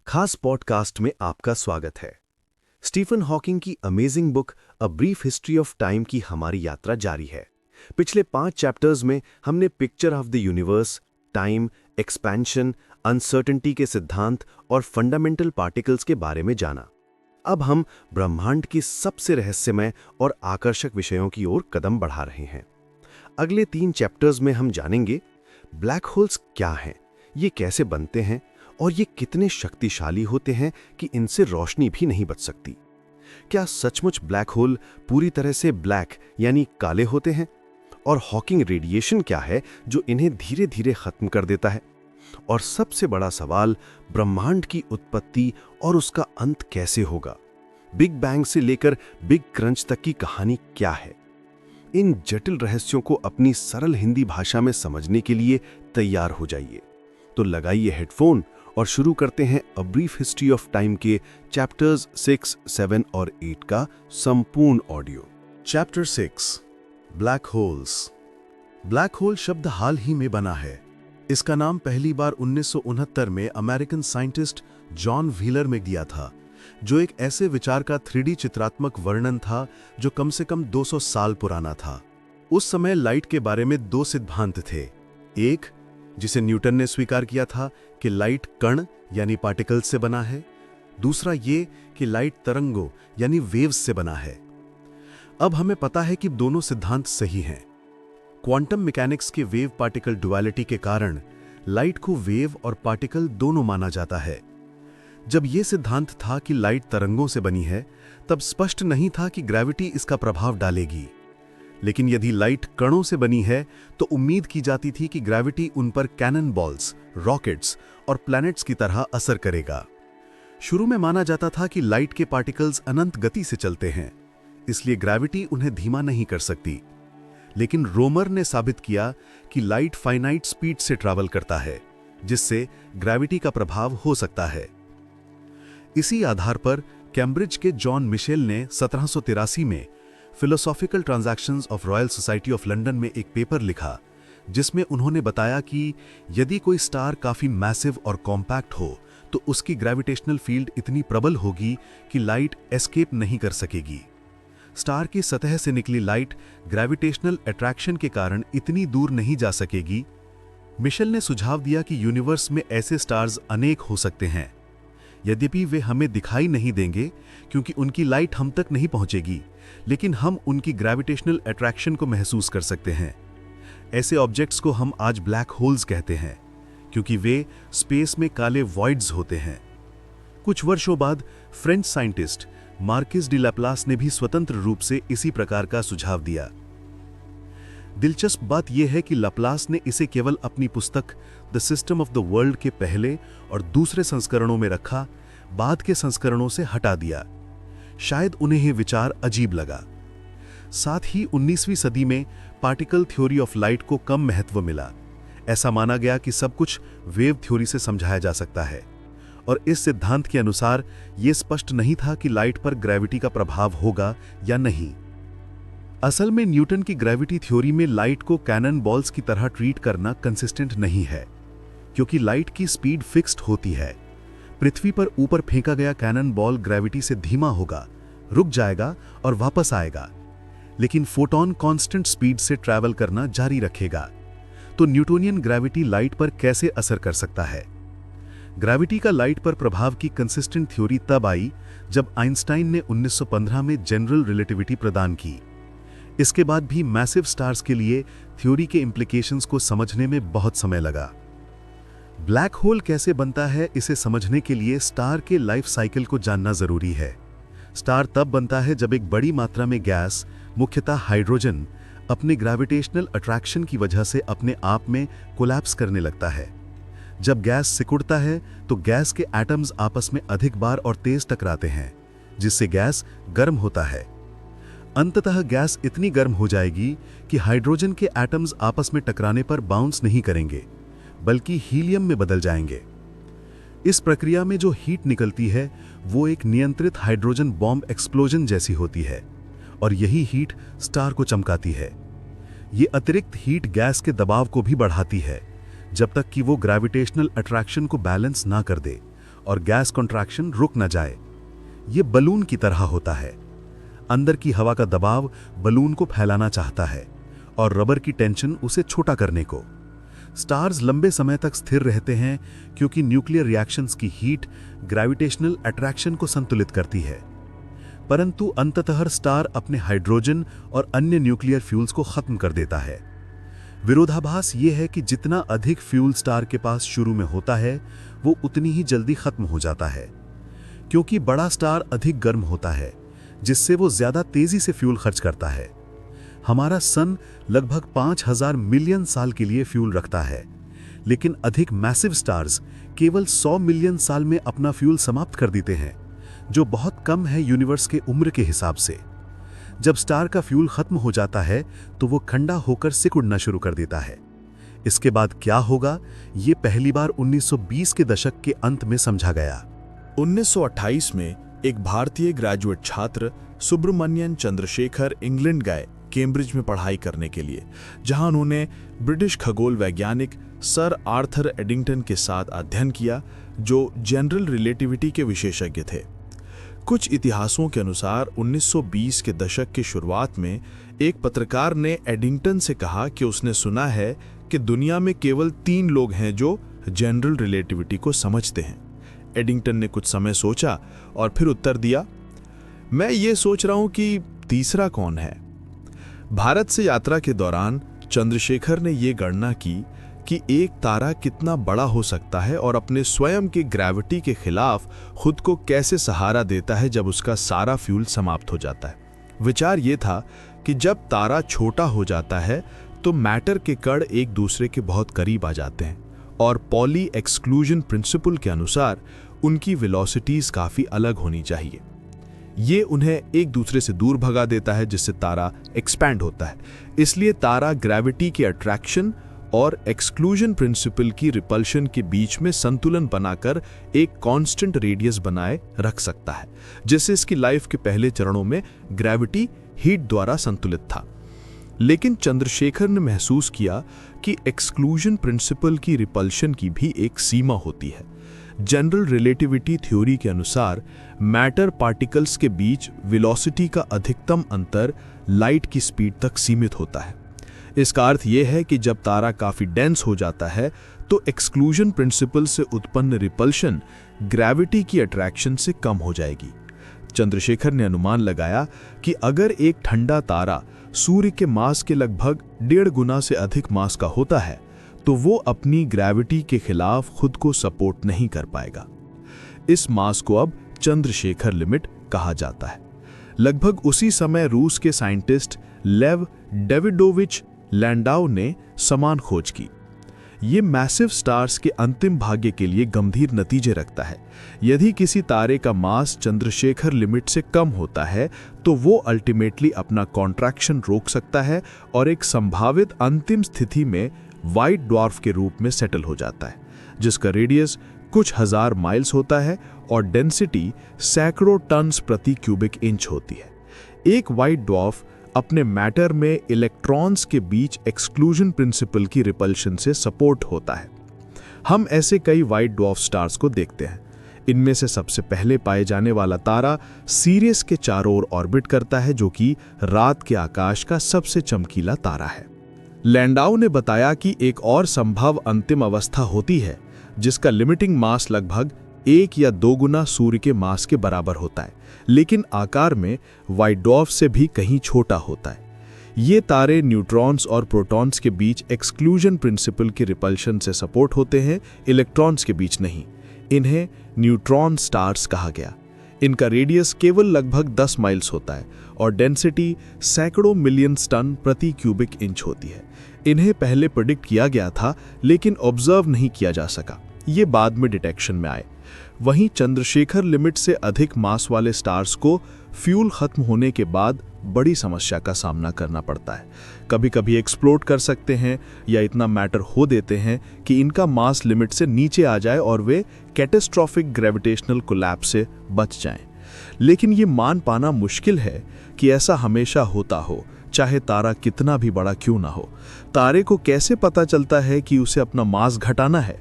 खास पॉडकास्ट में आपका स्वागत है। स्टीफन हॉकिंग की amazing book a brief history of time की हमारी यात्रा जारी है। पिछले 5 चैप्टर्स में हमने picture of the universe, time, expansion, uncertainty के सिद्धांत और फंडामेंटल पार्टिकल्स के बारे में जाना। अब हम ब्रह्मांड की सबसे रहस्यमय और आकर्षक विषयों की ओर कदम बढ़ा रहे हैं। अगले 3 चैप्टर्स में हम जानेंगे ब्लैक होल्स क्या हैं, ये कैसे बनते हैं और ये कितने शक्तिशाली होते हैं कि इनसे रोशनी भी नहीं बच सकती। क्या सचमुच ब्लैक होल पूरी तरह से ब्लैक यानी काले होते हैं? और हॉकिंग रेडिएशन क्या है जो इन्हें धीरे धीरे खत्म कर देता है? और सबसे बड़ा सवाल, ब्रह्मांड की उत्पत्ति और उसका अंत कैसे होगा? बिग बैंग से लेकर बिग क्रंच तक की कहानी क्या है? इन जटिल रहस्यों को अपनी सरल हिंदी भाषा में समझने के लिए तैयार हो जाइए। तो लगाइए हेडफोन और शुरू करते हैं a brief history of time के चैप्टर्स 6, 7 और 8 का संपूर्ण audio. Chapter 6, black holes. Black hole शब्द हाल ही में बना है। इसका नाम पहली बार 1969 में अमेरिकन साइंटिस्ट जॉन व्हीलर में दिया था, जो एक ऐसे विचार का 3D चित्रात्मक वर्णन था जो कम से कम 200 साल पुराना था। उस समय लाइट के बारे में 2 सिद्धांत थे। एक, जिसे न्यूटन ने स्वीकार किया था कि लाइट कण यानी पार्टिकल्स से बना है। दूसरा ये कि लाइट तरंगों यानी वेव्स से बना है। अब हमें पता है कि दोनों सिद्धांत सही हैं। क्वांटम मैकेनिक्स के वेव पार्टिकल डुअलिटी के कारण लाइट को वेव और पार्टिकल दोनों माना जाता है। जब यह सिद्धांत था कि लाइट तरंगों से बनी है, तब स्पष्ट नहीं था कि ग्रेविटी इसका प्रभाव डालेगी। लेकिन यदि लाइट कणों से बनी है तो उम्मीद की जाती थी कि ग्रेविटी उन पर कैनन बॉल्स, रॉकेट्स और प्लैनेट्स की तरह असर करेगा। शुरू में माना जाता था कि लाइट के पार्टिकल्स अनंत गति से चलते हैं, इसलिए ग्रेविटी उन्हें धीमा नहीं कर सकती। लेकिन रोमर ने साबित किया कि लाइट फाइनाइट स्पीड से ट्रैवल करता है, जिससे ग्रेविटी का प्रभाव हो सकता है। इसी आधार पर कैम्ब्रिज के जॉन मिशेल ने 1783 में philosophical transactions of royal society of London में एक पेपर लिखा, जिसमें उन्होंने बताया कि यदि कोई स्टार काफी मैसिव और कॉम्पैक्ट हो तो उसकी ग्रेविटेशनल फील्ड इतनी प्रबल होगी कि लाइट एस्केप नहीं कर सकेगी। स्टार की सतह से निकली लाइट ग्रेविटेशनल अट्रैक्शन के कारण इतनी दूर नहीं जा सकेगी। मिशेल ने सुझाव दिया कि यूनिवर्स में ऐसे स्टार्स अनेक हो सकते हैं, यद्यपि वे हमें दिखाई नहीं देंगे क्योंकि उनकी लाइट हम तक नहीं पहुंचेगी, लेकिन हम उनकी ग्रेविटेशनल अट्रैक्शन को महसूस कर सकते हैं। ऐसे ऑब्जेक्ट्स को हम आज ब्लैक होल्स कहते हैं, क्योंकि वे स्पेस में काले वॉइड्स होते हैं। कुछ वर्षों बाद French scientist Marxist D Laplace ने भी स्वतंत्र रूप से इसी प्रकार का सुझाव दिया। दिलचस्प बात यह है कि लैप्लास ने इसे केवल अपनी पुस्तक the system of the world के पहले और दूसरे संस्करणों में रखा, बाद के संस्करणों से हटा दिया। शायद उन्हें यह विचार अजीब लगा। साथ ही 19वीं सदी में पार्टिकल थ्योरी ऑफ लाइट को कम महत्व मिला। ऐसा माना गया कि सब कुछ वेव थ्योरी से समझाया जा सकता है, और इस सिद्धांत के अनुसार यह स्पष्ट नहीं था कि लाइट पर ग्रेविटी का प्रभाव होगा या नहीं। असल में न्यूटन की ग्रेविटी थ्योरी में लाइट को कैनन बॉल्स की तरह ट्रीट करना कंसिस्टेंट नहीं है, क्योंकि लाइट की स्पीड फिक्स्ड होती है। पृथ्वी पर ऊपर फेंका गया कैनन बॉल ग्रेविटी से धीमा होगा, रुक जाएगा और वापस आएगा, लेकिन फोटॉन कांस्टेंट स्पीड से ट्रैवल करना जारी रखेगा। तो न्यूटोनियन ग्रेविटी लाइट पर कैसे असर कर सकता है? ग्रेविटी का लाइट पर प्रभाव की कंसिस्टेंट थ्योरी तब आई जब आइंस्टाइन ने 1915 में जनरल रिलेटिविटी प्रदान की। इसके बाद भी मैसिव स्टार्स के लिए थ्योरी के इंप्लीकेशंस को समझने में बहुत समय लगा। ब्लैक होल कैसे बनता है, इसे समझने के लिए स्टार के लाइफ साइकिल को जानना जरूरी है। स्टार तब बनता है जब एक बड़ी मात्रा में गैस, मुख्यतः हाइड्रोजन, अपने ग्रेविटेशनल अट्रैक्शन की वजह से अपने आप में कोलैप्स करने लगता है। जब गैस सिकुड़ता है तो गैस के एटम्स आपस में अधिक बार और तेज टकराते हैं, जिससे गैस गर्म होता है। अंततः गैस इतनी गर्म हो जाएगी कि हाइड्रोजन के एटम्स आपस में टकराने पर बाउंस नहीं करेंगे, बल्कि हीलियम में बदल जाएंगे। इस प्रक्रिया में जो हीट निकलती है वो एक नियंत्रित हाइड्रोजन बॉम्ब एक्सप्लोजन जैसी होती है, और यही हीट स्टार को चमकाती है। ये अतिरिक्त हीट गैस के दबाव को भी बढ़ाती है, जब तक कि वो ग्रेविटेशनल अट्रैक्शन को बैलेंस ना कर दे और गैस कॉन्ट्रैक्शन रुक न जाए। ये बलून की तरह होता है। अंदर की हवा का दबाव बलून को फैलाना चाहता है और रबर की टेंशन उसे छोटा करने को। स्टार्स लंबे समय तक स्थिर रहते हैं क्योंकि न्यूक्लियर रिएक्शंस की हीट ग्रेविटेशनल अट्रैक्शन को संतुलित करती है। परंतु अंततः स्टार अपने हाइड्रोजन और अन्य न्यूक्लियर फ्यूल्स को खत्म कर देता है। विरोधाभास ये है कि जितना अधिक फ्यूल स्टार के पास शुरू में होता है, वो उतनी ही जल्दी खत्म हो जाता है। क्योंकि बड़ा स्टार अधिक गर्म होता है, जिससे वो ज्यादा तेजी से फ्यूल खर्च करता है। हमारा सन लगभग 5000 मिलियन साल के लिए फ्यूल रखता है, लेकिन अधिक मैसिव स्टार्स केवल 100 मिलियन साल में अपना फ्यूल समाप्त कर देते हैं, जो बहुत कम है यूनिवर्स के उम्र के हिसाब से। जब स्टार का फ्यूल खत्म हो जाता है तो वो ठंडा होकर सिकुड़ना शुरू कर देता है। इसके बाद क्या होगा, ये पहली बार 1920 के दशक के अंत में समझा गया। 1928 में एक भारतीय ग्रेजुएट छात्र सुब्रमण्यन चंद्रशेखर इंग्लैंड गए कैम्ब्रिज में पढ़ाई करने के लिए, जहां उन्होंने ब्रिटिश खगोल वैज्ञानिक सर आर्थर एडिंगटन के साथ अध्ययन किया, जो जनरल रिलेटिविटी के विशेषज्ञ थे। कुछ इतिहासों के अनुसार 1920 के दशक की शुरुआत में एक पत्रकार ने एडिंगटन से कहा कि उसने सुना है कि दुनिया में केवल 3 लोग हैं जो जनरल रिलेटिविटी को समझते हैं। एडिंगटन ने कुछ समय सोचा और फिर उत्तर दिया, मैं ये सोच रहा हूं कि तीसरा कौन है। भारत से यात्रा के दौरान चंद्रशेखर ने यह गणना की कि एक तारा कितना बड़ा हो सकता है और अपने स्वयं की ग्रेविटी के खिलाफ खुद को कैसे सहारा देता है जब उसका सारा फ्यूल समाप्त हो जाता है। विचार यह था कि जब तारा छोटा हो जाता है तो मैटर के कण एक दूसरे के बहुत करीब आ जाते हैं और पॉली एक्सक्लूजन प्रिंसिपल के अनुसार उनकी वेलोसिटीज काफी अलग होनी चाहिए। ये उन्हें एक दूसरे से दूर भगा देता है, जिससे तारा एक्सपैंड होता है। इसलिए तारा ग्रेविटी के अट्रैक्शन और एक्सक्लूजन प्रिंसिपल की रिपल्शन के बीच में संतुलन बनाकर एक कांस्टेंट रेडियस बनाए रख सकता है, जिससे इसकी लाइफ के पहले चरणों में ग्रेविटी हीट द्वारा संतुलित था। लेकिन चंद्रशेखर ने महसूस किया कि एक्सक्लूजन प्रिंसिपल की रिपल्शन की भी एक सीमा होती है। जनरल रिलेटिविटी थ्योरी के अनुसार मैटर पार्टिकल्स के बीच वेलोसिटी का अधिकतम अंतर लाइट की स्पीड तक सीमित होता है। इसका अर्थ यह है कि जब तारा काफी डेंस हो जाता है तो एक्सक्लूजन प्रिंसिपल से उत्पन्न रिपल्शन ग्रेविटी की अट्रैक्शन से कम हो जाएगी। चंद्रशेखर ने अनुमान लगाया कि अगर एक ठंडा तारा सूर्य के मास के लगभग 1.5 गुना से अधिक मास का होता है तो वो अपनी ग्रेविटी के खिलाफ खुद को सपोर्ट नहीं कर पाएगा। इस मास को अब चंद्रशेखर लिमिट कहा जाता है। लगभग उसी समय रूस के साइंटिस्ट लेव डेविडोविच लैंडाउ ने समान खोज की। ये मैसिव स्टार्स के अंतिम भाग्य के लिए गंभीर नतीजे रखता है। यदि किसी तारे का मास चंद्रशेखर लिमिट से कम होता है तो वो अल्टीमेटली अपना कॉन्ट्रैक्शन रोक सकता है और एक संभावित अंतिम स्थिति में व्हाइट ड्वार्फ के रूप में सेटल हो जाता है, जिसका रेडियस कुछ हजार माइल्स होता है और डेंसिटी सैकड़ों टन्स प्रति क्यूबिक इंच होती है। एक व्हाइट ड्वार्फ अपने मैटर में इलेक्ट्रॉन्स के बीच एक्सक्लूजन प्रिंसिपल की रिपल्शन से सपोर्ट होता है। हम ऐसे कई व्हाइट ड्वार्फ स्टार्स को देखते हैं। इनमें से सबसे पहले पाए जाने वाला तारा सीरियस के चारों ओर ऑर्बिट करता है, जो कि रात के आकाश का सबसे चमकीला तारा है। लैंडाउ ने बताया कि एक और संभव अंतिम अवस्था होती है जिसका लिमिटिंग मास लगभग 1 या 2 गुना सूर्य के मास के बराबर होता है, लेकिन आकार में व्हाइट ड्वार्फ से भी कहीं छोटा होता है। ये तारे न्यूट्रॉन्स और प्रोटॉन्स के बीच एक्सक्लूजन प्रिंसिपल की रिपल्शन से सपोर्ट होते हैं, इलेक्ट्रॉन्स के बीच नहीं। इन्हें न्यूट्रॉन स्टार्स कहा गया। इनका रेडियस केवल लगभग 10 माइल्स होता है और डेंसिटी सैकड़ों मिलियन टन प्रति क्यूबिक इंच होती है। इन्हें पहले प्रेडिक्ट किया गया था, लेकिन ऑब्जर्व नहीं किया जा सका। ये बाद में डिटेक्शन में आए। वहीं चंद्रशेखर लिमिट से अधिक मास वाले स्टार्स को फ्यूल खत्म होने के बाद बड़ी समस्या का सामना करना पड़ता है। कभी कभी एक्सप्लोड कर सकते हैं या इतना मैटर हो देते हैं कि इनका मास लिमिट से नीचे आ जाए और वे कैटास्ट्रोफिक ग्रेविटेशनल कोलैप्स से बच जाएं। लेकिन ये मान पाना मुश्किल है कि ऐसा हमेशा होता हो, चाहे तारा कितना भी बड़ा क्यों ना हो। तारे को कैसे पता चलता है कि उसे अपना मास घटाना है?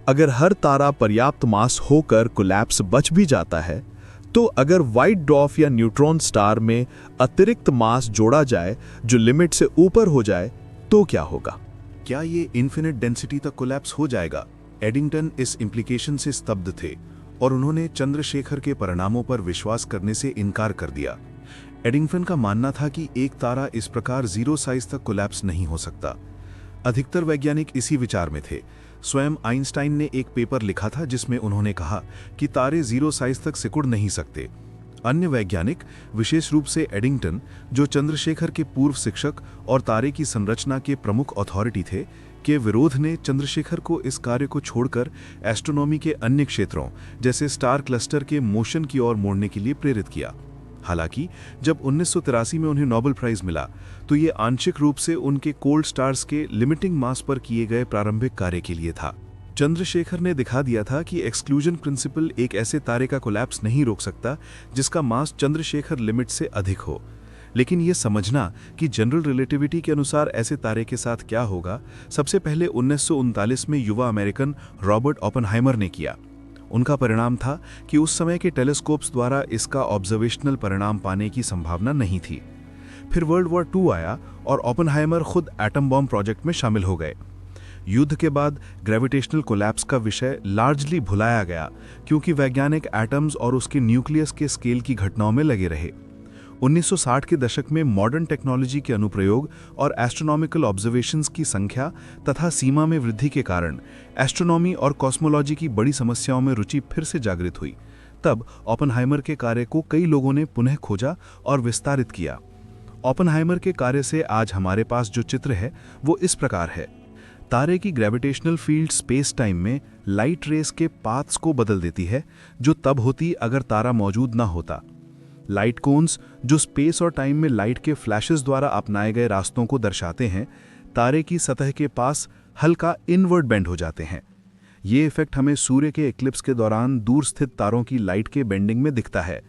अगर हर तारा पर्याप्त मास होकर कोलैप्स बच भी जाता है, तो अगर व्हाइट ड्वार्फ या न्यूट्रॉन स्टार में अतिरिक्त मास जोड़ा जाए जो लिमिट से ऊपर हो जाए, तो क्या होगा? क्या ये इन्फिनिट डेंसिटी तक कोलैप्स हो जाएगा? एडिंगटन इस इम्प्लीकेशन से स्तब्ध थे और उन्होंने चंद्रशेखर के परिणामों पर विश्वास करने से इनकार कर दिया। एडिंगटन का मानना था कि एक तारा इस प्रकार जीरो साइज तक कोलैप्स नहीं हो सकता। अधिकतर वैज्ञानिक इसी विचार में थे। स्वयं आइंस्टाइन ने एक पेपर लिखा था जिसमें उन्होंने कहा कि तारे जीरो साइज तक सिकुड़ नहीं सकते। अन्य वैज्ञानिक, विशेष रूप से एडिंगटन, जो चंद्रशेखर के पूर्व शिक्षक और तारे की संरचना के प्रमुख अथॉरिटी थे, के विरोध ने चंद्रशेखर को इस कार्य को छोड़कर एस्ट्रोनॉमी के अन्य क्षेत्रों जैसे स्टार क्लस्टर के मोशन की ओर मोड़ने के लिए प्रेरित किया। हालांकि जब 1983 में उन्हें नोबेल प्राइज मिला, तो ये आंशिक रूप से उनके कोल्ड स्टार्स के लिमिटिंग मास पर किए गए प्रारंभिक कार्य के लिए था। चंद्रशेखर ने दिखा दिया था कि एक्सक्लूजन प्रिंसिपल एक ऐसे तारे का कोलैप्स नहीं रोक सकता जिसका मास चंद्रशेखर लिमिट से अधिक हो। लेकिन यह समझना कि जनरल रिलेटिविटी के अनुसार ऐसे तारे के साथ क्या होगा, सबसे पहले 1939 में युवा अमेरिकन रॉबर्ट ओपेनहाइमर ने किया। उनका परिणाम था कि उस समय के टेलीस्कोप्स द्वारा इसका ऑब्जर्वेशनल परिणाम पाने की संभावना नहीं थी। फिर वर्ल्ड वॉर II आया और ओपेनहाइमर खुद एटम बॉम्ब प्रोजेक्ट में शामिल हो गए। युद्ध के बाद ग्रेविटेशनल कोलैप्स का विषय लार्जली भुलाया गया क्योंकि वैज्ञानिक एटम्स और उसके न्यूक्लियस के स्केल की घटनाओं में लगे रहे। 1960 के दशक में मॉडर्न टेक्नोलॉजी के अनुप्रयोग और एस्ट्रोनॉमिकल ऑब्जर्वेशंस की संख्या तथा सीमा में वृद्धि के कारण एस्ट्रोनॉमी और कॉस्मोलॉजी की बड़ी समस्याओं में रुचि फिर से जागृत हुई। तब ओपेनहाइमर के कार्य को कई लोगों ने पुनः खोजा और विस्तारित किया। ओपेनहाइमर के कार्य से आज हमारे पास जो चित्र है वो इस प्रकार है। तारे की ग्रेविटेशनल फील्ड स्पेस टाइम में लाइट रेस के पाथ्स को बदल देती है, जो तब होती अगर तारा मौजूद ना होता। लाइट कोन्स, जो स्पेस और टाइम में लाइट के फ्लैशेस द्वारा अपनाए गए रास्तों को दर्शाते हैं, तारे की सतह के पास हल्का इनवर्ड बेंड हो जाते हैं। ये इफेक्ट हमें सूर्य के एक्लिप्स के दौरान दूर स्थित तारों की लाइट के बेंडिंग में दिखता है।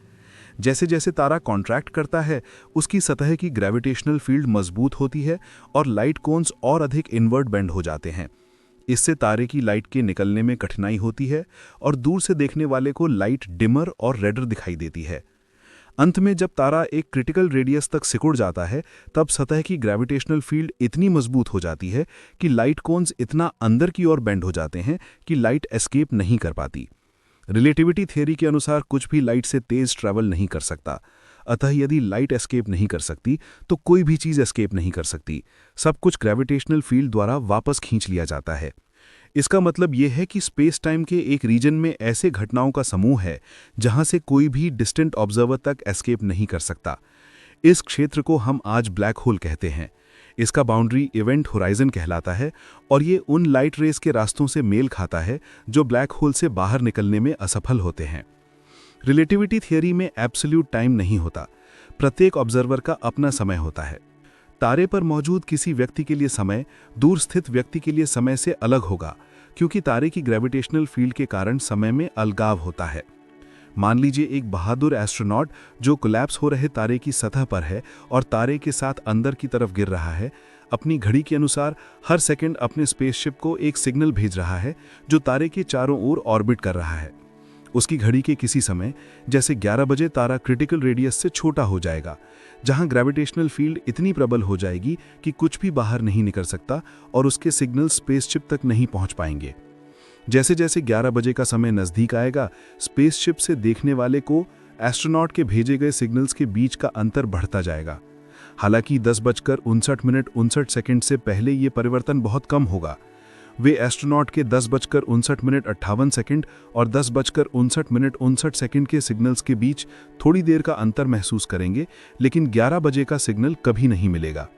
जैसे जैसे तारा कॉन्ट्रैक्ट करता है, उसकी सतह की ग्रेविटेशनल फील्ड मजबूत होती है और लाइट कोन्स और अधिक इनवर्ड बेंड हो जाते हैं। इससे तारे की लाइट के निकलने में कठिनाई होती है और दूर से देखने वाले को लाइट डिमर और रेडर दिखाई देती है। अंत में जब तारा एक क्रिटिकल रेडियस तक सिकुड़ जाता है, तब सतह की ग्रेविटेशनल फील्ड इतनी मजबूत हो जाती है कि लाइट कोन्स इतना अंदर की ओर बेंड हो जाते हैं कि लाइट एस्केप नहीं कर पाती। रिलेटिविटी थ्योरी के अनुसार कुछ भी लाइट से तेज ट्रैवल नहीं कर सकता। अतः यदि लाइट एस्केप नहीं कर सकती, तो कोई भी चीज़ एस्केप नहीं कर सकती। सब कुछ ग्रेविटेशनल फील्ड द्वारा वापस खींच लिया जाता है। इसका मतलब यह है कि स्पेस टाइम के एक रीजन में ऐसे घटनाओं का समूह है जहां से कोई भी डिस्टेंट ऑब्जर्वर तक एस्केप नहीं कर सकता। इस क्षेत्र को हम आज ब्लैक होल कहते हैं। इसका बाउंड्री इवेंट होराइजन कहलाता है और ये उन लाइट रेस के रास्तों से मेल खाता है जो ब्लैक होल से बाहर निकलने में असफल होते हैं। रिलेटिविटी थियरी में एब्सोल्यूट टाइम नहीं होता। प्रत्येक ऑब्जर्वर का अपना समय होता है। तारे पर मौजूद किसी व्यक्ति के लिए समय दूर स्थित व्यक्ति के लिए समय से अलग होगा, क्योंकि तारे की ग्रेविटेशनल फील्ड के कारण समय में अलगाव होता है। मान लीजिए एक बहादुर एस्ट्रोनॉट जो कोलैप्स हो रहे तारे की सतह पर है और तारे के साथ अंदर की तरफ गिर रहा है, अपनी घड़ी के अनुसार हर सेकंड अपने स्पेसशिप को एक सिग्नल भेज रहा है जो तारे के चारों ओर ऑर्बिट कर रहा है। उसकी घड़ी के किसी समय, जैसे 11 बजे, तारा क्रिटिकल रेडियस से छोटा हो जाएगा, जहां ग्रेविटेशनल फील्ड इतनी प्रबल हो जाएगी कि कुछ भी बाहर नहीं निकल सकता और उसके सिग्नल स्पेसशिप तक नहीं पहुंच पाएंगे। जैसे जैसे 11 बजे का समय नज़दीक आएगा, स्पेसशिप से देखने वाले को एस्ट्रोनॉट के भेजे गए सिग्नल्स के बीच का अंतर बढ़ता जाएगा। हालांकि 10:59 से पहले ये परिवर्तन बहुत कम होगा। वे एस्ट्रोनॉट के 10:59 और 10:59 के सिग्नल्स के बीच थोड़ी देर का अंतर महसूस करेंगे, लेकिन 11 बजे का सिग्नल कभी नहीं मिलेगा।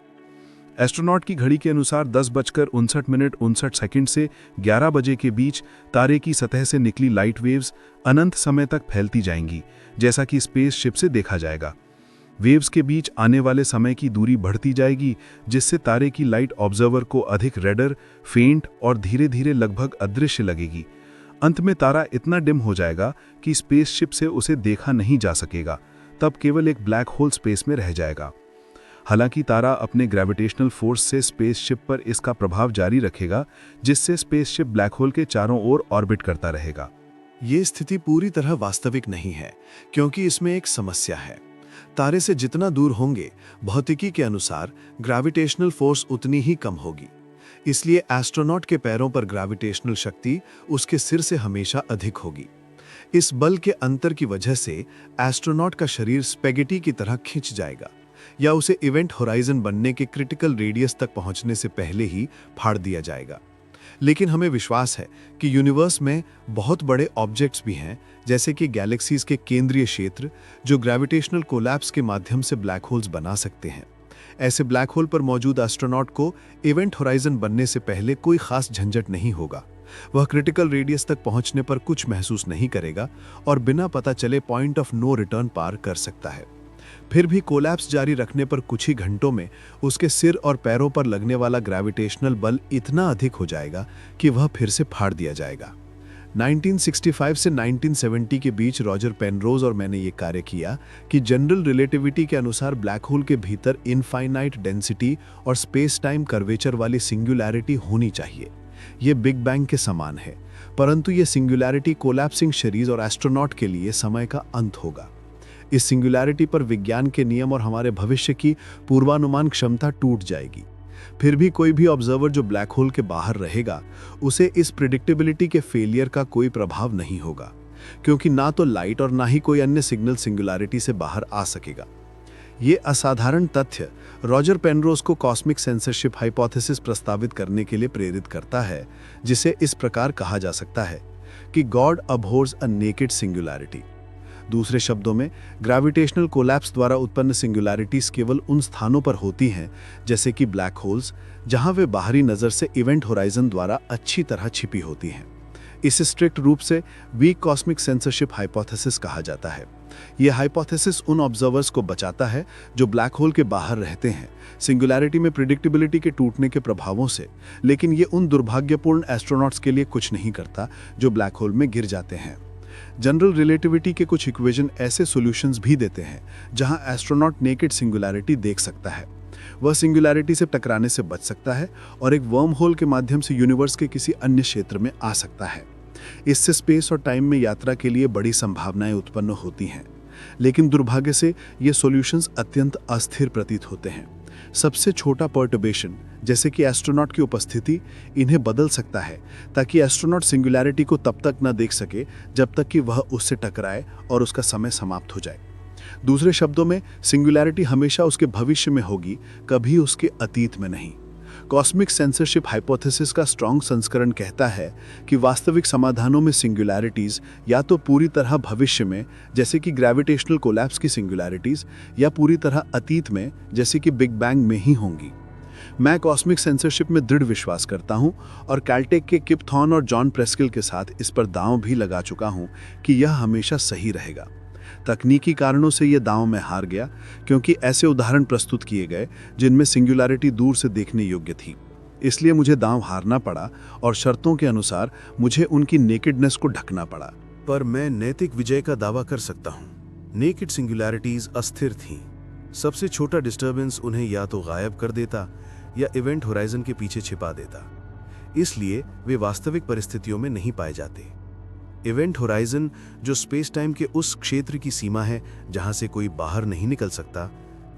एस्ट्रोनॉट की घड़ी के अनुसार 10:59 से 11 बजे के बीच तारे की सतह से निकली लाइट वेव्स अनंत समय तक फैलती जाएंगी, जैसा कि स्पेसशिप से देखा जाएगा। वेव्स के बीच आने वाले समय की दूरी बढ़ती जाएगी, जिससे तारे की लाइट ऑब्जर्वर को अधिक रेडर, फेंट और धीरे धीरे लगभग अदृश्य लगेगी। अंत में तारा इतना डिम हो जाएगा कि स्पेसशिप से उसे देखा नहीं जा सकेगा। तब केवल एक ब्लैक होल स्पेस में रह जाएगा। हालांकि तारा अपने ग्रेविटेशनल फोर्स से स्पेसशिप पर इसका प्रभाव जारी रखेगा, जिससे स्पेसशिप ब्लैक होल के चारों ओर ऑर्बिट करता रहेगा। ये स्थिति पूरी तरह वास्तविक नहीं है, क्योंकि इसमें एक समस्या है। तारे से जितना दूर होंगे, भौतिकी के अनुसार ग्रेविटेशनल फोर्स उतनी ही कम होगी। इसलिए एस्ट्रोनॉट के पैरों पर ग्रेविटेशनल शक्ति उसके सिर से हमेशा अधिक होगी। इस बल के अंतर की वजह से एस्ट्रोनॉट का शरीर स्पेगेटी की तरह खिंच जाएगा, या उसे इवेंट होराइजन बनने के क्रिटिकल रेडियस तक पहुंचने से पहले ही फाड़ दिया जाएगा। लेकिन हमें विश्वास है कि यूनिवर्स में बहुत बड़े ऑब्जेक्ट्स भी हैं, जैसे कि गैलेक्सीज के केंद्रीय क्षेत्र, जो ग्रेविटेशनल कोलैप्स के माध्यम से ब्लैक होल्स बना सकते हैं। ऐसे ब्लैक होल पर मौजूद एस्ट्रोनॉट को इवेंट होराइजन बनने से पहले कोई खास झंझट नहीं होगा। वह क्रिटिकल रेडियस तक पहुंचने पर कुछ महसूस नहीं करेगा और बिना पता चले पॉइंट ऑफ नो रिटर्न पार कर सकता है। फिर भी कोलैप्स जारी रखने पर कुछ ही घंटों में उसके सिर और पैरों पर लगने वाला ग्रेविटेशनल बल इतना अधिक हो जाएगा कि वह फिर से फाड़ दिया जाएगा। 1965 से 1970 के बीच रॉजर पेनरोज और मैंने ये कार्य किया कि जनरल रिलेटिविटी के अनुसार ब्लैक होल के भीतर इनफाइनाइट डेंसिटी और स्पेस टाइम कर्वेचर वाली सिंगुलैरिटी होनी चाहिए। ये बिग बैंग के समान है, परंतु ये सिंगुलैरिटी कोलैप्सिंग शरीर और एस्ट्रोनॉट के लिए समय का अंत होगा। इस सिंगुलैरिटी पर विज्ञान के नियम और हमारे भविष्य की पूर्वानुमान क्षमता टूट जाएगी। फिर भी कोई भी ऑब्जर्वर जो ब्लैक होल के बाहर रहेगा, उसे इस प्रिडिक्टेबिलिटी के फेलियर का कोई प्रभाव नहीं होगा, क्योंकि ना तो लाइट और ना ही कोई अन्य सिग्नल सिंगुलैरिटी से बाहर आ सकेगा। ये असाधारण तथ्य रॉजर पेनरोज को कॉस्मिक सेंसरशिप हाइपोथेसिस प्रस्तावित करने के लिए प्रेरित करता है, जिसे इस प्रकार कहा जा सकता है कि गॉड अबहोर्स अ नेकेड सिंगुलैरिटी। दूसरे शब्दों में, ग्रेविटेशनल कोलैप्स द्वारा उत्पन्न सिंगुलैरिटीज केवल उन स्थानों पर होती हैं, जैसे कि ब्लैक होल्स, जहां वे बाहरी नज़र से इवेंट होराइजन द्वारा अच्छी तरह छिपी होती हैं। इसे स्ट्रिक्ट रूप से वीक कॉस्मिक सेंसरशिप हाइपोथेसिस कहा जाता है। यह हाइपोथेसिस उन ऑब्जर्वर्स को बचाता है जो ब्लैक होल के बाहर रहते हैं सिंगुलैरिटी में प्रिडिक्टेबिलिटी के टूटने के प्रभावों से, लेकिन ये उन दुर्भाग्यपूर्ण एस्ट्रोनॉट्स के लिए कुछ नहीं करता जो ब्लैक होल में गिर जाते हैं। जनरल रिलेटिविटी के कुछ इक्वेशन ऐसे सॉल्यूशंस भी देते हैं जहां एस्ट्रोनॉट नेकेड सिंगुलैरिटी देख सकता है। वह सिंगुलैरिटी से टकराने से बच सकता है और एक वर्म होल के माध्यम से यूनिवर्स के किसी अन्य क्षेत्र में आ सकता है। इससे स्पेस और टाइम में यात्रा के लिए बड़ी संभावनाएं उत्पन्न होती हैं, लेकिन दुर्भाग्य से ये सॉल्यूशंस अत्यंत अस्थिर प्रतीत होते हैं। सबसे छोटा पर्टर्बेशन, जैसे कि एस्ट्रोनॉट की उपस्थिति, इन्हें बदल सकता है, ताकि एस्ट्रोनॉट सिंगुलैरिटी को तब तक न देख सके जब तक कि वह उससे टकराए और उसका समय समाप्त हो जाए। दूसरे शब्दों में, सिंगुलैरिटी हमेशा उसके भविष्य में होगी, कभी उसके अतीत में नहीं। कॉस्मिक सेंसरशिप हाइपोथेसिस का स्ट्रॉन्ग संस्करण कहता है कि वास्तविक समाधानों में सिंगुलैरिटीज या तो पूरी तरह भविष्य में, जैसे कि ग्रेविटेशनल कोलैप्स की सिंगुलैरिटीज, या पूरी तरह अतीत में, जैसे कि बिग बैंग में ही होंगी। मैं कॉस्मिक सेंसरशिप में दृढ़ विश्वास करता हूं और कैलटेक के किप थॉर्न और जॉन प्रेस्किल के साथ इस पर दांव भी लगा चुका हूं कि यह हमेशा सही रहेगा। तकनीकी कारणों से यह दांव में हार गया, क्योंकि ऐसे उदाहरण प्रस्तुत किए गए जिनमें सिंगुलैरिटी दूर से देखने योग्य थी। इसलिए मुझे दांव हारना पड़ा और शर्तों के अनुसार मुझे उनकी नेकेडनेस को ढकना पड़ा। पर मैं नैतिक विजय का दावा कर सकता हूं। नेकेड सिंगुलैरिटीज अस्थिर थीं। सबसे छोटा डिस्टर्बेंस उन्हें या तो गायब कर देता या इवेंट होराइजन के पीछे छिपा देता। इसलिए वे वास्तविक परिस्थितियों में नहीं पाए जाते। इवेंट होराइजन, जो स्पेस टाइम के उस क्षेत्र की सीमा है जहां से कोई बाहर नहीं निकल सकता,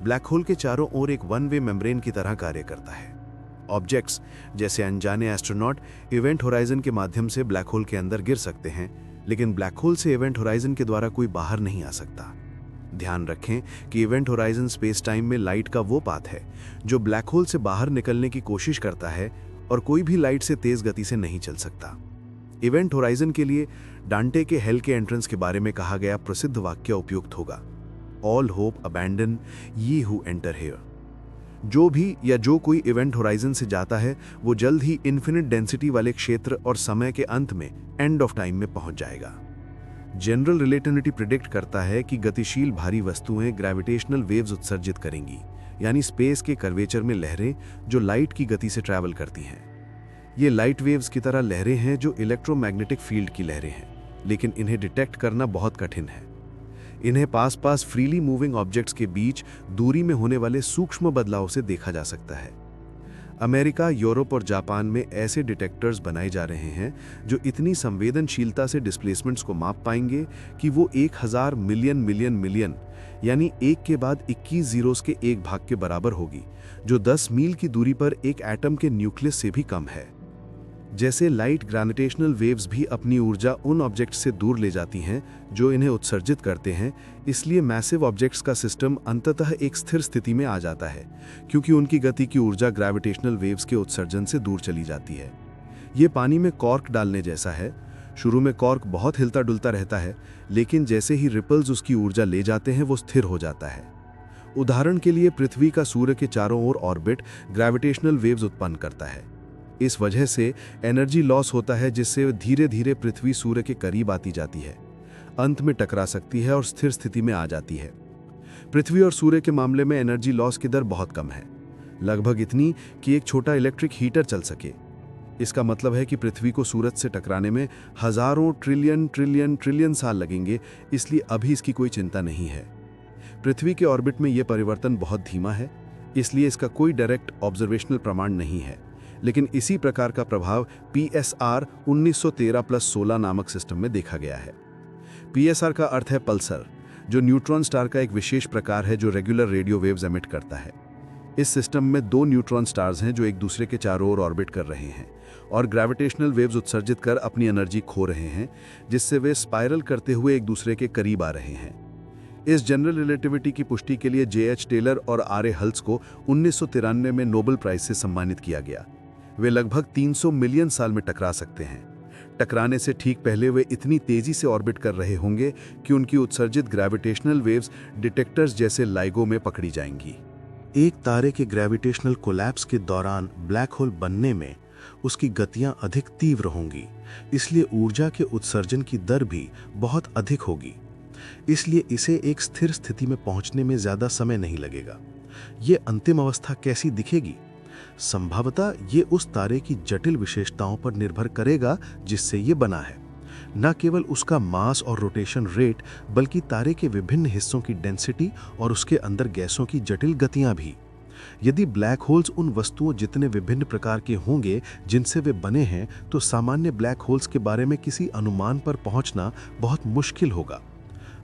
ब्लैक होल के चारों ओर एक वन वे मेम्ब्रेन की तरह कार्य करता है। ऑब्जेक्ट्स जैसे अनजाने एस्ट्रोनॉट इवेंट होराइजन के माध्यम से ब्लैक होल के अंदर गिर सकते हैं, लेकिन ब्लैक होल से इवेंट होराइजन के द्वारा कोई बाहर नहीं आ सकता। ध्यान रखें कि इवेंट होराइजन स्पेस टाइम में लाइट का वो पाथ है जो ब्लैक होल से बाहर निकलने की कोशिश करता है, और कोई भी लाइट से तेज गति से नहीं चल सकता। इवेंट होराइजन के लिए डांटे के हेल के एंट्रेंस के बारे में कहा गया प्रसिद्ध वाक्य उपयुक्त होगा, ऑल होप अबैंडन ये हु एंटर हियर। जो भी या जो कोई इवेंट होराइजन से जाता है, वो जल्द ही इन्फिनिट डेंसिटी वाले क्षेत्र और समय के अंत में एंड ऑफ टाइम में पहुंच जाएगा। जनरल रिलेटिविटी प्रिडिक्ट करता है कि गतिशील भारी वस्तुएं ग्रेविटेशनल वेव्स उत्सर्जित करेंगी, यानी स्पेस के कर्वेचर में लहरें जो लाइट की गति से ट्रैवल करती हैं। ये लाइट वेव्स की तरह लहरें हैं जो इलेक्ट्रोमैग्नेटिक फील्ड की लहरें हैं, लेकिन इन्हें डिटेक्ट करना बहुत कठिन है। इन्हें पास पास फ्रीली मूविंग ऑब्जेक्ट्स के बीच दूरी में होने वाले सूक्ष्म बदलाव से देखा जा सकता है। अमेरिका, यूरोप और जापान में ऐसे डिटेक्टर्स बनाए जा रहे हैं जो इतनी संवेदनशीलता से डिस्प्लेसमेंट्स को माप पाएंगे कि वो 1000 मिलियन मिलियन मिलियन यानी एक के बाद 21 जीरोस के एक भाग के बराबर होगी, जो 10 मील की दूरी पर एक एटम के न्यूक्लियस से भी कम है। जैसे लाइट ग्रेविटेशनल वेव्स भी अपनी ऊर्जा उन ऑब्जेक्ट्स से दूर ले जाती हैं जो इन्हें उत्सर्जित करते हैं, इसलिए मैसिव ऑब्जेक्ट्स का सिस्टम अंततः एक स्थिर स्थिति में आ जाता है, क्योंकि उनकी गति की ऊर्जा ग्रेविटेशनल वेव्स के उत्सर्जन से दूर चली जाती है। ये पानी में कॉर्क डालने जैसा है। शुरू में कॉर्क बहुत हिलता डुलता रहता है, लेकिन जैसे ही रिपल्स उसकी ऊर्जा ले जाते हैं वो स्थिर हो जाता है। उदाहरण के लिए पृथ्वी का सूर्य के चारों ओर ऑर्बिट ग्रेविटेशनल वेव्स उत्पन्न करता है। इस वजह से एनर्जी लॉस होता है, जिससे धीरे धीरे पृथ्वी सूर्य के करीब आती जाती है, अंत में टकरा सकती है और स्थिर स्थिति में आ जाती है। पृथ्वी और सूर्य के मामले में एनर्जी लॉस की दर बहुत कम है, लगभग इतनी कि एक छोटा इलेक्ट्रिक हीटर चल सके। इसका मतलब है कि पृथ्वी को सूरज से टकराने में हजारों ट्रिलियन ट्रिलियन ट्रिलियन साल लगेंगे, इसलिए अभी इसकी कोई चिंता नहीं है। पृथ्वी के ऑर्बिट में यह परिवर्तन बहुत धीमा है, इसलिए इसका कोई डायरेक्ट ऑब्जर्वेशनल प्रमाण नहीं है, लेकिन इसी प्रकार का प्रभाव PSR 1913+16 नामक सिस्टम में देखा गया है। PSR का अर्थ है पल्सर, जो न्यूट्रॉन स्टार का एक विशेष प्रकार है जो रेगुलर रेडियो वेव्स एमिट करता है। इस सिस्टम में 2 न्यूट्रॉन स्टार्स हैं जो एक दूसरे के चारों ओर ऑर्बिट कर रहे हैं और ग्रेविटेशनल वेव्स उत्सर्जित कर अपनी एनर्जी खो रहे हैं, जिससे वे स्पाइरल करते हुए एक दूसरे के करीब आ रहे हैं। इस जनरल रिलेटिविटी की पुष्टि के लिए J.H. टेलर और R.A. हल्स को 1993 में नोबेल प्राइज से सम्मानित किया गया। वे लगभग 300 मिलियन साल में टकरा सकते हैं। टकराने से ठीक पहले वे इतनी तेजी से ऑर्बिट कर रहे होंगे कि उनकी उत्सर्जित ग्रेविटेशनल वेव्स डिटेक्टर्स जैसे लाइगो में पकड़ी जाएंगी। एक तारे के ग्रेविटेशनल कोलैप्स के दौरान ब्लैक होल बनने में उसकी गतियां अधिक तीव्र होंगी, इसलिए ऊर्जा के उत्सर्जन की दर भी बहुत अधिक होगी। इसलिए इसे एक स्थिर स्थिति में पहुंचने में ज्यादा समय नहीं लगेगा। ये अंतिम अवस्था कैसी दिखेगी? संभवतः ये उस तारे की जटिल विशेषताओं पर निर्भर करेगा जिससे ये बना है, न केवल उसका मास और रोटेशन रेट, बल्कि तारे के विभिन्न हिस्सों की डेंसिटी और उसके अंदर गैसों की जटिल गतियां भी। यदि ब्लैक होल्स उन वस्तुओं जितने विभिन्न प्रकार के होंगे जिनसे वे बने हैं, तो सामान्य ब्लैक होल्स के बारे में किसी अनुमान पर पहुंचना बहुत मुश्किल होगा।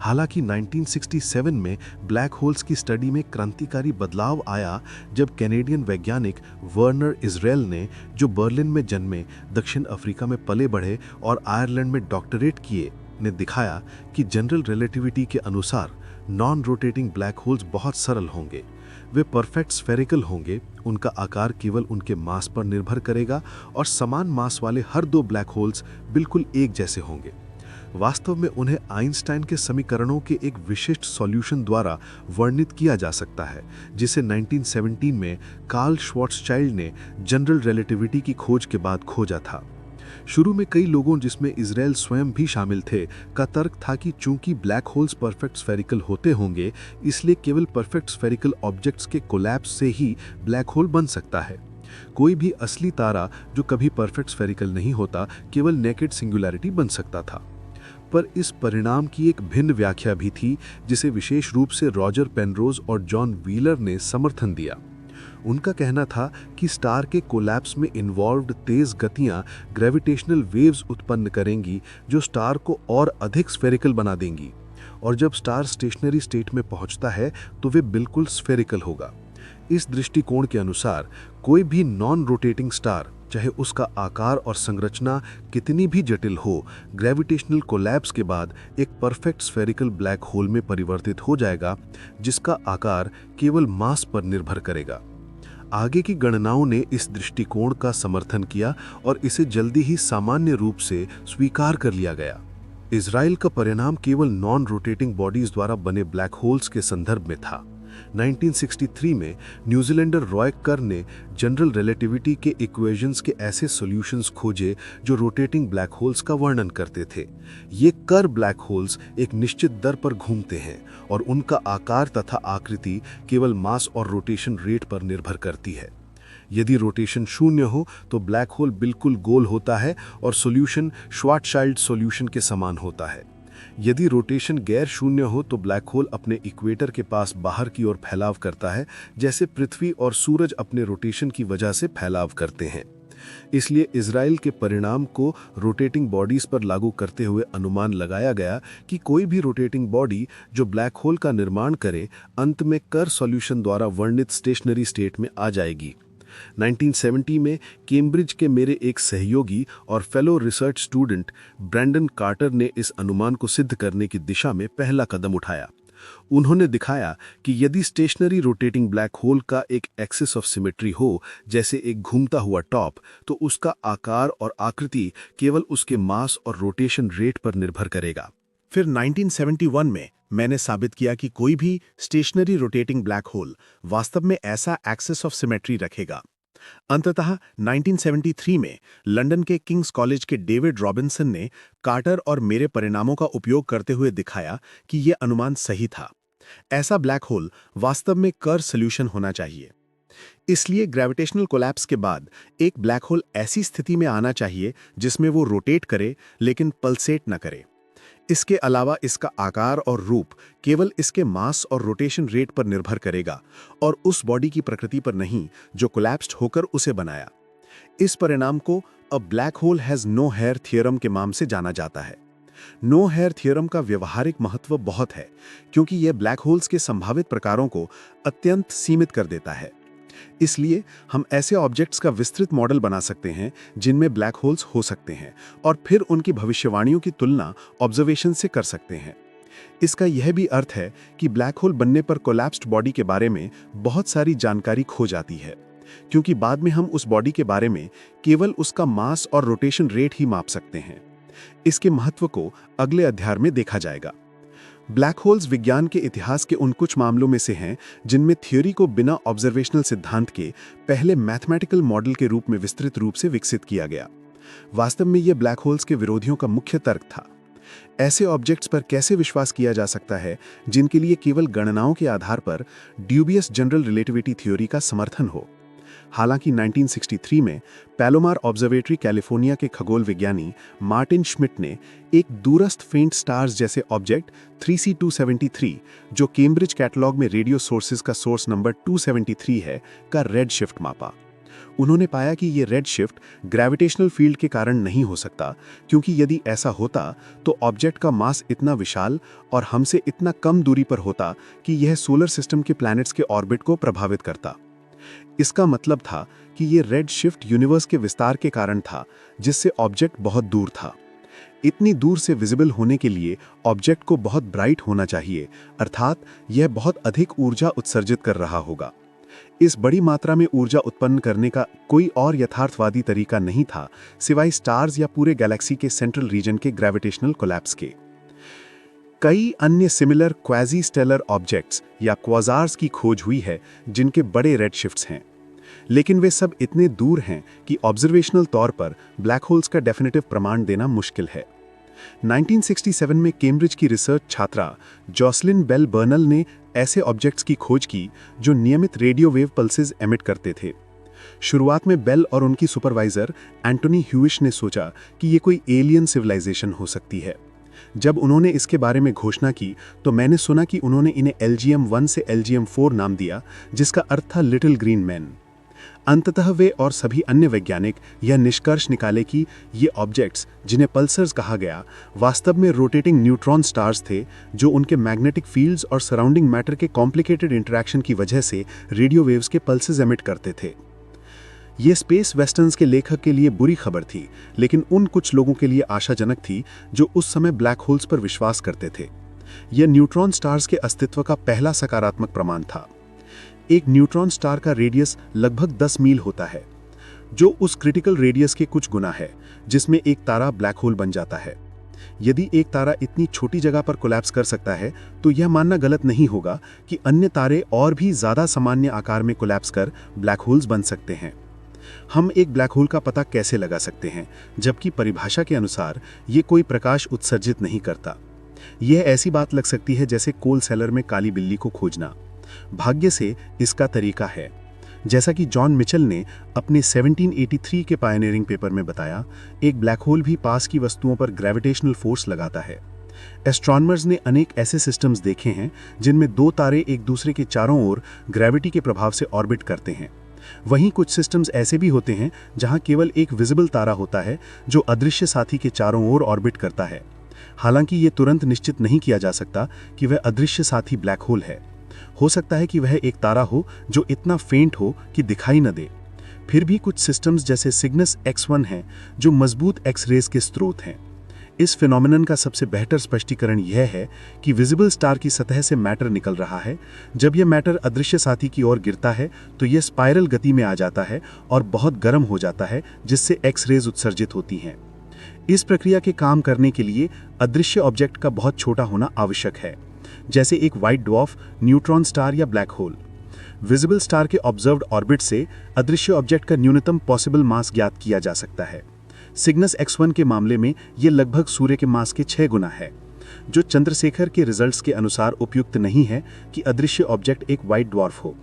हालांकि 1967 में ब्लैक होल्स की स्टडी में क्रांतिकारी बदलाव आया जब कैनेडियन वैज्ञानिक वर्नर इजराइल ने, जो बर्लिन में जन्मे, दक्षिण अफ्रीका में पले बढ़े और आयरलैंड में डॉक्टरेट किए, ने दिखाया कि जनरल रिलेटिविटी के अनुसार नॉन रोटेटिंग ब्लैक होल्स बहुत सरल होंगे। वे परफेक्ट स्फेरिकल होंगे, उनका आकार केवल उनके मास पर निर्भर करेगा और समान मास वाले हर 2 ब्लैक होल्स बिल्कुल एक जैसे होंगे। वास्तव में उन्हें आइंस्टाइन के समीकरणों के एक विशिष्ट सॉल्यूशन द्वारा वर्णित किया जा सकता है, जिसे 1917 में कार्ल श्वार्ट्ज़चाइल्ड ने जनरल रिलेटिविटी की खोज के बाद खोजा था। शुरू में कई लोगों, जिसमें इजराइल स्वयं भी शामिल थे, का तर्क था कि चूंकि ब्लैक होल्स परफेक्ट स्फेरिकल होते होंगे, इसलिए केवल परफेक्ट स्फेरिकल ऑब्जेक्ट्स के कोलैप्स से ही ब्लैक होल बन सकता है। कोई भी असली तारा जो कभी परफेक्ट स्फेरिकल नहीं होता, केवल नेकेड सिंगुलैरिटी बन सकता था। पर इस परिणाम की एक भिन्न व्याख्या भी थी, जिसे विशेष रूप से रॉजर पेनरोज और जॉन व्हीलर ने समर्थन दिया। उनका कहना था कि स्टार के कोलैप्स में इन्वॉल्व्ड तेज गतियां ग्रेविटेशनल वेव्स उत्पन्न करेंगी, जो स्टार को और अधिक स्फेरिकल बना देंगी, और जब स्टार स्टेशनरी स्टेट में पहुंचता है तो वे बिल्कुल स्फेरिकल होगा। इस दृष्टिकोण के अनुसार कोई भी नॉन रोटेटिंग स्टार, चाहे उसका आकार और संरचना कितनी भी जटिल हो, ग्रेविटेशनल कोलैप्स के बाद एक परफेक्ट स्फेरिकल ब्लैक होल में परिवर्तित हो जाएगा, जिसका आकार केवल मास पर निर्भर करेगा। आगे की गणनाओं ने इस दृष्टिकोण का समर्थन किया और इसे जल्दी ही सामान्य रूप से स्वीकार कर लिया गया। इजराइल का परिणाम केवल नॉन रोटेटिंग बॉडीज द्वारा बने ब्लैक होल्स के संदर्भ में था। 1963 में न्यूजीलैंडर रॉय कर ने जनरल रिलेटिविटी के इक्वेशंस के ऐसे सॉल्यूशंस खोजे जो रोटेटिंग ब्लैक होल्स का वर्णन करते थे। ये कर ब्लैक होल्स एक निश्चित दर पर घूमते हैं और उनका आकार तथा आकृति केवल मास और रोटेशन रेट पर निर्भर करती है। यदि रोटेशन शून्य हो तो ब्लैक होल बिल्कुल गोल होता है और सॉल्यूशन श्वार्ट्ज़चाइल्ड सॉल्यूशन के समान होता है। यदि रोटेशन गैर शून्य हो तो ब्लैक होल अपने इक्वेटर के पास बाहर की ओर फैलाव करता है, जैसे पृथ्वी और सूरज अपने रोटेशन की वजह से फैलाव करते हैं। इसलिए इजराइल के परिणाम को रोटेटिंग बॉडीज पर लागू करते हुए अनुमान लगाया गया कि कोई भी रोटेटिंग बॉडी जो ब्लैक होल का निर्माण करे, अंत में कर सॉल्यूशन द्वारा वर्णित स्टेशनरी स्टेट में आ जाएगी। 1970 में कैम्ब्रिज के मेरे एक सहयोगी और fellow research student Brandon Carter ने इस अनुमान को सिद्ध करने की दिशा में पहला कदम उठाया। उन्होंने दिखाया कि यदि स्टेशनरी रोटेटिंग ब्लैक होल का एक एक्सिस ऑफ सिमेट्री हो, जैसे एक घूमता हुआ टॉप, तो उसका आकार और आकृति केवल उसके मास और रोटेशन रेट पर निर्भर करेगा। फिर 1971 में मैंने साबित किया कि कोई भी स्टेशनरी रोटेटिंग ब्लैक होल वास्तव में ऐसा एक्सिस ऑफ सिमेट्री रखेगा। अंततः 1973 में लंदन के किंग्स कॉलेज के डेविड रॉबिन्सन ने कार्टर और मेरे परिणामों का उपयोग करते हुए दिखाया कि यह अनुमान सही था। ऐसा ब्लैक होल वास्तव में कर्व सॉल्यूशन होना चाहिए। इसलिए ग्रेविटेशनल कोलैप्स के बाद एक ब्लैक होल ऐसी स्थिति में आना चाहिए जिसमें वो रोटेट करे लेकिन पल्सेट न करे। इसके अलावा इसका आकार और रूप केवल इसके मास और रोटेशन रेट पर निर्भर करेगा और उस बॉडी की प्रकृति पर नहीं जो कोलैप्स्ड होकर उसे बनाया। इस परिणाम को a black hole has no hair theorem के नाम से जाना जाता है। नो हेयर थ्योरम का व्यवहारिक महत्व बहुत है क्योंकि यह ब्लैक होल्स के संभावित प्रकारों को अत्यंत सीमित कर देता है। इसलिए हम ऐसे ऑब्जेक्ट्स का विस्तृत मॉडल बना सकते हैं जिनमें ब्लैक होल्स हो सकते हैं और फिर उनकी भविष्यवाणियों की तुलना ऑब्जर्वेशन से कर सकते हैं। इसका यह भी अर्थ है कि ब्लैक होल बनने पर कोलैप्स्ड बॉडी के बारे में बहुत सारी जानकारी खो जाती है, क्योंकि बाद में हम उस बॉडी के बारे में केवल उसका मास और रोटेशन रेट ही माप सकते हैं। इसके महत्व को अगले अध्याय में देखा जाएगा। ब्लैक होल्स विज्ञान के इतिहास के उन कुछ मामलों में से हैं जिनमें थ्योरी को बिना ऑब्जर्वेशनल सिद्धांत के पहले मैथमेटिकल मॉडल के रूप में विस्तृत रूप से विकसित किया गया। वास्तव में यह ब्लैक होल्स के विरोधियों का मुख्य तर्क था। ऐसे ऑब्जेक्ट्स पर कैसे विश्वास किया जा सकता है जिनके लिए केवल गणनाओं के आधार पर ड्यूबियस जनरल रिलेटिविटी थ्योरी का समर्थन हो। हालांकि 1963 में पैलोमार ऑब्जर्वेटरी कैलिफोर्निया के खगोल विज्ञानी मार्टिन श्मिट ने एक दूरस्थ फेंट स्टार्स जैसे ऑब्जेक्ट 3C273, जो कैम्ब्रिज कैटलॉग में रेडियो सोर्सेज का सोर्स नंबर 273 है, का रेड शिफ्ट मापा। उन्होंने पाया कि ये रेड शिफ्ट ग्रेविटेशनल फील्ड के कारण नहीं हो सकता, क्योंकि यदि ऐसा होता तो ऑब्जेक्ट का मास इतना विशाल और हमसे इतना कम दूरी पर होता कि यह सोलर सिस्टम के प्लैनेट्स के ऑर्बिट को प्रभावित करता। इसका मतलब था कि ये रेड शिफ्ट यूनिवर्स के विस्तार के कारण था, जिससे ऑब्जेक्ट बहुत दूर था। इतनी दूर से विजिबल होने के लिए ऑब्जेक्ट को बहुत ब्राइट होना चाहिए, अर्थात यह बहुत अधिक ऊर्जा उत्सर्जित कर रहा होगा। इस बड़ी मात्रा में ऊर्जा उत्पन्न करने का कोई और यथार्थवादी तरीका नहीं था सिवाय स्टार्स या पूरे गैलेक्सी के सेंट्रल रीजन के ग्रेविटेशनल कोलैप्स के। कई अन्य सिमिलर क्वाजी स्टेलर ऑब्जेक्ट्स या क्वाजार्स की खोज हुई है जिनके बड़े रेड शिफ्ट्स हैं, लेकिन वे सब इतने दूर हैं कि ऑब्जर्वेशनल तौर पर ब्लैक होल्स का डेफिनेटिव प्रमाण देना मुश्किल है। 1967 में कैम्ब्रिज की रिसर्च छात्रा जॉसलिन बेल बर्नल ने ऐसे ऑब्जेक्ट्स की खोज की जो नियमित रेडियो वेव पल्सेस एमिट करते थे। शुरुआत में बेल और उनकी सुपरवाइजर एंटोनी ह्यूइश ने सोचा कि ये कोई एलियन सिविलाइजेशन हो सकती है। जब उन्होंने इसके बारे में घोषणा की तो मैंने सुना कि उन्होंने इन्हें LGM-1 से LGM-4 नाम दिया, जिसका अर्थ था लिटिल ग्रीन मैन। अंततः वे और सभी अन्य वैज्ञानिक यह निष्कर्ष निकाले कि ये ऑब्जेक्ट्स, जिन्हें पल्सर्स कहा गया, वास्तव में रोटेटिंग न्यूट्रॉन स्टार्स थे जो उनके मैग्नेटिक फील्ड्स और सराउंडिंग मैटर के कॉम्प्लिकेटेड इंटरैक्शन की वजह से रेडियो वेव्स के पल्सेस एमिट करते थे। ये स्पेस वेस्टर्न्स के लेखक के लिए बुरी खबर थी, लेकिन उन कुछ लोगों के लिए आशाजनक थी जो उस समय ब्लैक होल्स पर विश्वास करते थे। यह न्यूट्रॉन स्टार्स के अस्तित्व का पहला सकारात्मक प्रमाण था। एक न्यूट्रॉन स्टार का रेडियस लगभग 10 मील होता है, जो उस क्रिटिकल रेडियस के कुछ गुना है जिसमें एक तारा ब्लैक होल बन जाता है। यदि एक तारा इतनी छोटी जगह पर कोलैप्स कर सकता है तो यह मानना गलत नहीं होगा कि अन्य तारे और भी ज्यादा सामान्य आकार में कोलैप्स कर ब्लैक होल्स बन सकते हैं। हम एक ब्लैक होल का पता कैसे लगा सकते हैं जबकि परिभाषा के अनुसार ये कोई प्रकाश उत्सर्जित नहीं करता? यह ऐसी बात लग सकती है जैसे कोल सेलर में काली बिल्ली को खोजना। भाग्य से इसका तरीका है। जैसा कि जॉन मिचेल ने अपने 1783 के पायनियरिंग पेपर में बताया, एक ब्लैक होल भी पास की वस्तुओं पर ग्रेविटेशनल फोर्स लगाता है। एस्ट्रोनॉमर्स ने अनेक ऐसे सिस्टम्स देखे हैं जिनमें दो तारे एक दूसरे के चारों ओर ग्रेविटी के प्रभाव से ऑर्बिट करते हैं। वहीं कुछ सिस्टम्स ऐसे भी होते हैं जहां केवल एक विजिबल तारा होता है जो अदृश्य साथी के चारों ओर ऑर्बिट करता है। हालांकि ये तुरंत निश्चित नहीं किया जा सकता कि वह अदृश्य साथी ब्लैक होल है। हो सकता है कि वह एक तारा हो जो इतना फेंट हो कि दिखाई न दे। फिर भी कुछ सिस्टम्स जैसे सिग्नस X1 हैं जो मजबूत एक्स-रेज के स्रोत हैं। इस फिनोमिनन का सबसे बेहतर स्पष्टीकरण यह है कि विजिबल स्टार की सतह से मैटर निकल रहा है। जब यह मैटर अदृश्य साथी की ओर गिरता है तो यह स्पाइरल गति में आ जाता है और बहुत गर्म हो जाता है, जिससे एक्स-रेज उत्सर्जित होती हैं। इस प्रक्रिया के काम करने के लिए अदृश्य ऑब्जेक्ट का बहुत छोटा होना आवश्यक है, जैसे एक व्हाइट ड्वार्फ, न्यूट्रॉन स्टार या ब्लैक होल। विजिबल स्टार के ऑब्जर्व्ड ऑर्बिट से अदृश्य ऑब्जेक्ट का न्यूनतम पॉसिबल मास ज्ञात किया जा सकता है। सिग्नस X1 के मामले में यह लगभग सूर्य के मास के 6 गुना है, जो चंद्रशेखर के रिजल्ट्स के अनुसार उपयुक्त नहीं है कि अदृश्य ऑब्जेक्ट एक व्हाइट ड्वार्फ हो।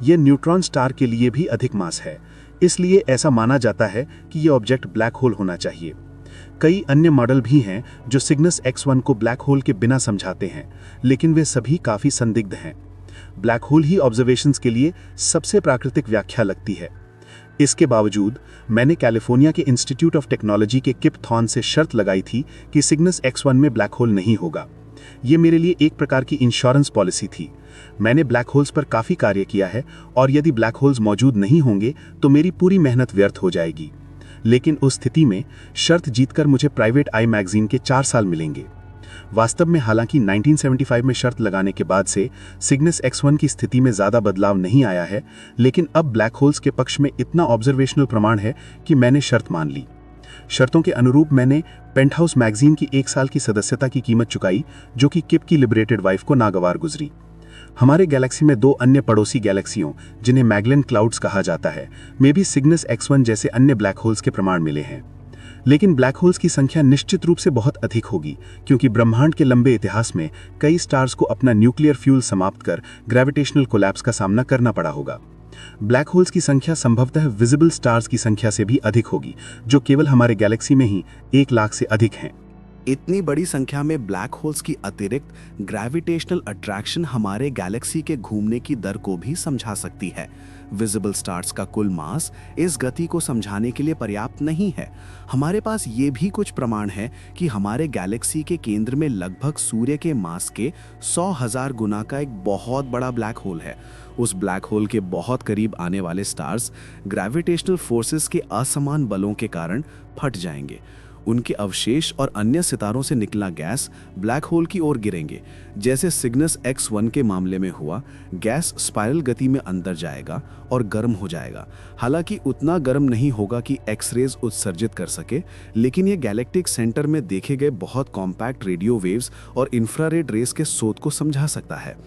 यह न्यूट्रॉन स्टार के लिए भी अधिक मास है, इसलिए ऐसा माना जाता है कि यह ऑब्जेक्ट ब्लैक होल होना चाहिए। कई अन्य मॉडल भी हैं जो सिग्नस X1 को ब्लैक होल के बिना समझाते हैं, लेकिन वे सभी काफी संदिग्ध हैं। ब्लैक होल ही ऑब्जर्वेशंस के लिए सबसे प्राकृतिक व्याख्या लगती है। इसके बावजूद मैंने कैलिफोर्निया के इंस्टीट्यूट ऑफ टेक्नोलॉजी के किप थॉर्न से शर्त लगाई थी कि सिग्नस X1 में ब्लैक होल नहीं होगा। ये मेरे लिए एक प्रकार की इंश्योरेंस पॉलिसी थी। मैंने ब्लैक होल्स पर काफ़ी कार्य किया है और यदि ब्लैक होल्स मौजूद नहीं होंगे तो मेरी पूरी मेहनत व्यर्थ हो जाएगी। लेकिन उस स्थिति में शर्त जीतकर मुझे प्राइवेट आई मैगजीन के 4 साल मिलेंगे। वास्तव में हालांकि 1975 में शर्त लगाने के बाद से सिग्नस X1 की स्थिति में ज़्यादा बदलाव नहीं आया है, लेकिन अब ब्लैक होल्स के पक्ष में इतना ऑब्जर्वेशनल प्रमाण है कि मैंने शर्त मान ली। शर्तों के अनुरूप मैंने पेंटहाउस मैगजीन की 1 साल की सदस्यता की कीमत चुकाई, जो कि किप की लिबरेटेड वाइफ को नागवार गुजरी। हमारे गैलेक्सी में 2 अन्य पड़ोसी गैलेक्सियों, जिन्हें मैगलेन क्लाउड्स कहा जाता है, में भी सिग्नस X1 जैसे अन्य ब्लैक होल्स के प्रमाण मिले हैं। लेकिन ब्लैक होल्स की संख्या निश्चित रूप से बहुत अधिक होगी, क्योंकि ब्रह्मांड के लंबे इतिहास में कई स्टार्स को अपना न्यूक्लियर फ्यूल समाप्त कर ग्रेविटेशनल कोलैप्स का सामना करना पड़ा होगा। ब्लैक होल्स की संख्या संभवतः विजिबल स्टार्स की संख्या से भी अधिक होगी, जो केवल हमारे गैलेक्सी में ही 1 लाख से अधिक हैं। इतनी बड़ी संख्या में ब्लैक होल्स की अतिरिक्त ग्रेविटेशनल अट्रैक्शन हमारे गैलेक्सी के घूमने की दर को भी समझा सकती है। विजिबल स्टार्स का कुल मास इस गति को समझाने के लिए पर्याप्त नहीं है। हमारे पास ये भी कुछ प्रमाण है कि हमारे गैलेक्सी के केंद्र में लगभग सूर्य के मास के 100,000 गुना का एक बहुत बड़ा ब्लैक होल है। उस ब्लैक होल के बहुत करीब आने वाले स्टार्स ग्रेविटेशनल फोर्सेस के असमान बलों के कारण फट जाएंगे। उनके अवशेष और अन्य सितारों से निकला गैस ब्लैक होल की ओर गिरेंगे। जैसे सिग्नस X1 के मामले में हुआ, गैस स्पाइरल गति में अंदर जाएगा और गर्म हो जाएगा। हालांकि उतना गर्म नहीं होगा कि एक्स-रेज उत्सर्जित कर सके, लेकिन ये गैलेक्टिक सेंटर में देखे गए बहुत कॉम्पैक्ट रेडियो वेव्स और इंफ्रारेड रेस के स्रोत को समझा सकता है।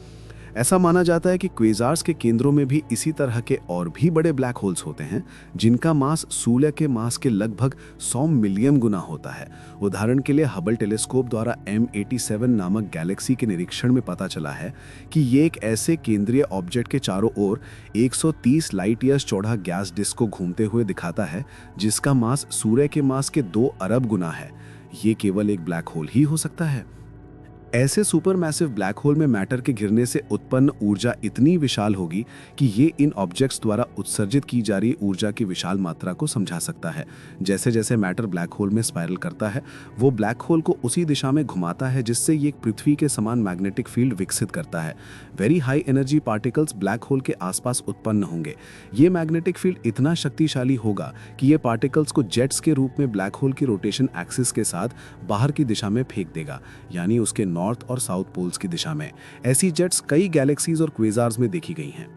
ऐसा माना जाता है कि क्वेज़ार्स के केंद्रों में भी इसी तरह के और भी बड़े ब्लैक होल्स होते हैं, जिनका मास सूर्य के मास के लगभग 100 मिलियन गुना होता है। उदाहरण के लिए हबल टेलीस्कोप द्वारा M87 नामक गैलेक्सी के निरीक्षण में पता चला है कि ये एक ऐसे केंद्रीय ऑब्जेक्ट के चारों ओर 130 लाइट ईयर्स चौड़ा गैस डिस्क को घूमते हुए दिखाता है, जिसका मास सूर्य के मास के 2 अरब गुना है। ये केवल एक ब्लैक होल ही हो सकता है। ऐसे सुपरमैसिव ब्लैक होल में मैटर के गिरने से उत्पन्न ऊर्जा इतनी विशाल होगी कि ये इन ऑब्जेक्ट्स द्वारा उत्सर्जित की जा रही ऊर्जा की विशाल मात्रा को समझा सकता है। जैसे जैसे मैटर ब्लैक होल में स्पाइरल करता है, वो ब्लैक होल को उसी दिशा में घुमाता है, जिससे ये पृथ्वी के समान मैग्नेटिक फील्ड विकसित करता है। Very high energy particles black hole के आसपास उत्पन्न होंगे। ये मैग्नेटिक फील्ड इतना शक्तिशाली होगा कि ये पार्टिकल्स को जेट्स के रूप में ब्लैक होल की रोटेशन एक्सिस के साथ बाहर की दिशा में फेंक देगा, यानी उसके नॉर्थ और साउथ पोल्स की दिशा में। ऐसी जेट्स कई गैलेक्सीज और क्वेज़ार्स में देखी गई हैं।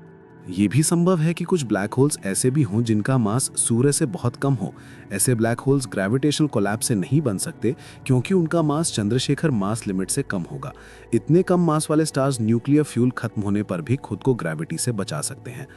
ये भी संभव है कि कुछ ब्लैक होल्स ऐसे भी हों जिनका मास सूर्य से बहुत कम हो। ऐसे ब्लैक होल्स ग्रेविटेशनल कोलैप्स से नहीं बन सकते, क्योंकि उनका मास चंद्रशेखर मास लिमिट से कम होगा। इतने कम मास वाले स्टार्स न्यूक्लियर फ्यूल खत्म होने पर भी खुद को ग्रेविटी से बचा सकते हैं।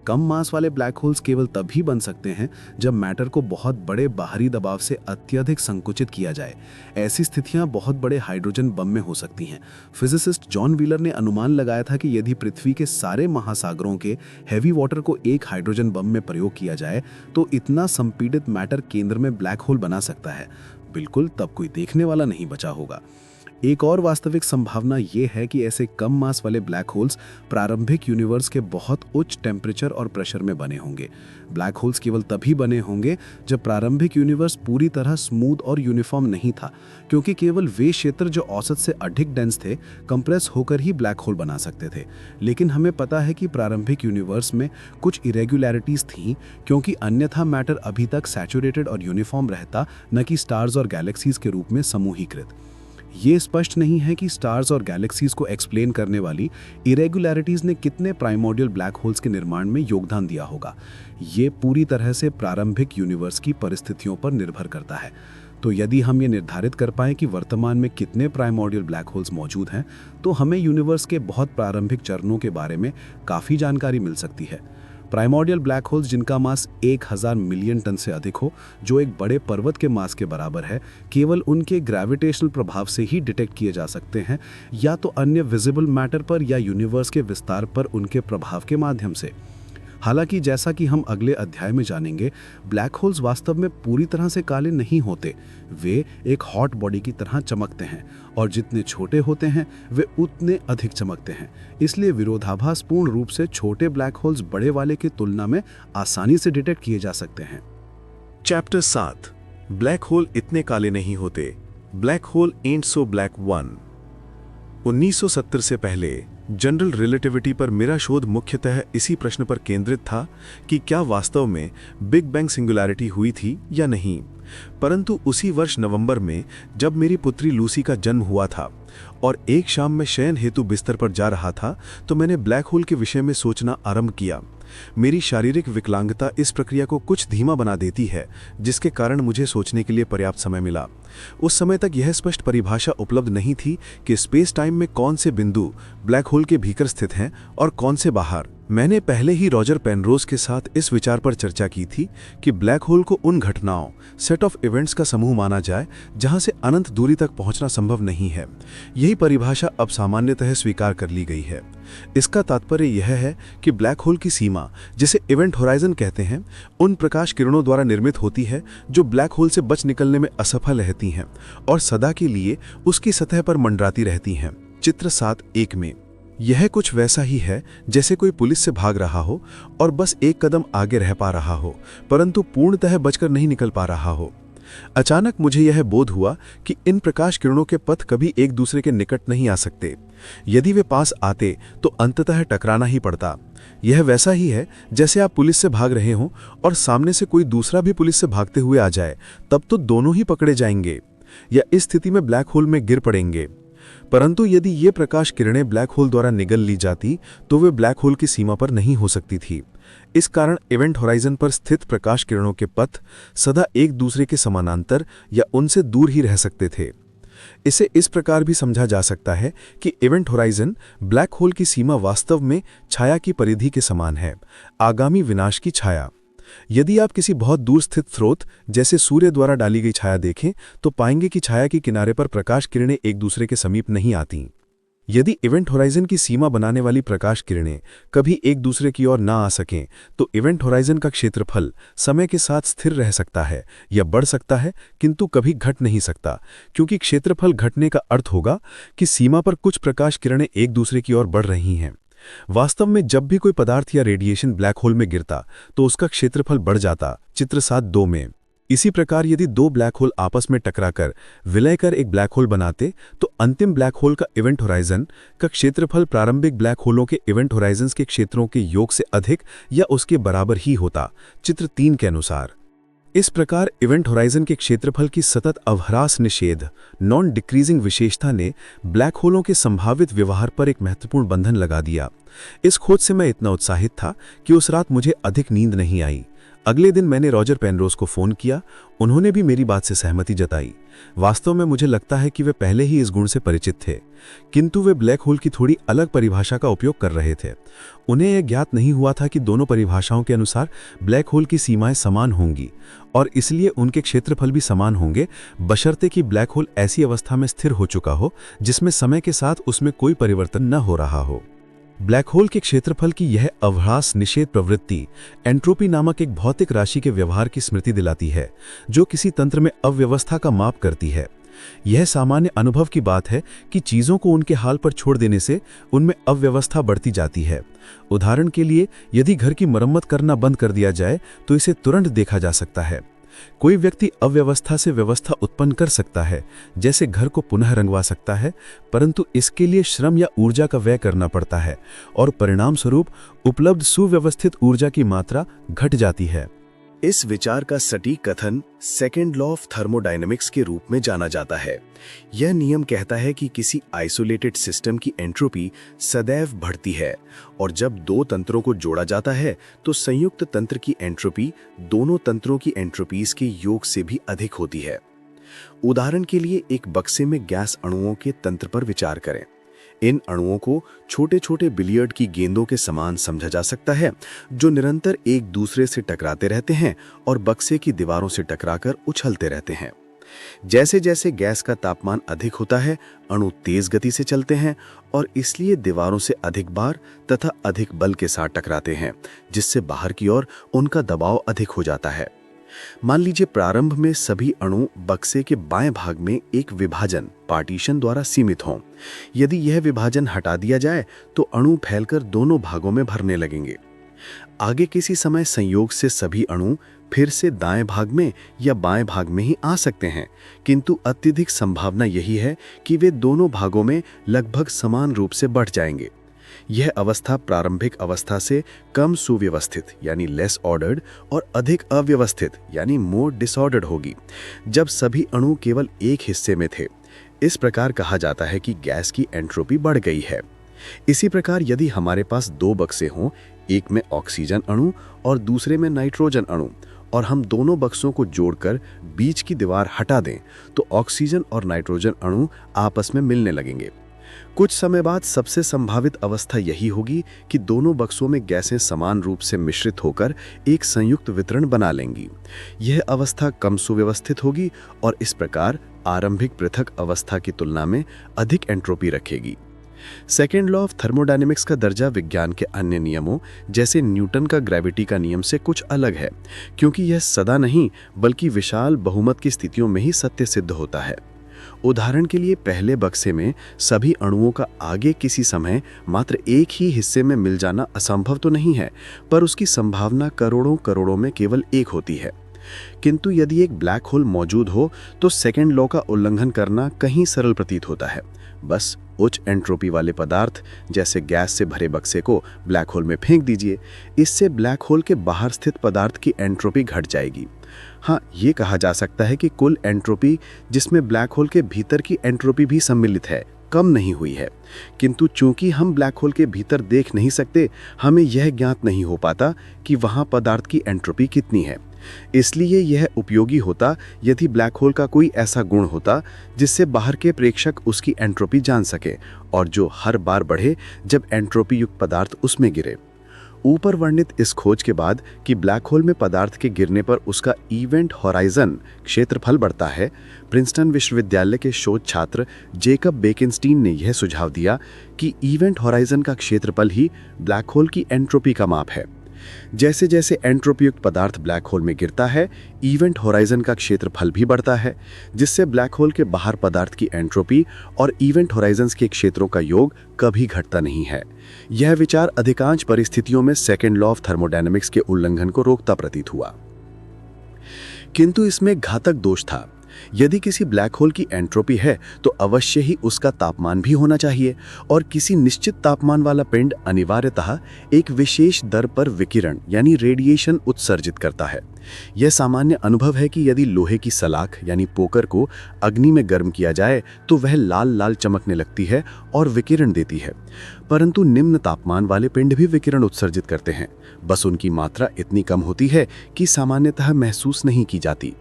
कम मास वाले ब्लैक होल्स केवल तभी बन सकते हैं जब मैटर को बहुत बड़े बाहरी दबाव से अत्यधिक संकुचित किया जाए। ऐसी स्थितियां बहुत बड़े हाइड्रोजन बम में हो सकती हैं। फिजिसिस्ट जॉन व्हीलर ने अनुमान लगाया था कि यदि पृथ्वी के सारे महासागरों के हैवी वाटर को एक हाइड्रोजन बम में प्रयोग किया जाए तो इतना संपीड़ित मैटर केंद्र में ब्लैक होल बना सकता है। बिल्कुल तब कोई देखने वाला नहीं बचा होगा। एक और वास्तविक संभावना ये है कि ऐसे कम मास वाले ब्लैक होल्स प्रारंभिक यूनिवर्स के बहुत उच्च टेम्परेचर और प्रेशर में बने होंगे। ब्लैक होल्स केवल तभी बने होंगे जब प्रारंभिक यूनिवर्स पूरी तरह स्मूथ और यूनिफॉर्म नहीं था, क्योंकि केवल वे क्षेत्र जो औसत से अधिक डेंस थे कंप्रेस होकर ही ब्लैक होल बना सकते थे। लेकिन हमें पता है कि प्रारंभिक यूनिवर्स में कुछ इरेगुलरिटीज थीं, क्योंकि अन्यथा मैटर अभी तक सैचुरेटेड और यूनिफॉर्म रहता, न कि स्टार्स और गैलेक्सीज के रूप में समूहीकृत। ये स्पष्ट नहीं है कि स्टार्स और गैलेक्सीज को एक्सप्लेन करने वाली इरेगुलरिटीज ने कितने प्राइमोर्डियल ब्लैक होल्स के निर्माण में योगदान दिया होगा। ये पूरी तरह से प्रारंभिक यूनिवर्स की परिस्थितियों पर निर्भर करता है। तो यदि हम ये निर्धारित कर पाएं कि वर्तमान में कितने प्राइमोर्डियल ब्लैक होल्स मौजूद हैं, तो हमें यूनिवर्स के बहुत प्रारंभिक चरणों के बारे में काफ़ी जानकारी मिल सकती है। प्राइमोर्डियल ब्लैक होल्स जिनका मास 1000 मिलियन टन से अधिक हो, जो एक बड़े पर्वत के मास के बराबर है, केवल उनके ग्रेविटेशनल प्रभाव से ही डिटेक्ट किए जा सकते हैं, या तो अन्य विजिबल मैटर पर या यूनिवर्स के विस्तार पर उनके प्रभाव के माध्यम से। हालांकि जैसा कि हम अगले अध्याय में जानेंगे, ब्लैक होल्स वास्तव में पूरी तरह से काले नहीं होते। वे एक हॉट बॉडी की तरह चमकते हैं, और जितने छोटे होते हैं वे उतने अधिक चमकते हैं। इसलिए विरोधाभासपूर्ण रूप से छोटे ब्लैक होल्स बड़े वाले की तुलना में आसानी से डिटेक्ट किए जा सकते हैं। चैप्टर 7, ब्लैक होल इतने काले नहीं होते। Black hole and so black 1। 1970 से पहले जनरल रिलेटिविटी पर मेरा शोध मुख्यतः इसी प्रश्न पर केंद्रित था कि क्या वास्तव में बिग बैंग सिंगुलैरिटी हुई थी या नहीं। परंतु उसी वर्ष नवंबर में जब मेरी पुत्री लूसी का जन्म हुआ था और एक शाम में शयन हेतु बिस्तर पर जा रहा था, तो मैंने ब्लैक होल के विषय में सोचना आरंभ किया। मेरी शारीरिक विकलांगता इस प्रक्रिया को कुछ धीमा बना देती है, जिसके कारण मुझे सोचने के लिए पर्याप्त समय मिला। उस समय तक यह स्पष्ट परिभाषा उपलब्ध नहीं थी कि स्पेस टाइम में कौन से बिंदु ब्लैक होल के भीतर स्थित हैं और कौन से बाहर। मैंने पहले ही रॉजर पेनरोज के साथ इस विचार पर चर्चा की थी कि ब्लैक होल को उन घटनाओं, सेट ऑफ इवेंट्स का समूह माना जाए जहां से अनंत दूरी तक पहुंचना संभव नहीं है। यही परिभाषा अब सामान्यतः स्वीकार कर ली गई है। इसका तात्पर्य यह है कि ब्लैक होल की सीमा, जिसे इवेंट होराइजन कहते हैं, उन प्रकाश किरणों द्वारा निर्मित होती है जो ब्लैक होल से बच निकलने में असफल रहती हैं और सदा के लिए उसकी सतह पर मंडराती रहती हैं। चित्र 7.1 में यह कुछ वैसा ही है जैसे कोई पुलिस से भाग रहा हो और बस एक कदम आगे रह पा रहा हो, परंतु पूर्णतः बचकर नहीं निकल पा रहा हो। अचानक मुझे यह बोध हुआ कि इन प्रकाश किरणों के पथ कभी एक दूसरे के निकट नहीं आ सकते। यदि वे पास आते तो अंततः टकराना ही पड़ता। यह वैसा ही है जैसे आप पुलिस से भाग रहे हों और सामने से कोई दूसरा भी पुलिस से भागते हुए आ जाए, तब तो दोनों ही पकड़े जाएंगे या इस स्थिति में ब्लैक होल में गिर पड़ेंगे। परंतु यदि ये प्रकाश किरणें ब्लैक होल द्वारा निगल ली जाती तो वे ब्लैक होल की सीमा पर नहीं हो सकती थी। इस कारण इवेंट होराइजन पर स्थित प्रकाश किरणों के पथ सदा एक दूसरे के समानांतर या उनसे दूर ही रह सकते थे। इसे इस प्रकार भी समझा जा सकता है कि इवेंट होराइजन ब्लैक होल की सीमा वास्तव में छाया की परिधि के समान है, आगामी विनाश की छाया। यदि आप किसी बहुत दूर स्थित स्रोत जैसे सूर्य द्वारा डाली गई छाया देखें तो पाएंगे कि छाया के किनारे पर प्रकाश किरणें एक दूसरे के समीप नहीं आती। यदि इवेंट होराइजन की सीमा बनाने वाली प्रकाश किरणें कभी एक दूसरे की ओर ना आ सकें तो इवेंट होराइजन का क्षेत्रफल समय के साथ स्थिर रह सकता है या बढ़ सकता है, किंतु कभी घट नहीं सकता, क्योंकि क्षेत्रफल घटने का अर्थ होगा कि सीमा पर कुछ प्रकाश किरणें एक दूसरे की ओर बढ़ रही हैं। वास्तव में जब भी कोई पदार्थ या रेडिएशन ब्लैक होल में गिरता तो उसका क्षेत्रफल बढ़ जाता। चित्र 7.2 में इसी प्रकार यदि दो ब्लैक होल आपस में टकराकर विलय कर एक ब्लैक होल बनाते तो अंतिम ब्लैक होल का इवेंट होराइजन का क्षेत्रफल प्रारंभिक ब्लैक होलों के इवेंट होराइजन्स के क्षेत्रों के योग से अधिक या उसके बराबर ही होता। चित्र 3 के अनुसार इस प्रकार इवेंट होराइजन के क्षेत्रफल की सतत अवह्रास निषेध नॉन डिक्रीजिंग विशेषता ने ब्लैक होलों के संभावित व्यवहार पर एक महत्वपूर्ण बंधन लगा दिया। इस खोज से मैं इतना उत्साहित था कि उस रात मुझे अधिक नींद नहीं आई। अगले दिन मैंने रॉजर पेनरोज को फोन किया। उन्होंने भी मेरी बात से सहमति जताई। वास्तव में मुझे लगता है कि वे पहले ही इस गुण से परिचित थे, किंतु वे ब्लैक होल की थोड़ी अलग परिभाषा का उपयोग कर रहे थे। उन्हें यह ज्ञात नहीं हुआ था कि दोनों परिभाषाओं के अनुसार ब्लैक होल की सीमाएं समान होंगी और इसलिए उनके क्षेत्रफल भी समान होंगे, बशर्ते कि ब्लैक होल ऐसी अवस्था में स्थिर हो चुका हो जिसमें समय के साथ उसमें कोई परिवर्तन न हो रहा हो। ब्लैक होल के क्षेत्रफल की यह अवह्रास निषेध प्रवृत्ति एंट्रोपी नामक एक भौतिक राशि के व्यवहार की स्मृति दिलाती है, जो किसी तंत्र में अव्यवस्था का माप करती है। यह सामान्य अनुभव की बात है कि चीज़ों को उनके हाल पर छोड़ देने से उनमें अव्यवस्था बढ़ती जाती है। उदाहरण के लिए, यदि घर की मरम्मत करना बंद कर दिया जाए तो इसे तुरंत देखा जा सकता है। कोई व्यक्ति अव्यवस्था से व्यवस्था उत्पन्न कर सकता है, जैसे घर को पुनः रंगवा सकता है, परंतु इसके लिए श्रम या ऊर्जा का व्यय करना पड़ता है और परिणाम स्वरूप उपलब्ध सुव्यवस्थित ऊर्जा की मात्रा घट जाती है। इस विचार का सटीक कथन सेकेंड लॉ ऑफ थर्मोडायनेमिक्स के रूप में जाना जाता है। यह नियम कहता है कि किसी आइसोलेटेड सिस्टम की एंट्रोपी सदैव बढ़ती है और जब दो तंत्रों को जोड़ा जाता है तो संयुक्त तंत्र की एंट्रोपी दोनों तंत्रों की एंट्रोपीज के योग से भी अधिक होती है। उदाहरण के लिए एक बक्से में गैस अणुओं के तंत्र पर विचार करें। इन अणुओं को छोटे छोटे बिलियर्ड की गेंदों के समान समझा जा सकता है, जो निरंतर एक दूसरे से टकराते रहते हैं और बक्से की दीवारों से टकराकर उछलते रहते हैं। जैसे जैसे गैस का तापमान अधिक होता है, अणु तेज गति से चलते हैं और इसलिए दीवारों से अधिक बार तथा अधिक बल के साथ टकराते हैं, जिससे बाहर की ओर उनका दबाव अधिक हो जाता है। मान लीजिए प्रारंभ में सभी अणु बक्से के बाएं भाग में एक विभाजन पार्टीशन द्वारा सीमित हों। यदि यह विभाजन हटा दिया जाए तो अणु फैलकर दोनों भागों में भरने लगेंगे। आगे किसी समय संयोग से सभी अणु फिर से दाएं भाग में या बाएं भाग में ही आ सकते हैं, किंतु अत्यधिक संभावना यही है कि वे दोनों भागों में लगभग समान रूप से बढ़ जाएंगे। यह अवस्था प्रारंभिक अवस्था से कम सुव्यवस्थित यानी लेस ऑर्डर्ड और अधिक अव्यवस्थित यानी मोर डिसऑर्डर्ड होगी, जब सभी अणु केवल एक हिस्से में थे। इस प्रकार कहा जाता है कि गैस की एंट्रोपी बढ़ गई है। इसी प्रकार यदि हमारे पास दो बक्से हों, एक में ऑक्सीजन अणु और दूसरे में नाइट्रोजन अणु, और हम दोनों बक्सों को जोड़कर बीच की दीवार हटा दें, तो ऑक्सीजन और नाइट्रोजन अणु आपस में मिलने लगेंगे। कुछ समय बाद सबसे संभावित अवस्था यही होगी कि दोनों बक्सों में गैसें समान रूप से मिश्रित होकर एक संयुक्त वितरण बना लेंगी। यह अवस्था कम सुव्यवस्थित होगी और इस प्रकार आरंभिक पृथक अवस्था की तुलना में अधिक एंट्रोपी रखेगी। सेकेंड लॉ ऑफ थर्मोडायनेमिक्स का दर्जा विज्ञान के अन्य नियमों जैसे न्यूटन का ग्रेविटी का नियम से कुछ अलग है, क्योंकि यह सदा नहीं बल्कि विशाल बहुमत की स्थितियों में ही सत्य सिद्ध होता है। उदाहरण के लिए पहले बक्से में सभी अणुओं का आगे किसी समय मात्र एक ही हिस्से में मिल जाना असंभव तो नहीं है, पर उसकी संभावना करोड़ों करोड़ों में केवल एक होती है। किंतु यदि एक ब्लैक होल मौजूद हो तो सेकेंड लॉ का उल्लंघन करना कहीं सरल प्रतीत होता है। बस उच्च एंट्रोपी वाले पदार्थ जैसे गैस से भरे बक्से को ब्लैक होल में फेंक दीजिए। इससे ब्लैक होल के बाहर स्थित पदार्थ की एंट्रोपी घट जाएगी। हाँ, ये कहा जा सकता है कि कुल एंट्रोपी, जिसमें ब्लैक होल के भीतर की एंट्रोपी भी सम्मिलित है, कम नहीं हुई है। किंतु चूंकि हम ब्लैक होल के भीतर देख नहीं सकते, हमें यह ज्ञात नहीं हो पाता कि वहाँ पदार्थ की एंट्रोपी कितनी है। इसलिए यह उपयोगी होता यदि ब्लैक होल का कोई ऐसा गुण होता जिससे बाहर के प्रेक्षक उसकी एंट्रोपी जान सके और जो हर बार बढ़े जब एंट्रोपी युक्त पदार्थ उसमें गिरे। ऊपर वर्णित इस खोज के बाद कि ब्लैक होल में पदार्थ के गिरने पर उसका इवेंट होराइजन क्षेत्रफल बढ़ता है, प्रिंसटन विश्वविद्यालय के शोध छात्र जेकब बेकेनस्टीन ने यह सुझाव दिया कि इवेंट होराइजन का क्षेत्रफल ही ब्लैक होल की एंट्रोपी का माप है। जैसे जैसे एंट्रोपी युक्त पदार्थ ब्लैक होल में गिरता है, इवेंट होराइजन का क्षेत्रफल भी बढ़ता है, जिससे ब्लैक होल के बाहर पदार्थ की एंट्रोपी और इवेंट होराइजन के क्षेत्रों का योग कभी घटता नहीं है। यह विचार अधिकांश परिस्थितियों में सेकेंड लॉ ऑफ थर्मोडायनेमिक्स के उल्लंघन को रोकता प्रतीत हुआ। किंतु इसमें घातक दोष था। यदि किसी ब्लैक होल की एंट्रोपी है तो अवश्य ही उसका तापमान भी होना चाहिए, और किसी निश्चित तापमान वाला पिंड अनिवार्यतः एक विशेष दर पर विकिरण यानी रेडिएशन उत्सर्जित करता है। यह सामान्य अनुभव है कि यदि लोहे की सलाख यानी पोकर को अग्नि में गर्म किया जाए तो वह लाल लाल चमकने लगती है और विकिरण देती है, परंतु निम्न तापमान वाले पिंड भी विकिरण उत्सर्जित करते हैं, बस उनकी मात्रा इतनी कम होती है कि सामान्यतः महसूस नहीं की जाती।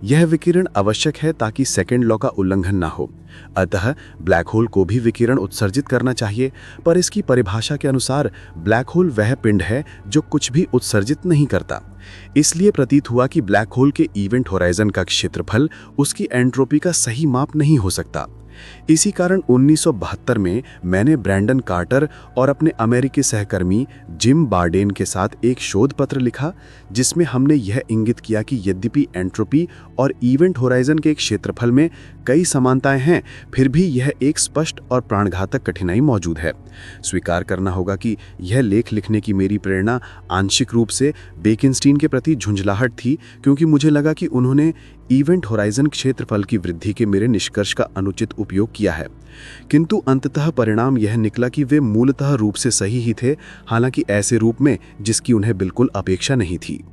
यह विकिरण आवश्यक है ताकि सेकेंड लॉ का उल्लंघन ना हो। अतः ब्लैक होल को भी विकिरण उत्सर्जित करना चाहिए, पर इसकी परिभाषा के अनुसार ब्लैक होल वह पिंड है जो कुछ भी उत्सर्जित नहीं करता। इसलिए प्रतीत हुआ कि ब्लैक होल के इवेंट होराइजन का क्षेत्रफल उसकी एंट्रोपी का सही माप नहीं हो सकता। इसी कारण 1972 में मैंने ब्रैंडन कार्टर और अपने अमेरिकी सहकर्मी जिम बार्डेन के साथ एक शोध पत्र लिखा, जिसमें हमने यह इंगित किया कि यद्यपि एंट्रोपी और इवेंट होराइजन के क्षेत्रफल में कई समानताएं हैं, फिर भी यह एक स्पष्ट और प्राणघातक कठिनाई मौजूद है। स्वीकार करना होगा कि यह लेख लिखने की मेरी प्रेरणा आंशिक रूप से बेकिनस्टीन के प्रति झुंझलाहट थी, क्योंकि मुझे लगा कि उन्होंने इवेंट होराइजन क्षेत्रफल की वृद्धि के मेरे निष्कर्ष का अनुचित उपयोग किया है। किंतु अंततः परिणाम यह निकला कि वे मूलतः रूप से सही ही थे, हालांकि ऐसे रूप में जिसकी उन्हें बिल्कुल अपेक्षा नहीं थी।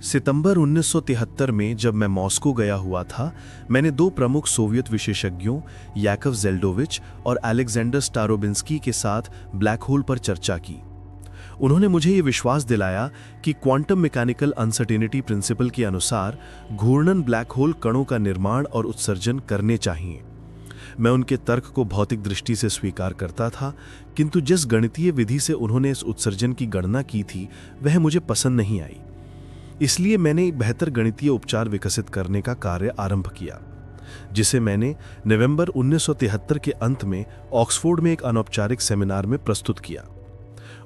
सितंबर 1973 में जब मैं मॉस्को गया हुआ था, मैंने दो प्रमुख सोवियत विशेषज्ञों याकव जेल्डोविच और अलेक्जेंडर स्टारोबिंस्की के साथ ब्लैक होल पर चर्चा की। उन्होंने मुझे ये विश्वास दिलाया कि क्वांटम मैकेनिकल अनसर्टेनिटी प्रिंसिपल के अनुसार घूर्णन ब्लैक होल कणों का निर्माण और उत्सर्जन करने चाहिए। मैं उनके तर्क को भौतिक दृष्टि से स्वीकार करता था, किंतु जिस गणितीय विधि से उन्होंने इस उत्सर्जन की गणना की थी वह मुझे पसंद नहीं आई। इसलिए मैंने एक बेहतर गणितीय उपचार विकसित करने का कार्य आरंभ किया, जिसे मैंने नवंबर 1973 के अंत में ऑक्सफोर्ड में एक अनौपचारिक सेमिनार में प्रस्तुत किया।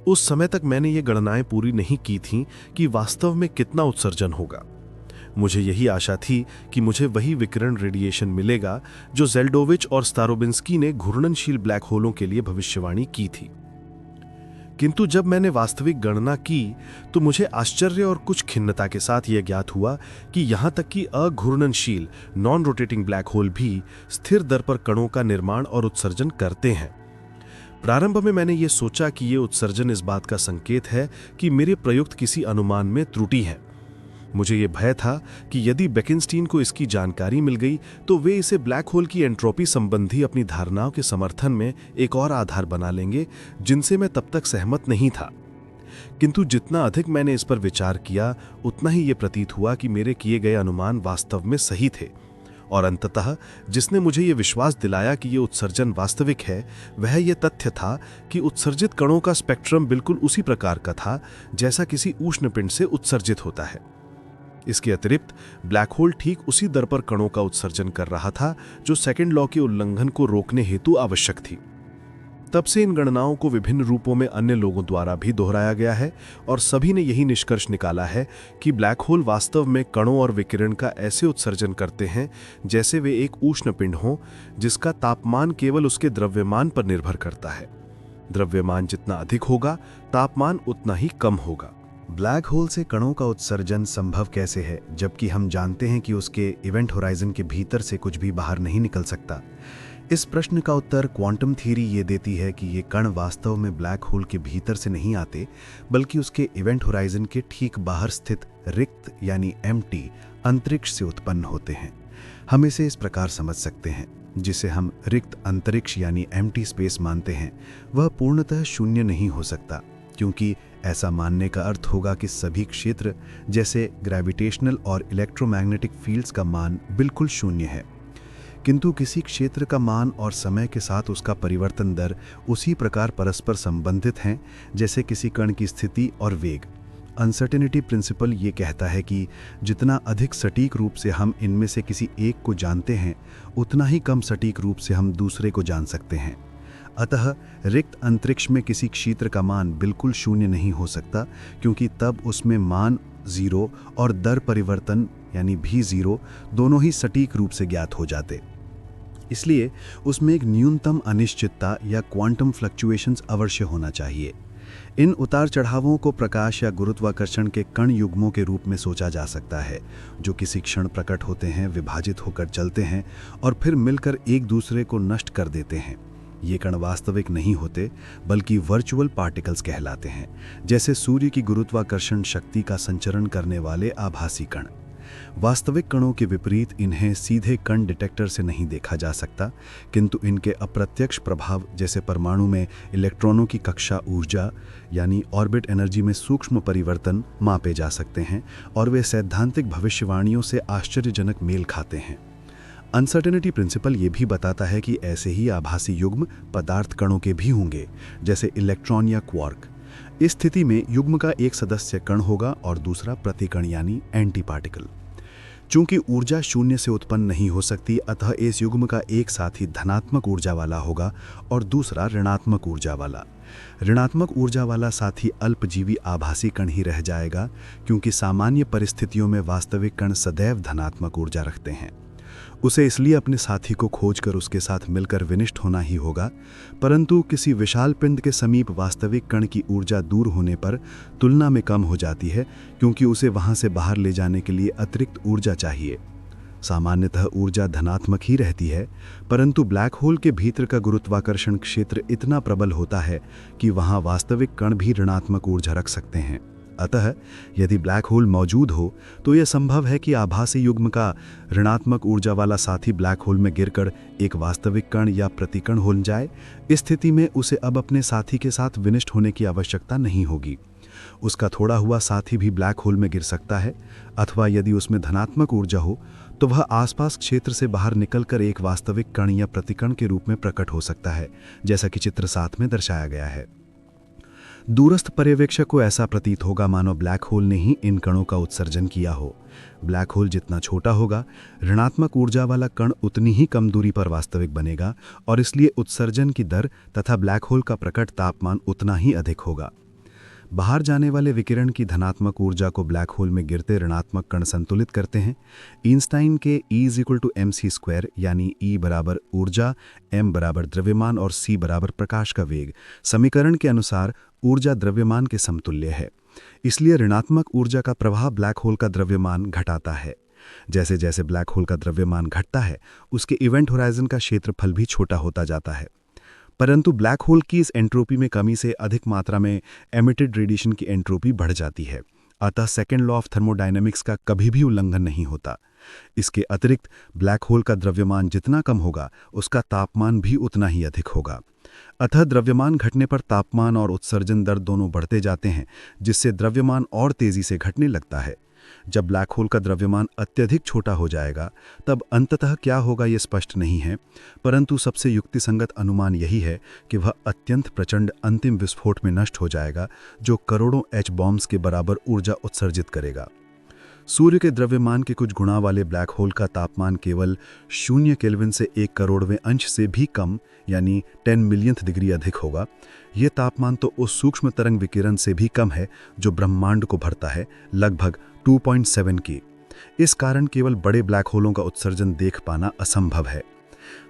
उस समय तक मैंने ये गणनाएं पूरी नहीं की थीं कि वास्तव में कितना उत्सर्जन होगा। मुझे यही आशा थी कि मुझे वही विकिरण रेडिएशन मिलेगा जो जेल्डोविच और स्तारोबिंस्की ने घूर्णनशील ब्लैक होलों के लिए भविष्यवाणी की थी। किंतु जब मैंने वास्तविक गणना की तो मुझे आश्चर्य और कुछ खिन्नता के साथ यह ज्ञात हुआ कि यहां तक कि अघूर्णनशील नॉन रोटेटिंग ब्लैक होल भी स्थिर दर पर कणों का निर्माण और उत्सर्जन करते हैं। प्रारंभ में मैंने ये सोचा कि ये उत्सर्जन इस बात का संकेत है कि मेरे प्रयुक्त किसी अनुमान में त्रुटि है। मुझे ये भय था कि यदि बेकिनस्टीन को इसकी जानकारी मिल गई तो वे इसे ब्लैक होल की एंट्रोपी संबंधी अपनी धारणाओं के समर्थन में एक और आधार बना लेंगे, जिनसे मैं तब तक सहमत नहीं था। किंतु जितना अधिक मैंने इस पर विचार किया, उतना ही ये प्रतीत हुआ कि मेरे किए गए अनुमान वास्तव में सही थे, और अंततः जिसने मुझे ये विश्वास दिलाया कि ये उत्सर्जन वास्तविक है, वह ये तथ्य था कि उत्सर्जित कणों का स्पेक्ट्रम बिल्कुल उसी प्रकार का था जैसा किसी ऊष्ण पिंड से उत्सर्जित होता है। इसके अतिरिक्त ब्लैक होल ठीक उसी दर पर कणों का उत्सर्जन कर रहा था जो सेकंड लॉ के उल्लंघन को रोकने हेतु आवश्यक थी। तब से इन गणनाओं को विभिन्न रूपों में अन्य लोगों द्वारा भी दोहराया गया है और सभी ने यही निष्कर्ष निकाला है कि ब्लैक होल वास्तव में कणों और विकिरण का ऐसे उत्सर्जन करते हैं जैसे वे एक ऊष्ण पिंड हों, जिसका तापमान केवल उसके द्रव्यमान पर निर्भर करता है। द्रव्यमान जितना अधिक होगा, तापमान उतना ही कम होगा। ब्लैक होल से कणों का उत्सर्जन संभव कैसे है, जबकि हम जानते हैं कि उसके इवेंट होराइजन के भीतर से कुछ भी बाहर नहीं निकल सकता? इस प्रश्न का उत्तर क्वांटम थ्योरी ये देती है कि ये कण वास्तव में ब्लैक होल के भीतर से नहीं आते, बल्कि उसके इवेंट होराइजन के ठीक बाहर स्थित रिक्त यानी एम्प्टी अंतरिक्ष से उत्पन्न होते हैं। हम इसे इस प्रकार समझ सकते हैं, जिसे हम रिक्त अंतरिक्ष यानी एम्प्टी स्पेस मानते हैं, वह पूर्णतः शून्य नहीं हो सकता, क्योंकि ऐसा मानने का अर्थ होगा कि सभी क्षेत्र जैसे ग्रेविटेशनल और इलेक्ट्रोमैग्नेटिक फील्ड्स का मान बिल्कुल शून्य है। किंतु किसी क्षेत्र का मान और समय के साथ उसका परिवर्तन दर उसी प्रकार परस्पर संबंधित हैं जैसे किसी कण की स्थिति और वेग। अनसर्टेनिटी प्रिंसिपल ये कहता है कि जितना अधिक सटीक रूप से हम इनमें से किसी एक को जानते हैं, उतना ही कम सटीक रूप से हम दूसरे को जान सकते हैं। अतः रिक्त अंतरिक्ष में किसी क्षेत्र का मान बिल्कुल शून्य नहीं हो सकता, क्योंकि तब उसमें मान 0 और दर परिवर्तन यानी भी 0 दोनों ही सटीक रूप से ज्ञात हो जाते। इसलिए उसमें एक न्यूनतम अनिश्चितता या क्वांटम फ्लक्चुएशंस अवश्य होना चाहिए। इन उतार चढ़ावों को प्रकाश या गुरुत्वाकर्षण के कण युग्मों के रूप में सोचा जा सकता है, जो किसी क्षण प्रकट होते हैं, विभाजित होकर चलते हैं और फिर मिलकर एक दूसरे को नष्ट कर देते हैं। ये कण वास्तविक नहीं होते, बल्कि वर्चुअल पार्टिकल्स कहलाते हैं, जैसे सूर्य की गुरुत्वाकर्षण शक्ति का संचरण करने वाले आभासी कण। वास्तविक कणों के विपरीत इन्हें सीधे कण डिटेक्टर से नहीं देखा जा सकता, किंतु इनके अप्रत्यक्ष प्रभाव जैसे परमाणु में इलेक्ट्रॉनों की कक्षा ऊर्जा यानी ऑर्बिट एनर्जी में सूक्ष्म परिवर्तन मापे जा सकते हैं, और वे सैद्धांतिक भविष्यवाणियों से आश्चर्यजनक मेल खाते हैं। अनसर्टेनिटी प्रिंसिपल ये भी बताता है कि ऐसे ही आभासी युग्म पदार्थ कणों के भी होंगे, जैसे इलेक्ट्रॉन या क्वार्क। इस स्थिति में युग्म का एक सदस्य कण होगा और दूसरा प्रतिकण यानी एंटी पार्टिकल। चूंकि ऊर्जा शून्य से उत्पन्न नहीं हो सकती, अतः इस युग्म का एक साथी धनात्मक ऊर्जा वाला होगा और दूसरा ऋणात्मक ऊर्जा वाला। ऋणात्मक ऊर्जा वाला साथी अल्पजीवी आभासी कण ही रह जाएगा, क्योंकि सामान्य परिस्थितियों में वास्तविक कण सदैव धनात्मक ऊर्जा रखते हैं। उसे इसलिए अपने साथी को खोजकर उसके साथ मिलकर विनिष्ट होना ही होगा, परंतु किसी विशाल पिंड के समीप वास्तविक कण की ऊर्जा दूर होने पर तुलना में कम हो जाती है, क्योंकि उसे वहां से बाहर ले जाने के लिए अतिरिक्त ऊर्जा चाहिए। सामान्यतः ऊर्जा धनात्मक ही रहती है, परंतु ब्लैक होल के भीतर का गुरुत्वाकर्षण क्षेत्र इतना प्रबल होता है कि वहां वास्तविक कण भी ऋणात्मक ऊर्जा रख सकते हैं। अतः यदि ब्लैक होल मौजूद हो तो यह संभव है कि आभासी युग्म का ऋणात्मक ऊर्जा वाला साथी ब्लैक होल में गिरकर एक वास्तविक कण या प्रतिकण हो जाए। इस स्थिति में उसे अब अपने साथी के साथ विनिष्ट होने की आवश्यकता नहीं होगी। उसका थोड़ा हुआ साथी भी ब्लैक होल में गिर सकता है, अथवा यदि उसमें धनात्मक ऊर्जा हो तो वह आसपास क्षेत्र से बाहर निकलकर एक वास्तविक कण या प्रतिकण के रूप में प्रकट हो सकता है, जैसा कि चित्र 7 में दर्शाया गया है। दूरस्थ पर्यवेक्षक को ऐसा प्रतीत होगा मानो ब्लैक होल ने ही इन कणों का उत्सर्जन किया हो। ब्लैक होल जितना छोटा होगा, ऋणात्मक ऊर्जा वाला कण उतनी ही कम दूरी पर वास्तविक बनेगा, और इसलिए उत्सर्जन की दर तथा ब्लैक होल का प्रकट तापमान उतना ही अधिक होगा। बाहर जाने वाले विकिरण की धनात्मक ऊर्जा को ब्लैक होल में गिरते ऋणात्मक कण संतुलित करते हैं। आइंस्टाइन के E=mc², यानी E बराबर ऊर्जा, m बराबर द्रव्यमान और c बराबर प्रकाश का वेग समीकरण के अनुसार ऊर्जा द्रव्यमान के समतुल्य है। इसलिए ऋणात्मक ऊर्जा का प्रभाव ब्लैक होल का द्रव्यमान घटाता है। जैसे जैसे ब्लैक होल का द्रव्यमान घटता है, उसके इवेंट होराइजन का क्षेत्रफल भी छोटा होता जाता है। परंतु ब्लैक होल की इस एंट्रोपी में कमी से अधिक मात्रा में एमिटेड रेडिएशन की एंट्रोपी बढ़ जाती है। अतः सेकेंड लॉ ऑफ थर्मोडायनेमिक्स का कभी भी उल्लंघन नहीं होता। इसके अतिरिक्त ब्लैक होल का द्रव्यमान जितना कम होगा, उसका तापमान भी उतना ही अधिक होगा। अतः द्रव्यमान घटने पर तापमान और उत्सर्जन दर दोनों बढ़ते जाते हैं, जिससे द्रव्यमान और तेजी से घटने लगता है। जब ब्लैक होल का द्रव्यमान अत्यधिक छोटा हो जाएगा, तब अंततः क्या होगा ये स्पष्ट नहीं है, परंतु सबसे युक्तिसंगत अनुमान यही है कि वह अत्यंत प्रचंड अंतिम विस्फोट में नष्ट हो जाएगा, जो करोड़ों एच बॉम्ब्स के बराबर ऊर्जा उत्सर्जित करेगा। सूर्य के द्रव्यमान के कुछ गुणा वाले ब्लैक होल का तापमान केवल 0 केल्विन से 1 करोड़वें अंश से भी कम, यानी 10 मिलियंथ डिग्री अधिक होगा। ये तापमान तो उस सूक्ष्म तरंग विकिरण से भी कम है जो ब्रह्मांड को भरता है, लगभग 2.7 की। इस कारण केवल बड़े ब्लैक होलों का उत्सर्जन देख पाना असंभव है।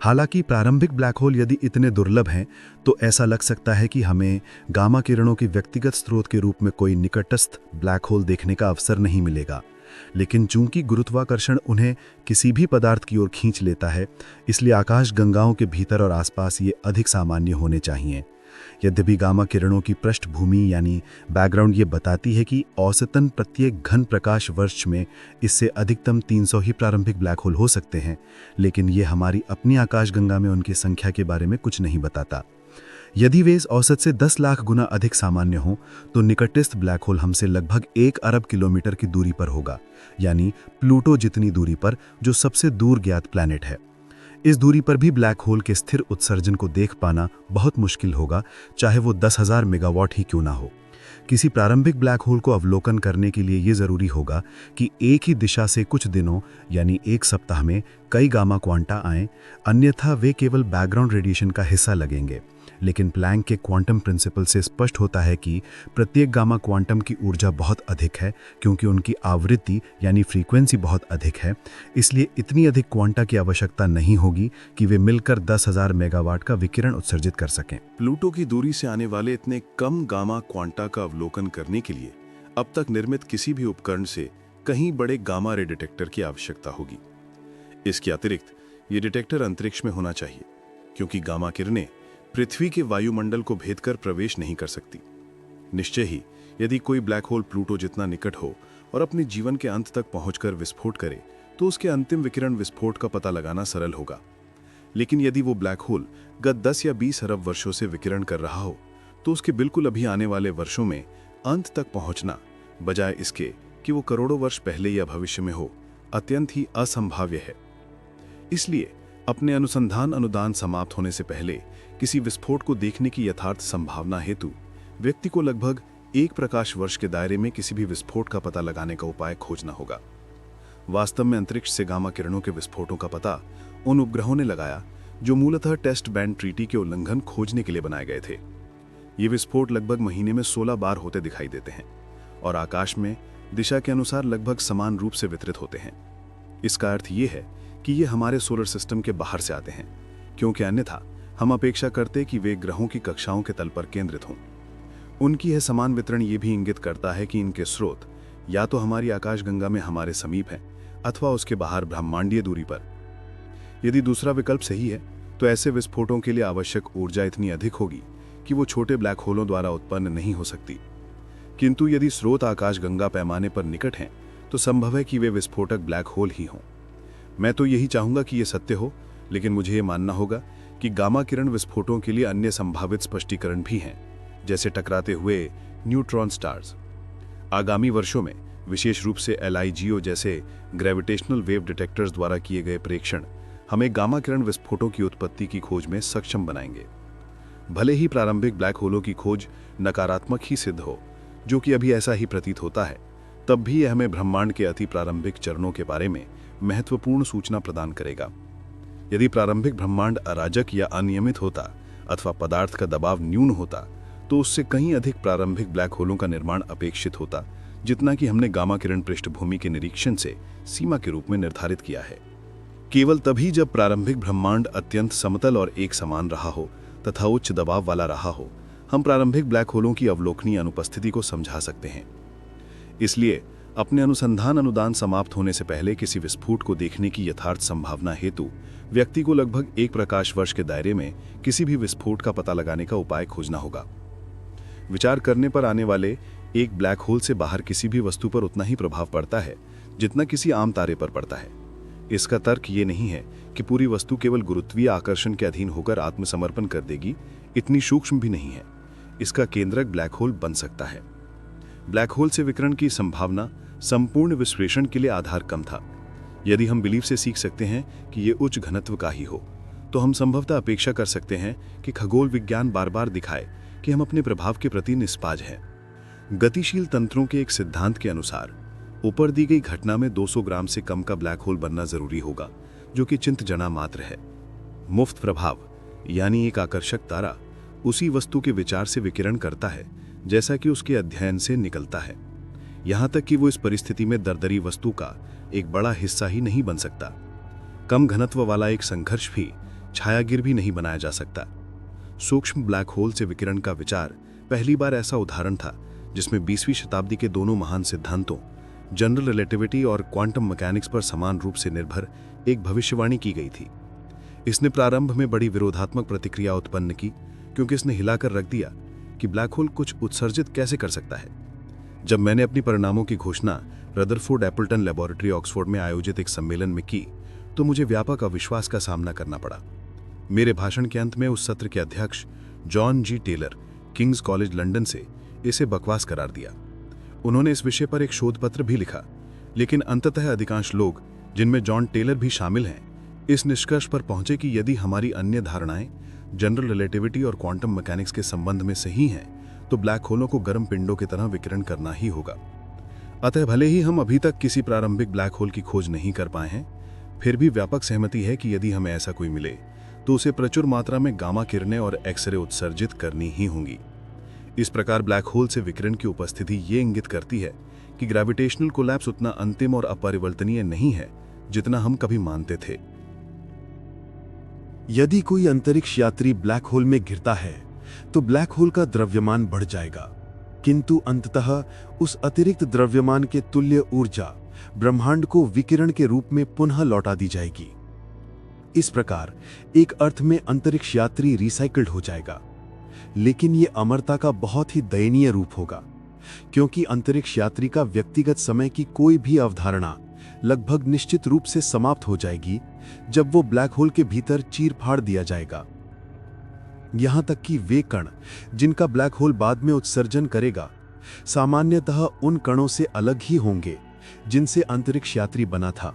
हालांकि प्रारंभिक ब्लैक होल यदि इतने दुर्लभ हैं, तो ऐसा लग सकता है कि हमें गामा किरणों के व्यक्तिगत स्रोत के रूप में कोई निकटस्थ ब्लैक होल देखने का अवसर नहीं मिलेगा। लेकिन चूंकि गुरुत्वाकर्षण उन्हें किसी भी पदार्थ की ओर खींच लेता है, इसलिए आकाश गंगाओं के भीतर और आसपास ये अधिक सामान्य होने चाहिए। यद्यपि गामा किरणों की पृष्ठभूमि यानी बैकग्राउंड ये बताती है कि औसतन प्रत्येक घन प्रकाश वर्ष में इससे अधिकतम 300 ही प्रारंभिक ब्लैक होल हो सकते हैं, लेकिन ये हमारी अपनी आकाशगंगा में उनकी संख्या के बारे में कुछ नहीं बताता। यदि वे इस औसत से 10 लाख गुना अधिक सामान्य हों, तो निकटस्थ ब्लैक होल हमसे लगभग 1 अरब किलोमीटर की दूरी पर होगा, यानी प्लूटो जितनी दूरी पर, जो सबसे दूर ज्ञात प्लैनेट है। इस दूरी पर भी ब्लैक होल के स्थिर उत्सर्जन को देख पाना बहुत मुश्किल होगा, चाहे वो 10,000 मेगावाट ही क्यों ना हो। किसी प्रारंभिक ब्लैक होल को अवलोकन करने के लिए ये जरूरी होगा कि एक ही दिशा से कुछ दिनों यानी 1 सप्ताह में कई गामा क्वांटा आएं, अन्यथा वे केवल बैकग्राउंड रेडिएशन का हिस्सा लगेंगे। लेकिन प्लैंक के क्वांटम प्रिंसिपल से स्पष्ट होता है कि प्रत्येक गामा क्वांटम की ऊर्जा बहुत अधिक है, क्योंकि उनकी आवृत्ति यानी फ्रीक्वेंसी बहुत अधिक है। इसलिए इतनी अधिक क्वांटा की आवश्यकता नहीं होगी कि वे मिलकर 10,000 मेगावाट का विकिरण उत्सर्जित कर सकें। प्लूटो की दूरी से आने वाले इतने कम गामा क्वांटा का अवलोकन करने के लिए अब तक निर्मित किसी भी उपकरण से कहीं बड़े गामा रे डिटेक्टर की आवश्यकता होगी। इसके अतिरिक्त ये डिटेक्टर अंतरिक्ष में होना चाहिए, क्योंकि गामा किरणें पृथ्वी के वायुमंडल को भेदकर प्रवेश नहीं कर सकती। निश्चय ही यदि कोई ब्लैक होल प्लूटो जितना निकट हो और अपने जीवन के अंत तक पहुंचकर विस्फोट करे, तो उसके अंतिम विकिरण विस्फोट का पता लगाना सरल होगा। लेकिन यदि वो ब्लैक होल गत 10 या 20 अरब वर्षों से विकिरण कर रहा हो, तो उसके बिल्कुल अभी आने वाले वर्षों में अंत तक पहुंचना, बजाय इसके कि वो करोड़ों वर्ष पहले या भविष्य में हो, अत्यंत ही असंभाव्य है। इसलिए अपने अनुसंधान अनुदान समाप्त होने से पहले किसी विस्फोट को देखने की यथार्थ संभावना हेतु व्यक्ति को लगभग 1 प्रकाश वर्ष के दायरे में किसी भी विस्फोट का पता लगाने का उपाय खोजना होगा। वास्तव में अंतरिक्ष से गामा किरणों के विस्फोटों का पता उन उपग्रहों ने लगाया जो मूलतः टेस्ट बैंड ट्रीटी के उल्लंघन खोजने के लिए बनाए गए थे। ये विस्फोट लगभग महीने में 16 बार होते दिखाई देते हैं और आकाश में दिशा के अनुसार लगभग समान रूप से वितरित होते हैं। इसका अर्थ ये है कि ये हमारे सोलर सिस्टम के बाहर से आते हैं, क्योंकि अन्यथा हम अपेक्षा करते कि वे ग्रहों की कक्षाओं के तल पर केंद्रित हों। उनकी यह समान वितरण ये भी इंगित करता है कि इनके स्रोत या तो हमारी आकाशगंगा में हमारे समीप हैं अथवा उसके बाहर ब्रह्मांडीय दूरी पर। यदि दूसरा विकल्प सही है तो ऐसे विस्फोटों के लिए आवश्यक ऊर्जा इतनी अधिक होगी कि वो छोटे ब्लैक होलों द्वारा उत्पन्न नहीं हो सकती। किंतु यदि स्रोत आकाशगंगा पैमाने पर निकट हैं तो संभव है कि वे विस्फोटक ब्लैक होल ही हों। मैं तो यही चाहूंगा कि यह सत्य हो, लेकिन मुझे ये मानना होगा कि गामा किरण विस्फोटों के लिए अन्य संभावित स्पष्टीकरण भी हैं, जैसे टकराते हुए न्यूट्रॉन स्टार्स। आगामी वर्षों में विशेष रूप से LIGO जैसे ग्रेविटेशनल वेव डिटेक्टर्स द्वारा किए गए प्रेक्षण हमें गामा किरण विस्फोटों की उत्पत्ति की खोज में सक्षम बनाएंगे। भले ही प्रारंभिक ब्लैक होलों की खोज नकारात्मक ही सिद्ध हो, जो कि अभी ऐसा ही प्रतीत होता है, तब भी यह हमें ब्रह्मांड के अति प्रारंभिक चरणों के बारे में महत्वपूर्ण सूचना प्रदान करेगा। यदि प्रारंभिक ब्रह्मांड अराजक या अनियमित होता अथवा पदार्थ का दबाव न्यून होता तो उससे कहीं अधिक प्रारंभिक ब्लैक होलों का निर्माण अपेक्षित होता, जितना कि हमने गामा किरण पृष्ठभूमि के निरीक्षण से सीमा के रूप में निर्धारित किया है। केवल तभी जब प्रारंभिक ब्रह्मांड अत्यंत समतल और एक समान रहा हो तथा उच्च दबाव वाला रहा हो, हम प्रारंभिक ब्लैक होलों की अवलोकनीय अनुपस्थिति को समझा सकते हैं। इसलिए अपने अनुसंधान अनुदान समाप्त होने से पहले किसी विस्फोट को देखने की यथार्थ संभावना हेतु व्यक्ति को लगभग 1 प्रकाश वर्ष के दायरे में किसी भी विस्फोट का पता लगाने का उपाय खोजना होगा। विचार करने पर आने वाले एक ब्लैक होल से बाहर किसी भी वस्तु पर उतना ही प्रभाव पड़ता है जितना किसी आम तारे पर पड़ता है। इसका तर्क ये नहीं है कि पूरी वस्तु केवल गुरुत्वीय आकर्षण के अधीन होकर आत्मसमर्पण कर देगी, इतनी सूक्ष्म भी नहीं है। इसका केंद्रक ब्लैक होल बन सकता है। ब्लैक होल से विकिरण की संभावना संपूर्ण विश्लेषण के लिए आधार कम था। यदि हम बिलीव से सीख सकते हैं कि ये उच्च घनत्व का ही हो, तो हम संभवतः अपेक्षा कर सकते हैं कि खगोल विज्ञान बार बार दिखाए कि हम अपने प्रभाव के प्रति निष्पाज हैं। गतिशील तंत्रों के एक सिद्धांत के अनुसार ऊपर दी गई घटना में 200 ग्राम से कम का ब्लैक होल बनना जरूरी होगा, जो कि चिंतजना मात्र है। मुफ्त प्रभाव यानी एक आकर्षक तारा उसी वस्तु के विचार से विकिरण करता है जैसा कि उसके अध्ययन से निकलता है, यहां तक कि वो इस परिस्थिति में दरदरी वस्तु का एक बड़ा हिस्सा ही नहीं बन सकता। कम घनत्व वाला एक संघर्ष भी छायागिर भी नहीं बनाया जा सकता। सूक्ष्म ब्लैक होल से विकिरण का विचार पहली बार ऐसा उदाहरण था जिसमें 20वीं शताब्दी के दोनों महान सिद्धांतों जनरल रिलेटिविटी और क्वांटम मैकेनिक्स पर समान रूप से निर्भर एक भविष्यवाणी की गई थी। इसने प्रारंभ में बड़ी विरोधात्मक प्रतिक्रिया उत्पन्न की, क्योंकि इसने हिलाकर रख दिया कि ब्लैक होल कुछ उत्सर्जित कैसे कर सकता है। जब मैंने अपनी परिणामों की घोषणा रदरफोर्ड एपल्टन लेबोरेटरी ऑक्सफोर्ड में आयोजित एक सम्मेलन में की, तो मुझे व्यापक अविश्वास का सामना करना पड़ा। मेरे भाषण के अंत में उस सत्र के अध्यक्ष जॉन जी टेलर किंग्स कॉलेज लंदन से इसे बकवास करार दिया। उन्होंने इस विषय पर एक शोध पत्र भी लिखा, लेकिन अंततः अधिकांश लोग, जिनमें जॉन टेलर भी शामिल हैं, इस निष्कर्ष पर पहुंचे कि यदि हमारी अन्य धारणाएं जनरल रिलेटिविटी और क्वांटम मैकेनिक्स के संबंध में सही हैं, तो ब्लैक होलों को गर्म पिंडों की तरह विकिरण करना ही होगा। अतः भले ही हम अभी तक किसी प्रारंभिक ब्लैक होल की खोज नहीं कर पाए हैं, फिर भी व्यापक सहमति है कि यदि हमें ऐसा कोई मिले तो उसे प्रचुर मात्रा में गामा किरणें और एक्सरे उत्सर्जित करनी ही होंगी। इस प्रकार ब्लैक होल से विकिरण की उपस्थिति ये इंगित करती है कि ग्रेविटेशनल कोलैप्स उतना अंतिम और अपरिवर्तनीय नहीं है जितना हम कभी मानते थे। यदि कोई अंतरिक्ष यात्री ब्लैक होल में गिरता है तो ब्लैक होल का द्रव्यमान बढ़ जाएगा, किंतु अंततः उस अतिरिक्त द्रव्यमान के तुल्य ऊर्जा ब्रह्मांड को विकिरण के रूप में पुनः लौटा दी जाएगी। इस प्रकार एक अर्थ में अंतरिक्ष यात्री रिसाइकल्ड हो जाएगा, लेकिन यह अमरता का बहुत ही दयनीय रूप होगा, क्योंकि अंतरिक्ष यात्री का व्यक्तिगत समय की कोई भी अवधारणा लगभग निश्चित रूप से समाप्त हो जाएगी जब वो ब्लैक होल के भीतर चीर फाड़ दिया जाएगा। यहां तक कि वे कण जिनका ब्लैक होल बाद में उत्सर्जन करेगा, सामान्यतः उन कणों से अलग ही होंगे जिनसे अंतरिक्ष यात्री बना था।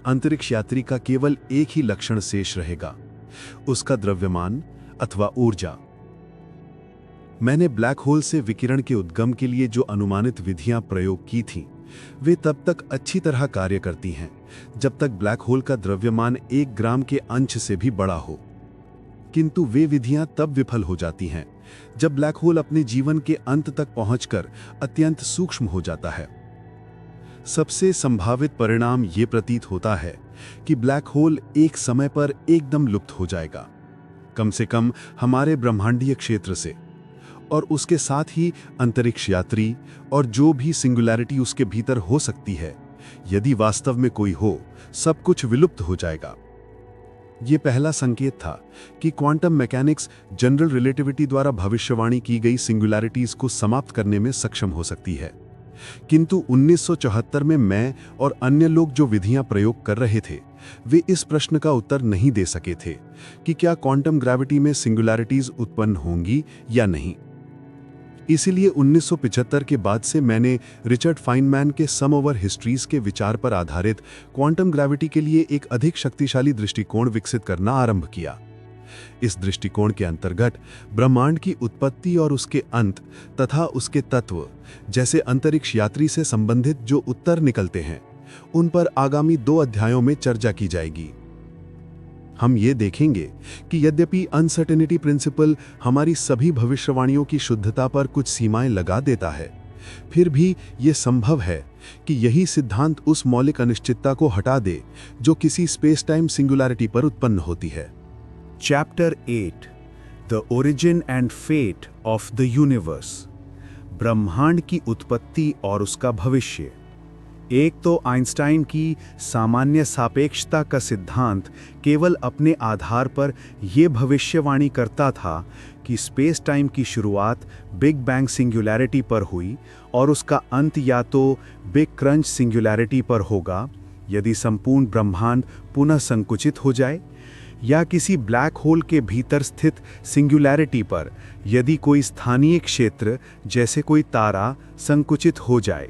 अंतरिक्ष यात्री का केवल एक ही लक्षण शेष रहेगा, उसका द्रव्यमान अथवा ऊर्जा। मैंने ब्लैक होल से विकिरण के उद्गम के लिए जो अनुमानित विधियां प्रयोग की थीं, वे तब तक अच्छी तरह कार्य करती हैं जब तक ब्लैक होल का द्रव्यमान 1 ग्राम के अंश से भी बड़ा हो। किंतु वे विधियां तब विफल हो जाती हैं जब ब्लैक होल अपने जीवन के अंत तक पहुंचकर अत्यंत सूक्ष्म हो जाता है। सबसे संभावित परिणाम ये प्रतीत होता है कि ब्लैक होल एक समय पर एकदम लुप्त हो जाएगा, कम से कम हमारे ब्रह्मांडीय क्षेत्र से, और उसके साथ ही अंतरिक्ष यात्री और जो भी सिंगुलैरिटी उसके भीतर हो सकती है, यदि वास्तव में कोई हो, सब कुछ विलुप्त हो जाएगा। ये पहला संकेत था कि क्वांटम मैकेनिक्स जनरल रिलेटिविटी द्वारा भविष्यवाणी की गई सिंगुलैरिटीज को समाप्त करने में सक्षम हो सकती है। किंतु 1974 में मैं और अन्य लोग जो विधियां प्रयोग कर रहे थे, वे इस प्रश्न का उत्तर नहीं दे सके थे कि क्या क्वांटम ग्रेविटी में सिंगुलैरिटीज उत्पन्न होंगी या नहीं। इसीलिए 1975 के बाद से मैंने रिचर्ड फाइनमैन के सम ओवर हिस्ट्रीज के विचार पर आधारित क्वांटम ग्रेविटी के लिए एक अधिक शक्तिशाली दृष्टिकोण विकसित करना आरंभ किया। इस दृष्टिकोण के अंतर्गत ब्रह्मांड की उत्पत्ति और उसके अंत तथा उसके तत्व, जैसे अंतरिक्ष यात्री से संबंधित जो उत्तर निकलते हैं, उन पर आगामी 2 अध्यायों में चर्चा की जाएगी। हम ये देखेंगे कि यद्यपि अनसर्टेनिटी प्रिंसिपल हमारी सभी भविष्यवाणियों की शुद्धता पर कुछ सीमाएं लगा देता है, फिर भी ये संभव है कि यही सिद्धांत उस मौलिक अनिश्चितता को हटा दे जो किसी स्पेस टाइम सिंगुलैरिटी पर उत्पन्न होती है। Chapter 8 the origin and fate of the universe, ब्रह्मांड की उत्पत्ति और उसका भविष्य। एक तो आइंस्टाइन की सामान्य सापेक्षता का सिद्धांत केवल अपने आधार पर यह भविष्यवाणी करता था कि स्पेस टाइम की शुरुआत बिग बैंग सिंगुलैरिटी पर हुई और उसका अंत या तो बिग क्रंच सिंगुलैरिटी पर होगा यदि संपूर्ण ब्रह्मांड पुनः संकुचित हो जाए, या किसी ब्लैक होल के भीतर स्थित सिंगुलैरिटी पर यदि कोई स्थानीय क्षेत्र जैसे कोई तारा संकुचित हो जाए।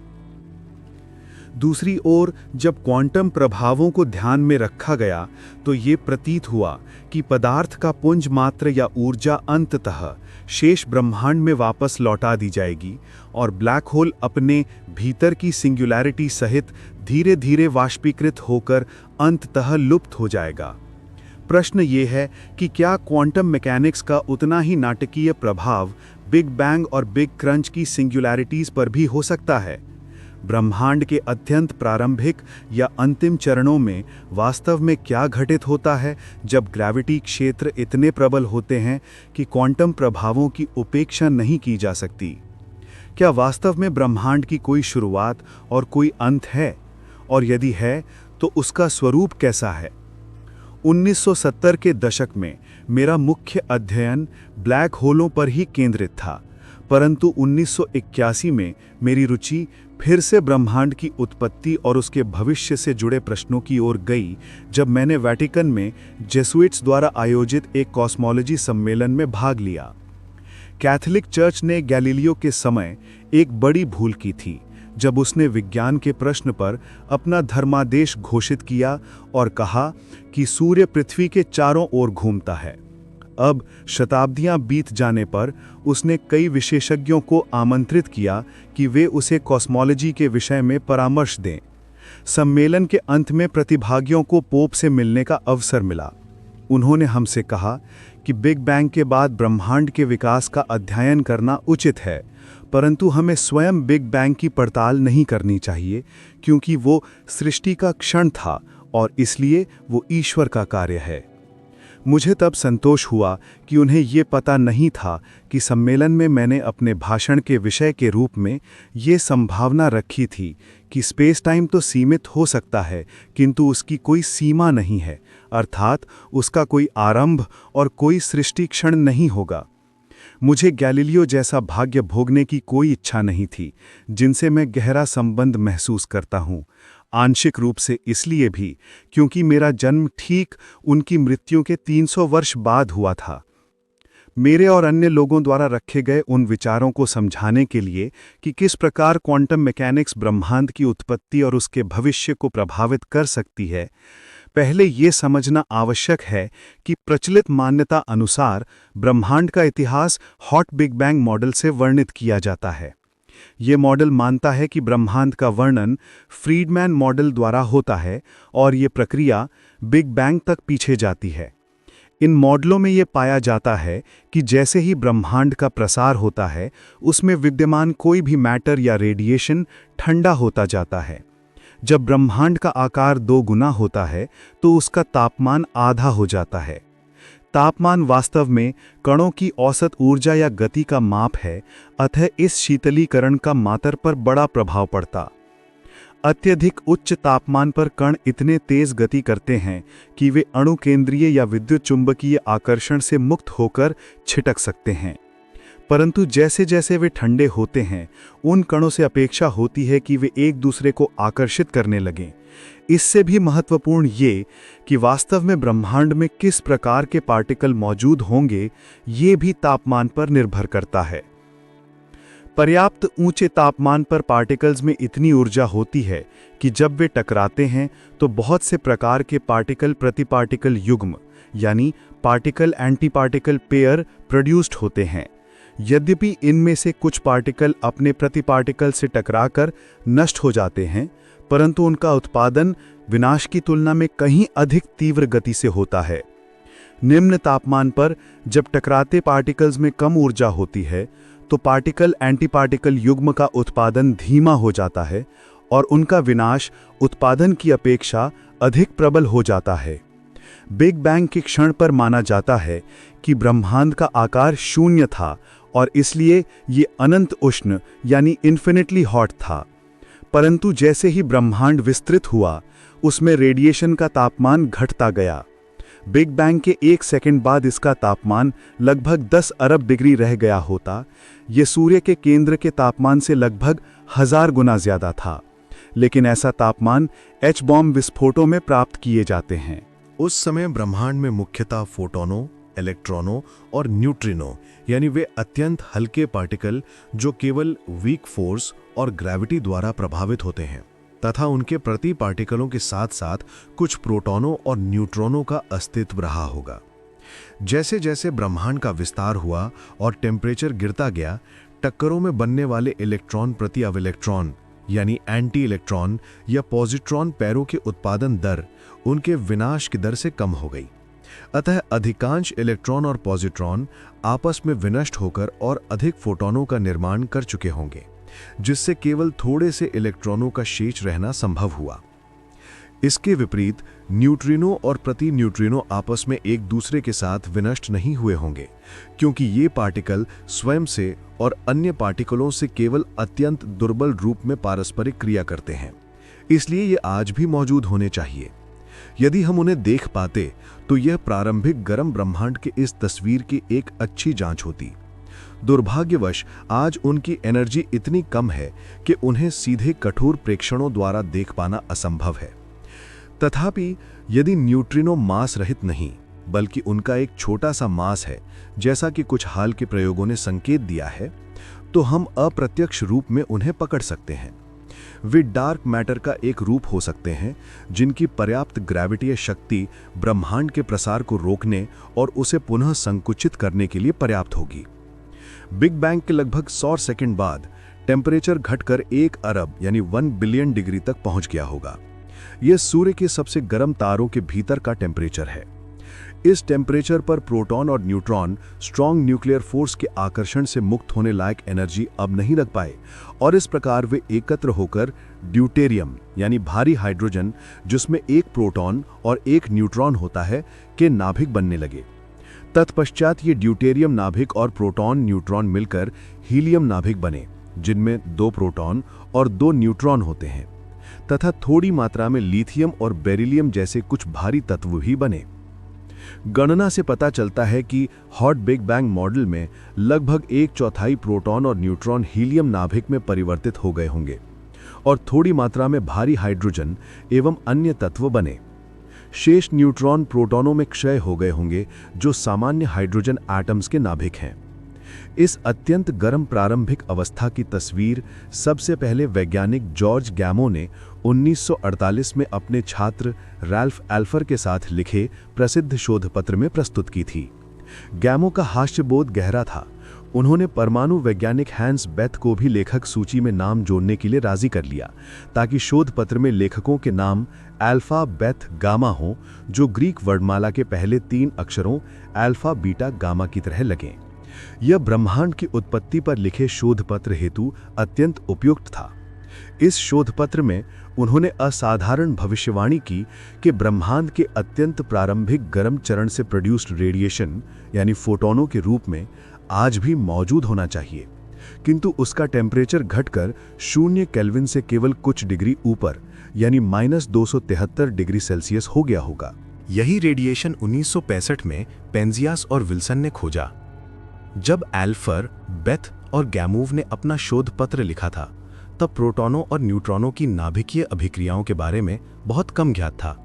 दूसरी ओर जब क्वांटम प्रभावों को ध्यान में रखा गया तो ये प्रतीत हुआ कि पदार्थ का पुंज मात्र या ऊर्जा अंततः शेष ब्रह्मांड में वापस लौटा दी जाएगी और ब्लैक होल अपने भीतर की सिंगुलैरिटी सहित धीरे धीरे वाष्पीकृत होकर अंततः लुप्त हो जाएगा। प्रश्न ये है कि क्या क्वांटम मैकेनिक्स का उतना ही नाटकीय प्रभाव बिग बैंग और बिग क्रंच की सिंगुलैरिटीज पर भी हो सकता है? ब्रह्मांड के अत्यंत प्रारंभिक या अंतिम चरणों में वास्तव में क्या घटित होता है जब ग्रेविटी क्षेत्र इतने प्रबल होते हैं कि क्वांटम प्रभावों की उपेक्षा नहीं की जा सकती? क्या वास्तव में ब्रह्मांड की कोई शुरुआत और कोई अंत है, और यदि है तो उसका स्वरूप कैसा है? 1970 के दशक में मेरा मुख्य अध्ययन ब्लैक होलों पर ही केंद्रित था, परंतु 1981 में मेरी रुचि फिर से ब्रह्मांड की उत्पत्ति और उसके भविष्य से जुड़े प्रश्नों की ओर गई जब मैंने वेटिकन में जेसुइट्स द्वारा आयोजित एक कॉस्मोलॉजी सम्मेलन में भाग लिया। कैथोलिक चर्च ने गैलीलियो के समय एक बड़ी भूल की थी जब उसने विज्ञान के प्रश्न पर अपना धर्मादेश घोषित किया और कहा कि सूर्य पृथ्वी के चारों ओर घूमता है। अब शताब्दियां बीत जाने पर उसने कई विशेषज्ञों को आमंत्रित किया कि वे उसे कॉस्मोलॉजी के विषय में परामर्श दें। सम्मेलन के अंत में प्रतिभागियों को पोप से मिलने का अवसर मिला। उन्होंने हमसे कहा कि बिग बैंग के बाद ब्रह्मांड के विकास का अध्ययन करना उचित है, परंतु हमें स्वयं बिग बैंग की पड़ताल नहीं करनी चाहिए क्योंकि वो सृष्टि का क्षण था और इसलिए वो ईश्वर का कार्य है। मुझे तब संतोष हुआ कि उन्हें ये पता नहीं था कि सम्मेलन में मैंने अपने भाषण के विषय के रूप में ये संभावना रखी थी कि स्पेस टाइम तो सीमित हो सकता है किंतु उसकी कोई सीमा नहीं है, अर्थात उसका कोई आरंभ और कोई सृष्टि क्षण नहीं होगा। मुझे गैलीलियो जैसा भाग्य भोगने की कोई इच्छा नहीं थी जिनसे मैं गहरा संबंध महसूस करता हूँ, आंशिक रूप से इसलिए भी क्योंकि मेरा जन्म ठीक उनकी मृत्यु के 300 वर्ष बाद हुआ था। मेरे और अन्य लोगों द्वारा रखे गए उन विचारों को समझाने के लिए कि किस प्रकार क्वांटम मैकेनिक्स ब्रह्मांड की उत्पत्ति और उसके भविष्य को प्रभावित कर सकती है, पहले ये समझना आवश्यक है कि प्रचलित मान्यता अनुसार ब्रह्मांड का इतिहास हॉट बिग बैंग मॉडल से वर्णित किया जाता है। ये मॉडल मानता है कि ब्रह्मांड का वर्णन फ्रीडमैन मॉडल द्वारा होता है और ये प्रक्रिया बिग बैंग तक पीछे जाती है। इन मॉडलों में ये पाया जाता है कि जैसे ही ब्रह्मांड का प्रसार होता है, उसमें विद्यमान कोई भी मैटर या रेडिएशन ठंडा होता जाता है। जब ब्रह्मांड का आकार 2 गुना होता है तो उसका तापमान आधा हो जाता है। तापमान वास्तव में कणों की औसत ऊर्जा या गति का माप है, अतः इस शीतलीकरण का मात्रा पर बड़ा प्रभाव पड़ता। अत्यधिक उच्च तापमान पर कण इतने तेज गति करते हैं कि वे अणुकेंद्रीय या विद्युत चुंबकीय आकर्षण से मुक्त होकर छिटक सकते हैं। परंतु जैसे जैसे वे ठंडे होते हैं, उन कणों से अपेक्षा होती है कि वे एक दूसरे को आकर्षित करने लगें। इससे भी महत्वपूर्ण ये कि वास्तव में ब्रह्मांड में किस प्रकार के पार्टिकल मौजूद होंगे, ये भी तापमान पर निर्भर करता है। पर्याप्त ऊंचे तापमान पर पार्टिकल्स में इतनी ऊर्जा होती है कि जब वे टकराते हैं तो बहुत से प्रकार के पार्टिकल प्रति पार्टिकल युग्म यानी particle anti particle pair produced होते हैं। यद्यपि इनमें से कुछ पार्टिकल अपने प्रति पार्टिकल से टकराकर नष्ट हो जाते हैं, परंतु उनका उत्पादन विनाश की तुलना में कहीं अधिक तीव्र गति से होता है। निम्न तापमान पर जब टकराते पार्टिकल्स में कम ऊर्जा होती है तो पार्टिकल एंटी पार्टिकल युग्म का उत्पादन धीमा हो जाता है और उनका विनाश उत्पादन की अपेक्षा अधिक प्रबल हो जाता है। बिग बैंग के क्षण पर माना जाता है कि ब्रह्मांड का आकार शून्य था और इसलिए ये अनंत उष्ण यानी इन्फिनिटली हॉट था। परंतु जैसे ही ब्रह्मांड विस्तृत हुआ, उसमें रेडिएशन का तापमान घटता गया। बिग बैंग के 1 सेकंड बाद इसका तापमान लगभग 10 अरब डिग्री रह गया होता। ये सूर्य के केंद्र के तापमान से लगभग 1000 गुना ज्यादा था। लेकिन ऐसा तापमान एच बॉम्ब विस्फोटों में प्राप्त किए जाते हैं। उस समय ब्रह्मांड में मुख्यतः फोटोनों, इलेक्ट्रॉनों और न्यूट्रिनो यानी वे अत्यंत हल्के पार्टिकल जो केवल वीक फोर्स और ग्रेविटी द्वारा प्रभावित होते हैं, तथा उनके प्रति पार्टिकलों के साथ साथ कुछ प्रोटॉनों और न्यूट्रॉनों का अस्तित्व रहा होगा। जैसे जैसे ब्रह्मांड का विस्तार हुआ और टेम्परेचर गिरता गया, टक्करों में बनने वाले इलेक्ट्रॉन प्रति अविलेक्ट्रॉन यानी एंटी इलेक्ट्रॉन या पॉजिट्रॉन पैरों के उत्पादन दर उनके विनाश की दर से कम हो गई। अतः अधिकांश इलेक्ट्रॉन और पॉजिट्रॉन आपस में विनष्ट होकर और अधिक फोटोनों का निर्माण कर चुके होंगे, जिससे केवल थोड़े से इलेक्ट्रॉनों का शेष रहना संभव हुआ। इसके विपरीत न्यूट्रिनो और प्रति न्यूट्रिनो आपस में एक दूसरे के साथ विनष्ट नहीं हुए होंगे, क्योंकि ये पार्टिकल स्वयं से और अन्य पार्टिकलों से केवल अत्यंत दुर्बल रूप में पारस्परिक क्रिया करते हैं। इसलिए ये आज भी मौजूद होने चाहिए। यदि हम उन्हें देख पाते तो यह प्रारंभिक गर्म ब्रह्मांड की इस तस्वीर की एक अच्छी जांच होती। दुर्भाग्यवश आज उनकी एनर्जी इतनी कम है कि उन्हें सीधे कठोर प्रेक्षणों द्वारा देख पाना असंभव है। तथापि यदि न्यूट्रिनो मास रहित नहीं बल्कि उनका एक छोटा सा मास है, जैसा कि कुछ हाल के प्रयोगों ने संकेत दिया है, तो हम अप्रत्यक्ष रूप में उन्हें पकड़ सकते हैं। वे डार्क मैटर का एक रूप हो सकते हैं जिनकी पर्याप्त ग्रेविटीय शक्ति ब्रह्मांड के प्रसार को रोकने और उसे पुनः संकुचित करने के लिए पर्याप्त होगी। बिग बैंग के लगभग 100 सेकंड बाद टेम्परेचर घटकर 1 अरब यानी 1 बिलियन डिग्री तक पहुंच गया होगा। यह सूर्य के सबसे गर्म तारों के भीतर का टेम्परेचर है। इस टेम्परेचर पर प्रोटॉन और न्यूट्रॉन स्ट्रॉन्ग न्यूक्लियर फोर्स के आकर्षण से मुक्त होने लायक एनर्जी अब नहीं रख पाए और इस प्रकार वे एकत्र होकर ड्यूटेरियम यानी भारी हाइड्रोजन, जिसमें एक प्रोटॉन और एक न्यूट्रॉन होता है, के नाभिक बनने लगे। तत्पश्चात ये ड्यूटेरियम नाभिक और प्रोटॉन न्यूट्रॉन मिलकर हीलियम नाभिक बने, जिनमें 2 प्रोटॉन और 2 न्यूट्रॉन होते हैं, तथा थोड़ी मात्रा में लिथियम और बेरिलियम जैसे कुछ भारी तत्व भी बने। गणना से पता चलता है कि हॉट बिग बैंग मॉडल में लगभग 1/4 प्रोटॉन और न्यूट्रॉन हीलियम नाभिक में परिवर्तित हो गए होंगे और थोड़ी मात्रा में भारी हाइड्रोजन एवं अन्य तत्व बने। शेष न्यूट्रॉन प्रोटॉनों में क्षय हो गए होंगे, जो सामान्य हाइड्रोजन एटम्स के नाभिक हैं। इस अत्यंत गर्म प्रारंभिक अवस्था की तस्वीर सबसे पहले वैज्ञानिक जॉर्ज गैमो ने 1948 में अपने छात्र रैल्फ एल्फर के साथ लिखे प्रसिद्ध शोध पत्र में प्रस्तुत की थी। गैमो का हास्यबोध गहरा था। उन्होंने परमाणु वैज्ञानिक हैंस बेथ को भी लेखक सूची में नाम जोड़ने के लिए राजी कर लिया, ताकि शोध पत्र में लेखकों के नाम अल्फा बेथ गामा हों, जो ग्रीक वर्णमाला के पहले 3 अक्षरों अल्फा बीटा गामा की तरह लगें। यह ब्रह्मांड की उत्पत्ति पर लिखे शोध पत्र हेतु अत्यंत उपयुक्त था। इस शोध पत्र में उन्होंने असाधारण भविष्यवाणी की कि ब्रह्मांड के अत्यंत प्रारंभिक गर्म चरण से प्रोड्यूस्ड रेडिएशन यानी फोटोनों के रूप में आज भी मौजूद होना चाहिए, किंतु उसका टेम्परेचर घटकर 0 केल्विन से केवल कुछ डिग्री ऊपर यानी -273 डिग्री सेल्सियस हो गया होगा। यही रेडिएशन 1965 में पेंजियास और विल्सन ने खोजा। जब एल्फर, बेथ और गैमोव ने अपना शोध पत्र लिखा था, तब प्रोटॉनों और न्यूट्रॉनों की नाभिकीय अभिक्रियाओं के बारे में बहुत कम ज्ञात था।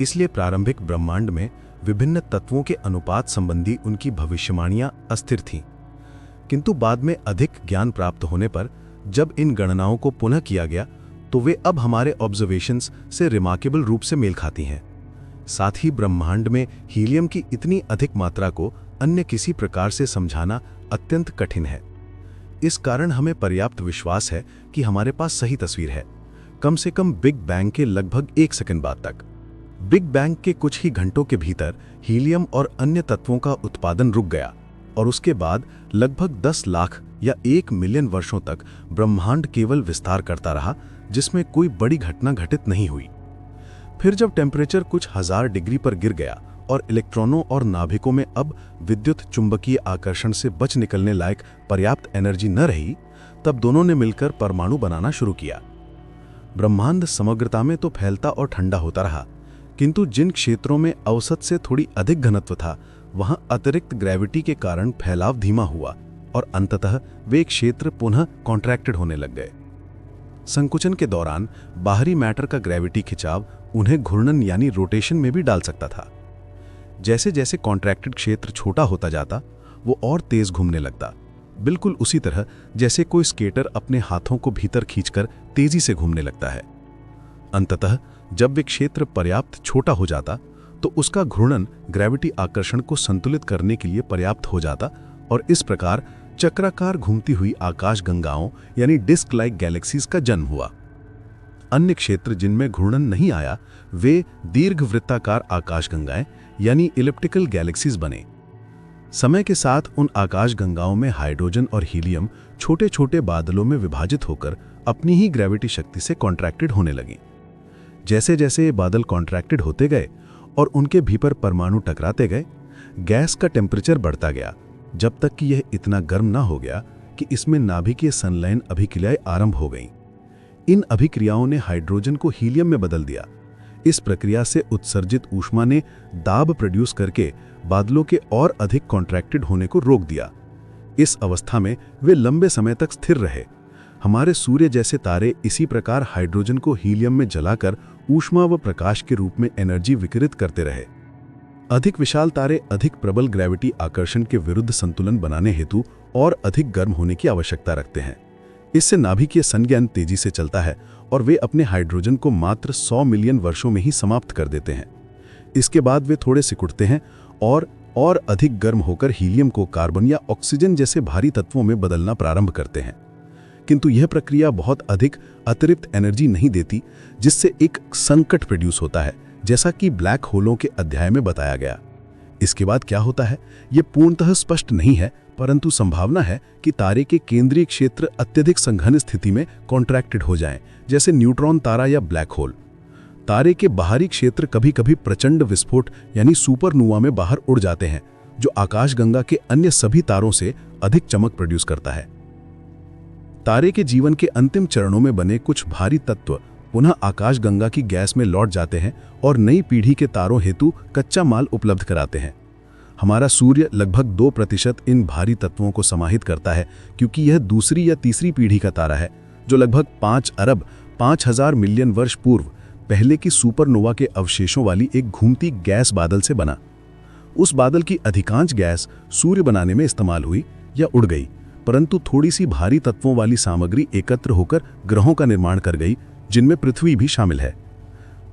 इसलिए प्रारंभिक ब्रह्मांड में विभिन्न तत्वों के अनुपात संबंधी उनकी भविष्यवाणियां अस्थिर थीं। किंतु बाद में अधिक ज्ञान प्राप्त होने पर जब इन गणनाओं को पुनः किया गया, तो वे अब हमारे ऑब्जर्वेशंस से रिमार्केबल रूप से मेल खाती हैं। साथ ही ब्रह्मांड में हीलियम की इतनी अधिक मात्रा को अन्य किसी प्रकार से समझाना अत्यंत कठिन है। इस कारण हमें पर्याप्त विश्वास है कि हमारे पास सही तस्वीर है, कम से कम बिग बैंग के लगभग 1 सेकंड बाद तक। बिग बैंग के कुछ ही घंटों के भीतर हीलियम और अन्य तत्वों का उत्पादन रुक गया और उसके बाद लगभग 10 लाख या 1 मिलियन वर्षों तक ब्रह्मांड केवल विस्तार करता रहा, जिसमें कोई बड़ी घटना घटित नहीं हुई। फिर जब टेम्परेचर कुछ 1000 डिग्री पर गिर गया और इलेक्ट्रॉनों और नाभिकों में अब विद्युत चुंबकीय आकर्षण से बच निकलने लायक पर्याप्त एनर्जी न रही, तब दोनों ने मिलकर परमाणु बनाना शुरू किया। ब्रह्मांड समग्रता में तो फैलता और ठंडा होता रहा, किंतु जिन क्षेत्रों में औसत से थोड़ी अधिक घनत्व था, वहां अतिरिक्त ग्रेविटी के कारण फैलाव धीमा हुआ और अंततः वे क्षेत्र पुनः कॉन्ट्रैक्टेड होने लग गए। संकुचन के दौरान बाहरी मैटर का ग्रेविटी खिंचाव उन्हें घूर्णन यानी रोटेशन में भी डाल सकता था। जैसे जैसे कॉन्ट्रैक्टेड क्षेत्र छोटा होता जाता, वो और तेज घूमने लगता, बिल्कुल उसी तरह जैसे कोई स्केटर अपने हाथों को भीतर खींचकर तेजी से घूमने लगता है। अंततः जब वे क्षेत्र पर्याप्त छोटा हो जाता, तो उसका घूर्णन ग्रेविटी आकर्षण को संतुलित करने के लिए पर्याप्त हो जाता और इस प्रकार चक्राकार घूमती हुई आकाशगंगाओं यानी डिस्क लाइक गैलेक्सीज का जन्म हुआ। अन्य क्षेत्र जिनमें घूर्णन नहीं आया, वे दीर्घवृत्ताकार आकाशगंगाएं यानी इलिप्टिकल गैलेक्सीज बने। समय के साथ उन आकाशगंगाओं में हाइड्रोजन और हीलियम छोटे छोटे बादलों में विभाजित होकर अपनी ही ग्रेविटी शक्ति से कॉन्ट्रैक्टेड होने लगे। जैसे जैसे ये बादल कॉन्ट्रैक्टेड होते गए और उनके भीतर परमाणु टकराते गए, गैस का टेम्परेचर बढ़ता गया, जब तक कि यह इतना गर्म ना हो गया कि इसमें नाभिकीय संलयन अभिक्रियाएं आरंभ हो गईं। इन अभिक्रियाओं ने हाइड्रोजन को हीलियम में बदल दिया। इस प्रक्रिया से उत्सर्जित ऊष्मा ने दाब प्रोड्यूस करके बादलों के और अधिक कॉन्ट्रैक्टेड होने को रोक दिया। इस अवस्था में वे लंबे समय तक स्थिर रहे। हमारे सूर्य जैसे तारे इसी प्रकार हाइड्रोजन को हीलियम में जलाकर ऊष्मा व प्रकाश के रूप में एनर्जी विकिरित करते रहे। अधिक विशाल तारे अधिक प्रबल ग्रेविटी आकर्षण के विरुद्ध संतुलन बनाने हेतु और अधिक गर्म होने की आवश्यकता रखते हैं। इससे नाभिकीय संज्ञान तेजी से चलता है और वे अपने हाइड्रोजन को मात्र 100 मिलियन वर्षों में ही समाप्त कर देते हैं। इसके बाद वे थोड़े सिकुड़ते हैं और अधिक गर्म होकर हीलियम को कार्बन या ऑक्सीजन जैसे भारी तत्वों में बदलना प्रारंभ करते हैं। किंतु यह प्रक्रिया बहुत अधिक अतिरिक्त एनर्जी नहीं देती, जिससे एक संकट प्रोड्यूस होता है, जैसा कि ब्लैक होलों के अध्याय में बताया गया। इसके बाद क्या होता है, यह पूर्णतः स्पष्ट नहीं है, परंतु संभावना है कि तारे के केंद्रीय क्षेत्र अत्यधिक संघन स्थिति में कॉन्ट्रैक्टेड हो जाएं, जैसे न्यूट्रॉन तारा या ब्लैक होल। तारे के बाहरी क्षेत्र कभी कभी प्रचंड विस्फोट यानी सुपरनोवा में बाहर उड़ जाते हैं, जो आकाशगंगा के अन्य सभी तारों से अधिक चमक प्रोड्यूस करता है। तारे के जीवन के अंतिम चरणों में बने कुछ भारी तत्व पुनः आकाशगंगा की गैस में लौट जाते हैं और नई पीढ़ी के तारों हेतु कच्चा माल उपलब्ध कराते हैं। हमारा सूर्य लगभग 2% इन भारी तत्वों को समाहित करता है, क्योंकि यह दूसरी या तीसरी पीढ़ी का तारा है, जो लगभग 5 अरब 5000 मिलियन वर्ष पूर्व पहले की सुपरनोवा के अवशेषों वाली एक घूमती गैस बादल से बना। उस बादल की अधिकांश गैस सूर्य बनाने में इस्तेमाल हुई या उड़ गई, परंतु थोड़ी सी भारी तत्वों वाली सामग्री एकत्र होकर ग्रहों का निर्माण कर गई, जिनमें पृथ्वी भी शामिल है।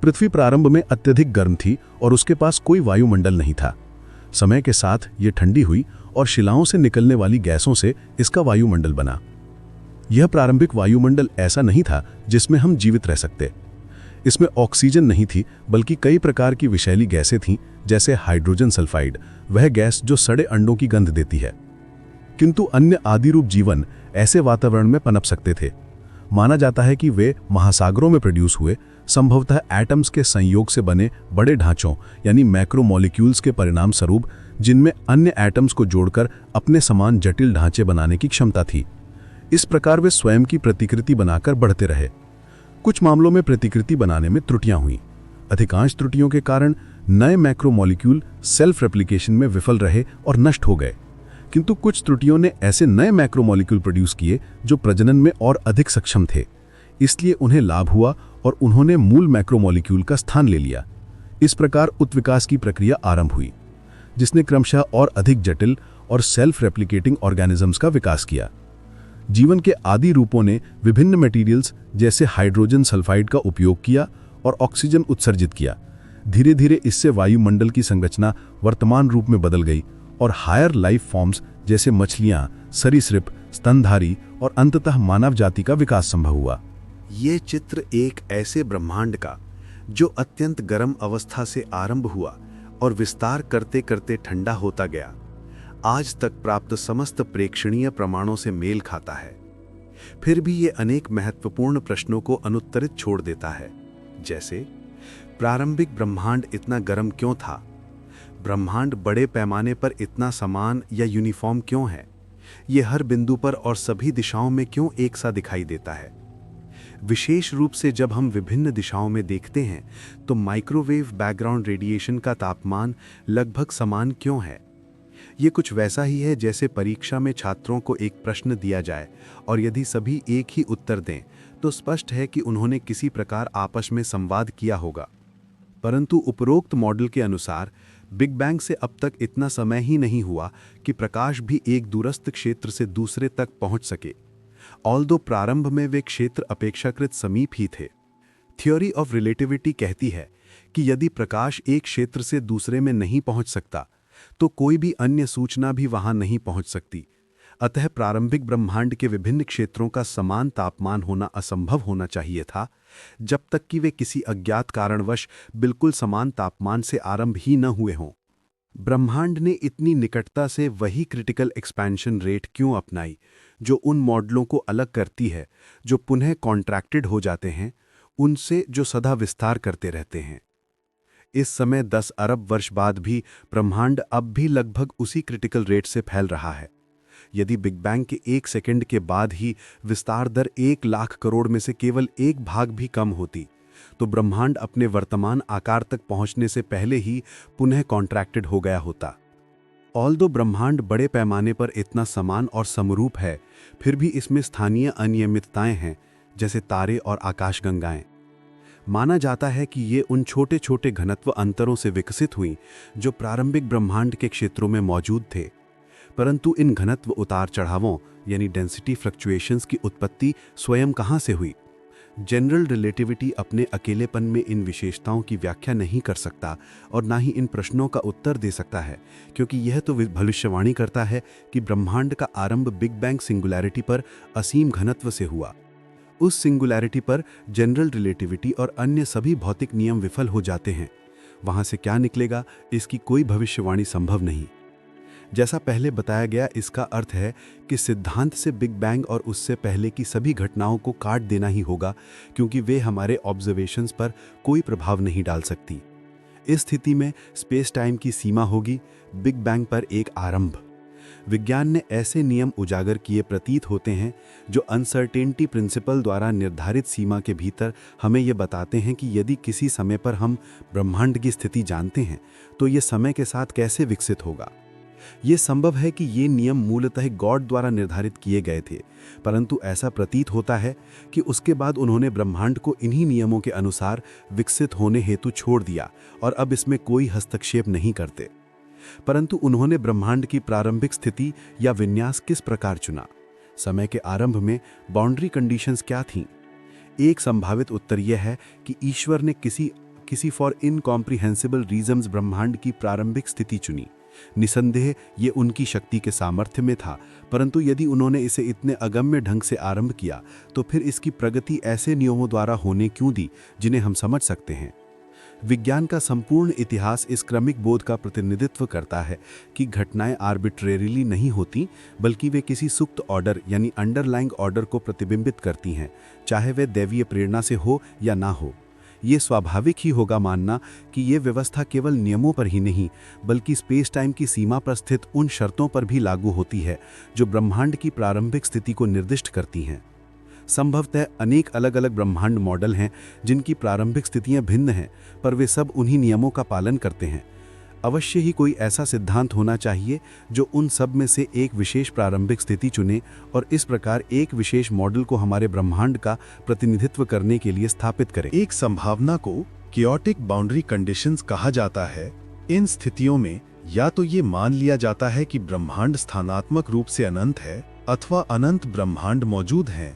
पृथ्वी प्रारंभ में अत्यधिक गर्म थी और उसके पास कोई वायुमंडल नहीं था। समय के साथ ये ठंडी हुई और शिलाओं से निकलने वाली गैसों से इसका वायुमंडल बना। यह प्रारंभिक वायुमंडल ऐसा नहीं था जिसमें हम जीवित रह सकते। इसमें ऑक्सीजन नहीं थी, बल्कि कई प्रकार की विषैली गैसें थीं, जैसे हाइड्रोजन सल्फाइड, वह गैस जो सड़े अंडों की गंध देती है। किंतु अन्य आदिरूप जीवन ऐसे वातावरण में पनप सकते थे। माना जाता है कि वे महासागरों में प्रोड्यूस हुए, संभवतः एटम्स के संयोग से बने बड़े ढांचों यानी मैक्रोमोलिक्यूल्स के परिणाम स्वरूप, जिनमें अन्य एटम्स को जोड़कर अपने समान जटिल ढांचे बनाने की क्षमता थी। इस प्रकार वे स्वयं की प्रतिकृति बनाकर बढ़ते रहे। कुछ मामलों में प्रतिकृति बनाने में त्रुटियां हुईं। अधिकांश त्रुटियों के कारण नए मैक्रोमोलिक्यूल सेल्फ रेप्लिकेशन में विफल रहे और नष्ट हो गए। किंतु कुछ त्रुटियों ने ऐसे नए मैक्रोमोलिक्यूल प्रोड्यूस किए जो प्रजनन में और अधिक सक्षम थे, इसलिए उन्हें लाभ हुआ और उन्होंने मूल मैक्रोमोलिक्यूल का स्थान ले लिया। इस प्रकार उत्विकास की प्रक्रिया आरंभ हुई, जिसने क्रमशः और अधिक जटिल और सेल्फ रेप्लिकेटिंग ऑर्गेनिजम्स का विकास किया। जीवन के आदि रूपों ने विभिन्न मटेरियल्स जैसे हाइड्रोजन सल्फाइड का उपयोग किया और ऑक्सीजन उत्सर्जित किया। धीरे धीरे इससे वायुमंडल की संरचना वर्तमान रूप में बदल गई और हायर लाइफ फॉर्म्स जैसे मछलियां, सरीसृप, स्तनधारी और अंततः मानव जाति का विकास संभव हुआ। ये चित्र एक ऐसे ब्रह्मांड का जो अत्यंत गर्म अवस्था से आरंभ हुआ और विस्तार करते करते ठंडा होता गया, आज तक प्राप्त समस्त प्रेक्षणीय प्रमाणों से मेल खाता है। फिर भी ये अनेक महत्वपूर्ण प्रश्नों को अनुत्तरित छोड़ देता है, जैसे प्रारंभिक ब्रह्मांड इतना गर्म क्यों था? ब्रह्मांड बड़े पैमाने पर इतना समान या यूनिफॉर्म क्यों है? ये हर बिंदु पर और सभी दिशाओं में क्यों एक सा दिखाई देता है? विशेष रूप से जब हम विभिन्न दिशाओं में देखते हैं तो माइक्रोवेव बैकग्राउंड रेडिएशन का तापमान लगभग समान क्यों है? ये कुछ वैसा ही है जैसे परीक्षा में छात्रों को एक प्रश्न दिया जाए और यदि सभी एक ही उत्तर दें तो स्पष्ट है कि उन्होंने किसी प्रकार आपस में संवाद किया होगा। परंतु उपरोक्त मॉडल के अनुसार बिग बैंग से अब तक इतना समय ही नहीं हुआ कि प्रकाश भी एक दूरस्थ क्षेत्र से दूसरे तक पहुंच सके, ऑल्दो प्रारंभ में वे क्षेत्र अपेक्षाकृत समीप ही थे। थ्योरी ऑफ रिलेटिविटी कहती है कि यदि प्रकाश एक क्षेत्र से दूसरे में नहीं पहुंच सकता तो कोई भी अन्य सूचना भी वहां नहीं पहुंच सकती। अतः प्रारंभिक ब्रह्मांड के विभिन्न क्षेत्रों का समान तापमान होना असंभव होना चाहिए था, जब तक कि वे किसी अज्ञात कारणवश बिल्कुल समान तापमान से आरंभ ही न हुए हों। ब्रह्मांड ने इतनी निकटता से वही क्रिटिकल एक्सपेंशन रेट क्यों अपनाई जो उन मॉडलों को अलग करती है जो पुनः कॉन्ट्रैक्टेड हो जाते हैं उनसे जो सदा विस्तार करते रहते हैं? इस समय 10 अरब वर्ष बाद भी ब्रह्मांड अब भी लगभग उसी क्रिटिकल रेट से फैल रहा है। यदि बिग बैंग के 1 सेकंड के बाद ही विस्तार दर 1 लाख करोड़ में से केवल 1 भाग भी कम होती तो ब्रह्मांड अपने वर्तमान आकार तक पहुंचने से पहले ही पुनः कॉन्ट्रैक्टेड हो गया होता। ऑल्दो ब्रह्मांड बड़े पैमाने पर इतना समान और समरूप है, फिर भी इसमें स्थानीय अनियमितताएं हैं, जैसे तारे और आकाशगंगाएं। माना जाता है कि ये उन छोटे छोटे घनत्व अंतरों से विकसित हुई जो प्रारंभिक ब्रह्मांड के क्षेत्रों में मौजूद थे, परंतु इन घनत्व उतार चढ़ावों यानी डेंसिटी फ्लक्चुएशंस की उत्पत्ति स्वयं कहाँ से हुई? जनरल रिलेटिविटी अपने अकेलेपन में इन विशेषताओं की व्याख्या नहीं कर सकता और ना ही इन प्रश्नों का उत्तर दे सकता है, क्योंकि यह तो भविष्यवाणी करता है कि ब्रह्मांड का आरंभ बिग बैंग सिंगुलैरिटी पर असीम घनत्व से हुआ। उस सिंगुलैरिटी पर जनरल रिलेटिविटी और अन्य सभी भौतिक नियम विफल हो जाते हैं। वहां से क्या निकलेगा, इसकी कोई भविष्यवाणी संभव नहीं। जैसा पहले बताया गया, इसका अर्थ है कि सिद्धांत से बिग बैंग और उससे पहले की सभी घटनाओं को काट देना ही होगा, क्योंकि वे हमारे ऑब्जर्वेशंस पर कोई प्रभाव नहीं डाल सकती। इस स्थिति में स्पेस टाइम की सीमा होगी बिग बैंग पर एक आरंभ। विज्ञान ने ऐसे नियम उजागर किए प्रतीत होते हैं जो अनसर्टेनिटी प्रिंसिपल द्वारा निर्धारित सीमा के भीतर हमें यह बताते हैं कि यदि किसी समय पर हम ब्रह्मांड की स्थिति जानते हैं तो ये समय के साथ कैसे विकसित होगा। ये संभव है कि ये नियम मूलतः गॉड द्वारा निर्धारित किए गए थे, परंतु ऐसा प्रतीत होता है कि उसके बाद उन्होंने ब्रह्मांड को इन्हीं नियमों के अनुसार विकसित होने हेतु छोड़ दिया और अब इसमें कोई हस्तक्षेप नहीं करते। परंतु उन्होंने ब्रह्मांड की प्रारंभिक स्थिति या विन्यास किस प्रकार चुना? समय के आरंभ में बाउंड्री कंडीशंस क्या थीं? एक संभावित उत्तर यह है कि ईश्वर ने किसी फॉर इनकॉम्प्रिहेंसिबल रीजंस ब्रह्मांड की प्रारंभिक स्थिति चुनी, निसंदेह ये उनकी शक्ति के सामर्थ्य में था, परंतु यदि उन्होंने इसे इतने अगम्य ढंग से आरंभ किया तो फिर इसकी प्रगति ऐसे नियमों द्वारा होने क्यों दी जिन्हें हम समझ सकते हैं। विज्ञान का संपूर्ण इतिहास इस क्रमिक बोध का प्रतिनिधित्व करता है कि घटनाएं आर्बिट्रेरीली नहीं होती, बल्कि वे किसी सुप्त ऑर्डर यानी अंडरलाइंग ऑर्डर को प्रतिबिंबित करती हैं, चाहे वह दैवीय प्रेरणा से हो या ना हो। ये स्वाभाविक ही होगा मानना कि ये व्यवस्था केवल नियमों पर ही नहीं बल्कि स्पेस टाइम की सीमा पर स्थित उन शर्तों पर भी लागू होती है जो ब्रह्मांड की प्रारंभिक स्थिति को निर्दिष्ट करती हैं। संभवतः अनेक अलग अलग ब्रह्मांड मॉडल हैं जिनकी प्रारंभिक स्थितियां भिन्न हैं, पर वे सब उन्हीं नियमों का पालन करते हैं। अवश्य ही कोई ऐसा सिद्धांत होना चाहिए जो उन सब में से एक विशेष प्रारंभिक स्थिति चुने और इस प्रकार एक विशेष मॉडल को हमारे ब्रह्मांड का प्रतिनिधित्व करने के लिए स्थापित करे। एक संभावना को कियोटिक बाउंड्री कंडीशंस कहा जाता है। इन स्थितियों में या तो ये मान लिया जाता है कि ब्रह्मांड स्थानात्मक रूप से अनंत है अथवा अनंत ब्रह्मांड मौजूद हैं।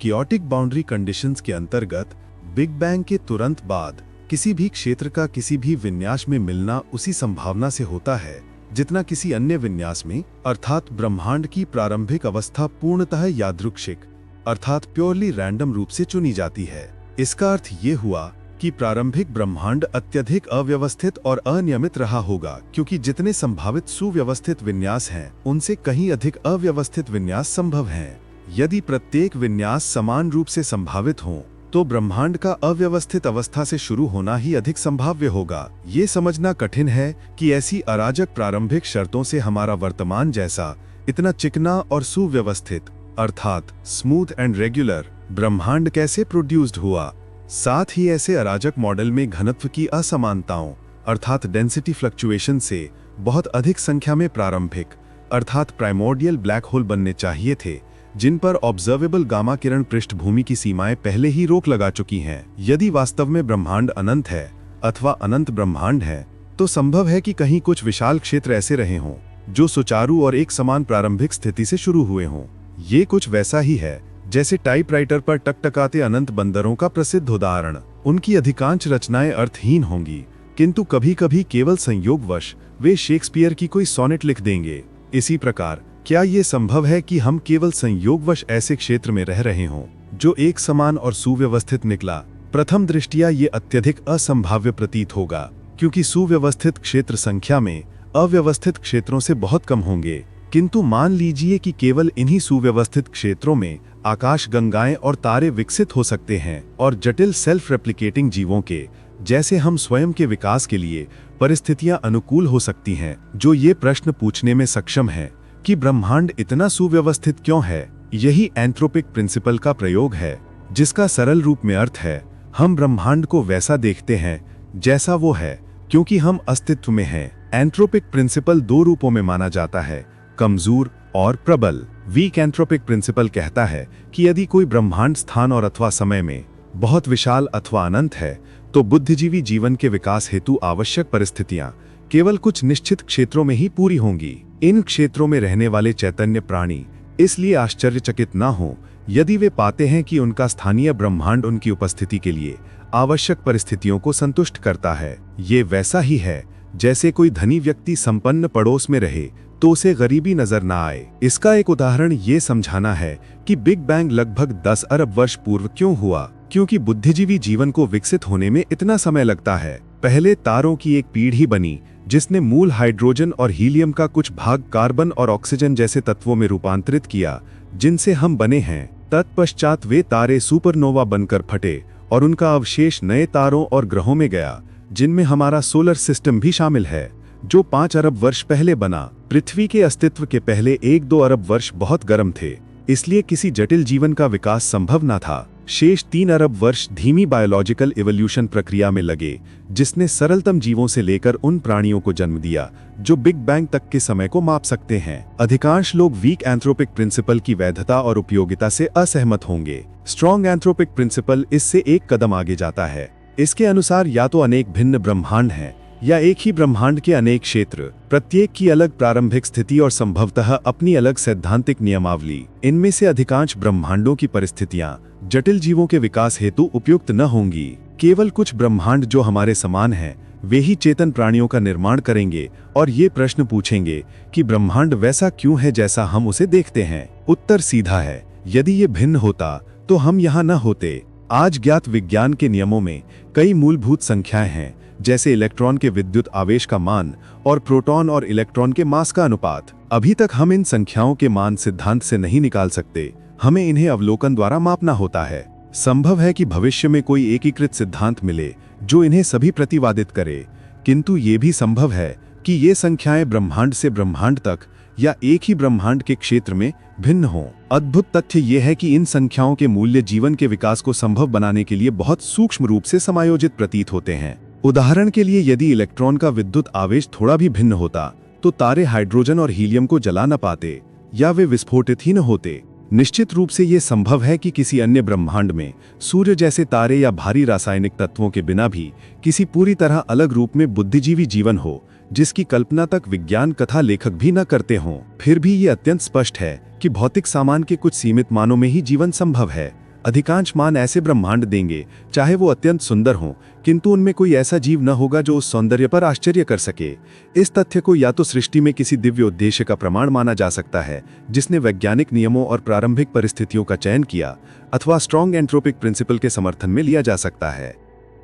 कियोटिक बाउंड्री कंडीशंस के अंतर्गत बिग बैंग के तुरंत बाद किसी भी क्षेत्र का किसी भी विन्यास में मिलना उसी संभावना से होता है जितना किसी अन्य विन्यास में, अर्थात ब्रह्मांड की प्रारंभिक अवस्था पूर्णतः यादृच्छिक अर्थात प्योरली रैंडम रूप से चुनी जाती है। इसका अर्थ ये हुआ कि प्रारंभिक ब्रह्मांड अत्यधिक अव्यवस्थित और अनियमित रहा होगा, क्योंकि जितने संभावित सुव्यवस्थित विन्यास हैं उनसे कहीं अधिक अव्यवस्थित विन्यास संभव हैं। यदि प्रत्येक विन्यास समान रूप से संभावित हो तो ब्रह्मांड का अव्यवस्थित अवस्था से शुरू होना ही अधिक संभाव्य होगा। ये समझना कठिन है कि ऐसी अराजक प्रारंभिक शर्तों से हमारा वर्तमान जैसा इतना चिकना और सुव्यवस्थित अर्थात स्मूथ एंड रेगुलर ब्रह्मांड कैसे प्रोड्यूस्ड हुआ। साथ ही ऐसे अराजक मॉडल में घनत्व की असमानताओं अर्थात डेंसिटी फ्लक्चुएशन से बहुत अधिक संख्या में प्रारंभिक अर्थात प्राइमोर्डियल ब्लैक होल बनने चाहिए थे, जिन पर ऑब्जर्वेबल गामा किरण पृष्ठभूमि की सीमाएं पहले ही रोक लगा चुकी हैं। यदि वास्तव में ब्रह्मांड अनंत है अथवा अनंत ब्रह्मांड है तो संभव है कि कहीं कुछ विशाल क्षेत्र ऐसे रहे हों जो सुचारू और एक समान प्रारंभिक स्थिति से शुरू हुए हों। ये कुछ वैसा ही है जैसे टाइपराइटर पर टकटकाते अनंत बंदरों का प्रसिद्ध उदाहरण। उनकी अधिकांश रचनाएं अर्थहीन होंगी, किंतु कभी कभी केवल संयोगवश वे शेक्सपियर की कोई सोनेट लिख देंगे। इसी प्रकार क्या ये संभव है कि हम केवल संयोगवश ऐसे क्षेत्र में रह रहे हों जो एक समान और सुव्यवस्थित निकला? प्रथम दृष्टिया ये अत्यधिक असंभाव्य प्रतीत होगा, क्योंकि सुव्यवस्थित क्षेत्र संख्या में अव्यवस्थित क्षेत्रों से बहुत कम होंगे। किंतु मान लीजिए कि केवल इन्हीं सुव्यवस्थित क्षेत्रों में आकाश गंगाएं और तारे विकसित हो सकते हैं और जटिल सेल्फ रेप्लिकेटिंग जीवों के जैसे हम स्वयं के विकास के लिए परिस्थितियां अनुकूल हो सकती हैं, जो ये प्रश्न पूछने में सक्षम है कि ब्रह्मांड इतना सुव्यवस्थित क्यों है। यही एंथ्रोपिक प्रिंसिपल का प्रयोग है, जिसका सरल रूप में अर्थ है हम ब्रह्मांड को वैसा देखते हैं जैसा वो है, क्योंकि हम अस्तित्व में हैं। एंथ्रोपिक प्रिंसिपल दो रूपों में माना जाता है, कमजोर और प्रबल। वीक एंथ्रोपिक प्रिंसिपल कहता है कि यदि कोई ब्रह्मांड स्थान और अथवा समय में बहुत विशाल अथवा अनंत है तो बुद्धिजीवी जीवन के विकास हेतु आवश्यक परिस्थितियां केवल कुछ निश्चित क्षेत्रों में ही पूरी होंगी। इन क्षेत्रों में रहने वाले चैतन्य प्राणी इसलिए आश्चर्यचकित न हो यदि वे पाते हैं कि उनका स्थानीय ब्रह्मांड उनकी उपस्थिति के लिए आवश्यक परिस्थितियों को संतुष्ट करता है। ये वैसा ही है जैसे कोई धनी व्यक्ति संपन्न पड़ोस में रहे तो उसे गरीबी नजर न आए। इसका एक उदाहरण ये समझाना है कि बिग बैंग लगभग 10 अरब वर्ष पूर्व क्यों हुआ, क्योंकि बुद्धिजीवी जीवन को विकसित होने में इतना समय लगता है। पहले तारों की एक पीढ़ी बनी जिसने मूल हाइड्रोजन और हीलियम का कुछ भाग कार्बन और ऑक्सीजन जैसे तत्वों में रूपांतरित किया, जिनसे हम बने हैं। तत्पश्चात वे तारे सुपरनोवा बनकर फटे और उनका अवशेष नए तारों और ग्रहों में गया, जिनमें हमारा सोलर सिस्टम भी शामिल है, जो 5 अरब वर्ष पहले बना। पृथ्वी के अस्तित्व के पहले 1-2 अरब वर्ष बहुत गर्म थे, इसलिए किसी जटिल जीवन का विकास संभव न था। शेष 3 अरब वर्ष धीमी बायोलॉजिकल इवोल्यूशन प्रक्रिया में लगे, जिसने सरलतम जीवों से लेकर उन प्राणियों को जन्म दिया जो बिग बैंग तक के समय को माप सकते हैं। अधिकांश लोग वीक एंथ्रोपिक प्रिंसिपल की वैधता और उपयोगिता से असहमत होंगे। स्ट्रॉन्ग एंथ्रोपिक प्रिंसिपल इससे एक कदम आगे जाता है। इसके अनुसार या तो अनेक भिन्न ब्रह्मांड हैं या एक ही ब्रह्मांड के अनेक क्षेत्र, प्रत्येक की अलग प्रारंभिक स्थिति और संभवतः अपनी अलग सैद्धांतिक नियमावली। इनमें से अधिकांश ब्रह्मांडों की परिस्थितियां जटिल जीवों के विकास हेतु उपयुक्त न होंगी। केवल कुछ ब्रह्मांड जो हमारे समान हैं वे ही चेतन प्राणियों का निर्माण करेंगे और ये प्रश्न पूछेंगे कि ब्रह्मांड वैसा क्यों है जैसा हम उसे देखते हैं। उत्तर सीधा है, यदि ये भिन्न होता तो हम यहाँ न होते। आज ज्ञात विज्ञान के नियमों में कई मूलभूत संख्याएं हैं, जैसे इलेक्ट्रॉन के विद्युत आवेश का मान और प्रोटॉन और इलेक्ट्रॉन के मास का अनुपात। अभी तक हम इन संख्याओं के मान सिद्धांत से नहीं निकाल सकते, हमें इन्हें अवलोकन द्वारा मापना होता है। संभव है कि भविष्य में कोई एकीकृत सिद्धांत मिले जो इन्हें सभी प्रतिवादित करे, किंतु ये भी संभव है कि ये संख्याएं ब्रह्मांड से ब्रह्मांड तक या एक ही ब्रह्मांड के क्षेत्र में भिन्न हों। अद्भुत तथ्य यह है कि इन संख्याओं के मूल्य जीवन के विकास को संभव बनाने के लिए बहुत सूक्ष्म रूप से समायोजित प्रतीत होते हैं। उदाहरण के लिए, यदि इलेक्ट्रॉन का विद्युत आवेश थोड़ा भी भिन्न होता तो तारे हाइड्रोजन और हीलियम को जला न पाते या वे विस्फोटित ही न होते। निश्चित रूप से ये संभव है कि किसी अन्य ब्रह्मांड में सूर्य जैसे तारे या भारी रासायनिक तत्वों के बिना भी किसी पूरी तरह अलग रूप में बुद्धिजीवी जीवन हो, जिसकी कल्पना तक विज्ञान कथा लेखक भी न करते हों। फिर भी ये अत्यंत स्पष्ट है कि भौतिक सामान के कुछ सीमित मानों में ही जीवन संभव है। अधिकांश मान ऐसे ब्रह्मांड देंगे, चाहे वो अत्यंत सुंदर हों, किंतु उनमें कोई ऐसा जीव न होगा जो उस सौंदर्य पर आश्चर्य कर सके। इस तथ्य को या तो सृष्टि में किसी दिव्य उद्देश्य का प्रमाण माना जा सकता है जिसने वैज्ञानिक नियमों और प्रारंभिक परिस्थितियों का चयन किया, अथवा स्ट्रॉन्ग एंट्रोपिक प्रिंसिपल के समर्थन में लिया जा सकता है।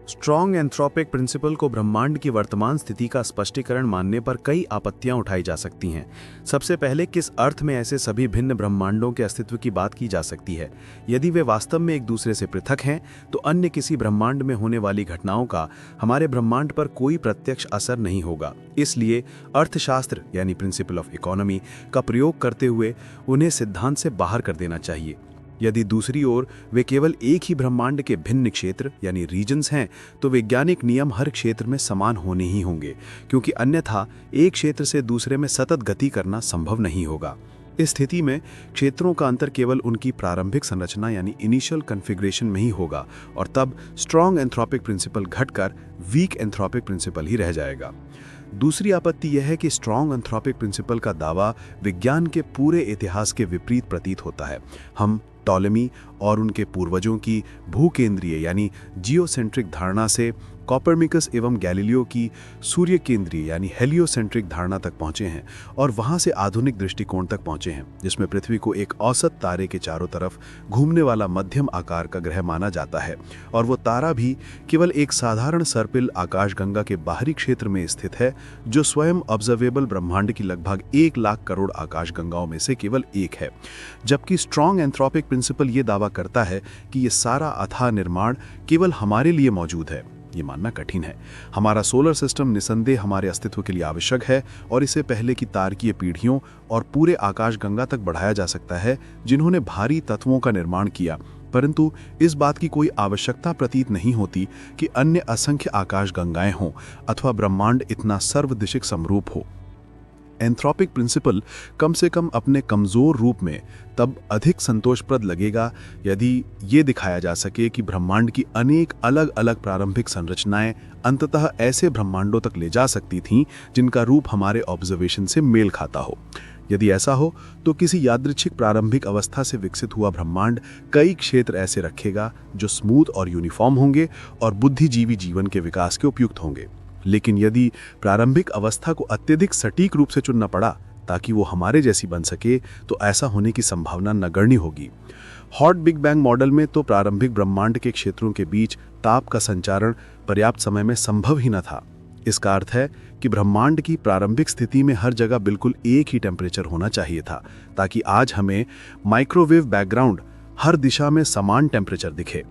स्ट्रॉन्ग एंथ्रोपिक प्रिंसिपल को ब्रह्मांड की वर्तमान स्थिति का स्पष्टीकरण मानने पर कई आपत्तियां उठाई जा सकती हैं। सबसे पहले, किस अर्थ में ऐसे सभी भिन्न ब्रह्मांडों के अस्तित्व की बात की जा सकती है? यदि वे वास्तव में एक दूसरे से पृथक हैं, तो अन्य किसी ब्रह्मांड में होने वाली घटनाओं का हमारे ब्रह्मांड पर कोई प्रत्यक्ष असर नहीं होगा। इसलिए अर्थशास्त्र यानी प्रिंसिपल ऑफ इकोनॉमी का प्रयोग करते हुए उन्हें सिद्धांत से बाहर कर देना चाहिए। यदि दूसरी ओर वे केवल एक ही ब्रह्मांड के भिन्न क्षेत्र यानी रीजन्स हैं, तो वैज्ञानिक नियम हर क्षेत्र में समान होने ही होंगे, क्योंकि अन्यथा एक क्षेत्र से दूसरे में सतत गति करना संभव नहीं होगा। इस स्थिति में क्षेत्रों का अंतर केवल उनकी प्रारंभिक संरचना यानी इनिशियल कॉन्फ़िगरेशन में ही होगा, और तब स्ट्रॉन्ग एंथ्रोपिक प्रिंसिपल घटकर वीक एंथ्रोपिक प्रिंसिपल ही रह जाएगा। दूसरी आपत्ति यह है कि स्ट्रॉन्ग एंथ्रोपिक प्रिंसिपल का दावा विज्ञान के पूरे इतिहास के विपरीत प्रतीत होता है। हम टॉलेमी और उनके पूर्वजों की भूकेंद्रीय यानी जियोसेंट्रिक धारणा से कॉपरनिकस एवं गैलीलियो की सूर्य केंद्रीय यानी हेलियोसेंट्रिक धारणा तक पहुंचे हैं, और वहां से आधुनिक दृष्टिकोण तक पहुंचे हैं, जिसमें पृथ्वी को एक औसत तारे के चारों तरफ घूमने वाला मध्यम आकार का ग्रह माना जाता है, और वो तारा भी केवल एक साधारण सर्पिल आकाशगंगा के बाहरी क्षेत्र में स्थित है, जो स्वयं ऑब्जर्वेबल ब्रह्मांड की लगभग 1 लाख करोड़ आकाशगंगाओं में से केवल एक है। जबकि स्ट्रॉन्ग एंथ्रोपिक प्रिंसिपल ये दावा करता है कि ये सारा अथाह निर्माण केवल हमारे लिए मौजूद है। ये मानना कठिन है। हमारा सोलर सिस्टम निसंदेह हमारे अस्तित्व के लिए आवश्यक है, और इसे पहले की तारकीय पीढ़ियों और पूरे आकाशगंगा तक बढ़ाया जा सकता है जिन्होंने भारी तत्वों का निर्माण किया, परंतु इस बात की कोई आवश्यकता प्रतीत नहीं होती कि अन्य असंख्य आकाशगंगाएं हों अथवा ब्रह्मांड इतना सर्वदिशिक समरूप हो। एंथ्रोपिक प्रिंसिपल कम से कम अपने कमजोर रूप में तब अधिक संतोषप्रद लगेगा यदि ये दिखाया जा सके कि ब्रह्मांड की अनेक अलग अलग प्रारंभिक संरचनाएं अंततः ऐसे ब्रह्मांडों तक ले जा सकती थीं जिनका रूप हमारे ऑब्जर्वेशन से मेल खाता हो। यदि ऐसा हो तो किसी यादृच्छिक प्रारंभिक अवस्था से विकसित हुआ ब्रह्मांड कई क्षेत्र ऐसे रखेगा जो स्मूथ और यूनिफॉर्म होंगे और बुद्धिजीवी जीवन के विकास के उपयुक्त होंगे। लेकिन यदि प्रारंभिक अवस्था को अत्यधिक सटीक रूप से चुनना पड़ा ताकि वो हमारे जैसी बन सके, तो ऐसा होने की संभावना नगण्य होगी। हॉट बिग बैंग मॉडल में तो प्रारंभिक ब्रह्मांड के क्षेत्रों के बीच ताप का संचारण पर्याप्त समय में संभव ही न था। इसका अर्थ है कि ब्रह्मांड की प्रारंभिक स्थिति में हर जगह बिल्कुल एक ही टेम्परेचर होना चाहिए था, ताकि आज हमें माइक्रोवेव बैकग्राउंड हर दिशा में समान टेम्परेचर दिखे।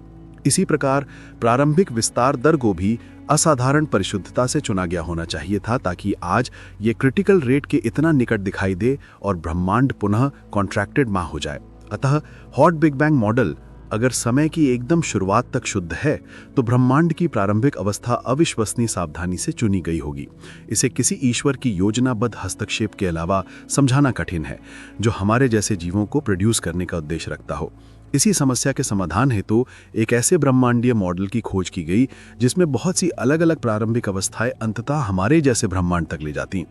इसी प्रकार प्रारंभिक विस्तार दर को भी असाधारण परिशुद्धता से चुना गया होना चाहिए था, ताकि आज ये क्रिटिकल रेट के इतना निकट दिखाई दे और ब्रह्मांड पुनः कॉन्ट्रैक्टेड ना हो जाए। अतः हॉट बिग बैंग मॉडल अगर समय की एकदम शुरुआत तक शुद्ध है, तो ब्रह्मांड की प्रारंभिक अवस्था अविश्वसनीय सावधानी से चुनी गई होगी। इसे किसी ईश्वर की योजनाबद्ध हस्तक्षेप के अलावा समझाना कठिन है, जो हमारे जैसे जीवों को प्रोड्यूस करने का उद्देश्य रखता हो। इसी समस्या के समाधान हेतु एक ऐसे ब्रह्मांडीय मॉडल की खोज की गई जिसमें बहुत सी अलग अलग प्रारंभिक अवस्थाएं अंततः हमारे जैसे ब्रह्मांड तक ले जाती।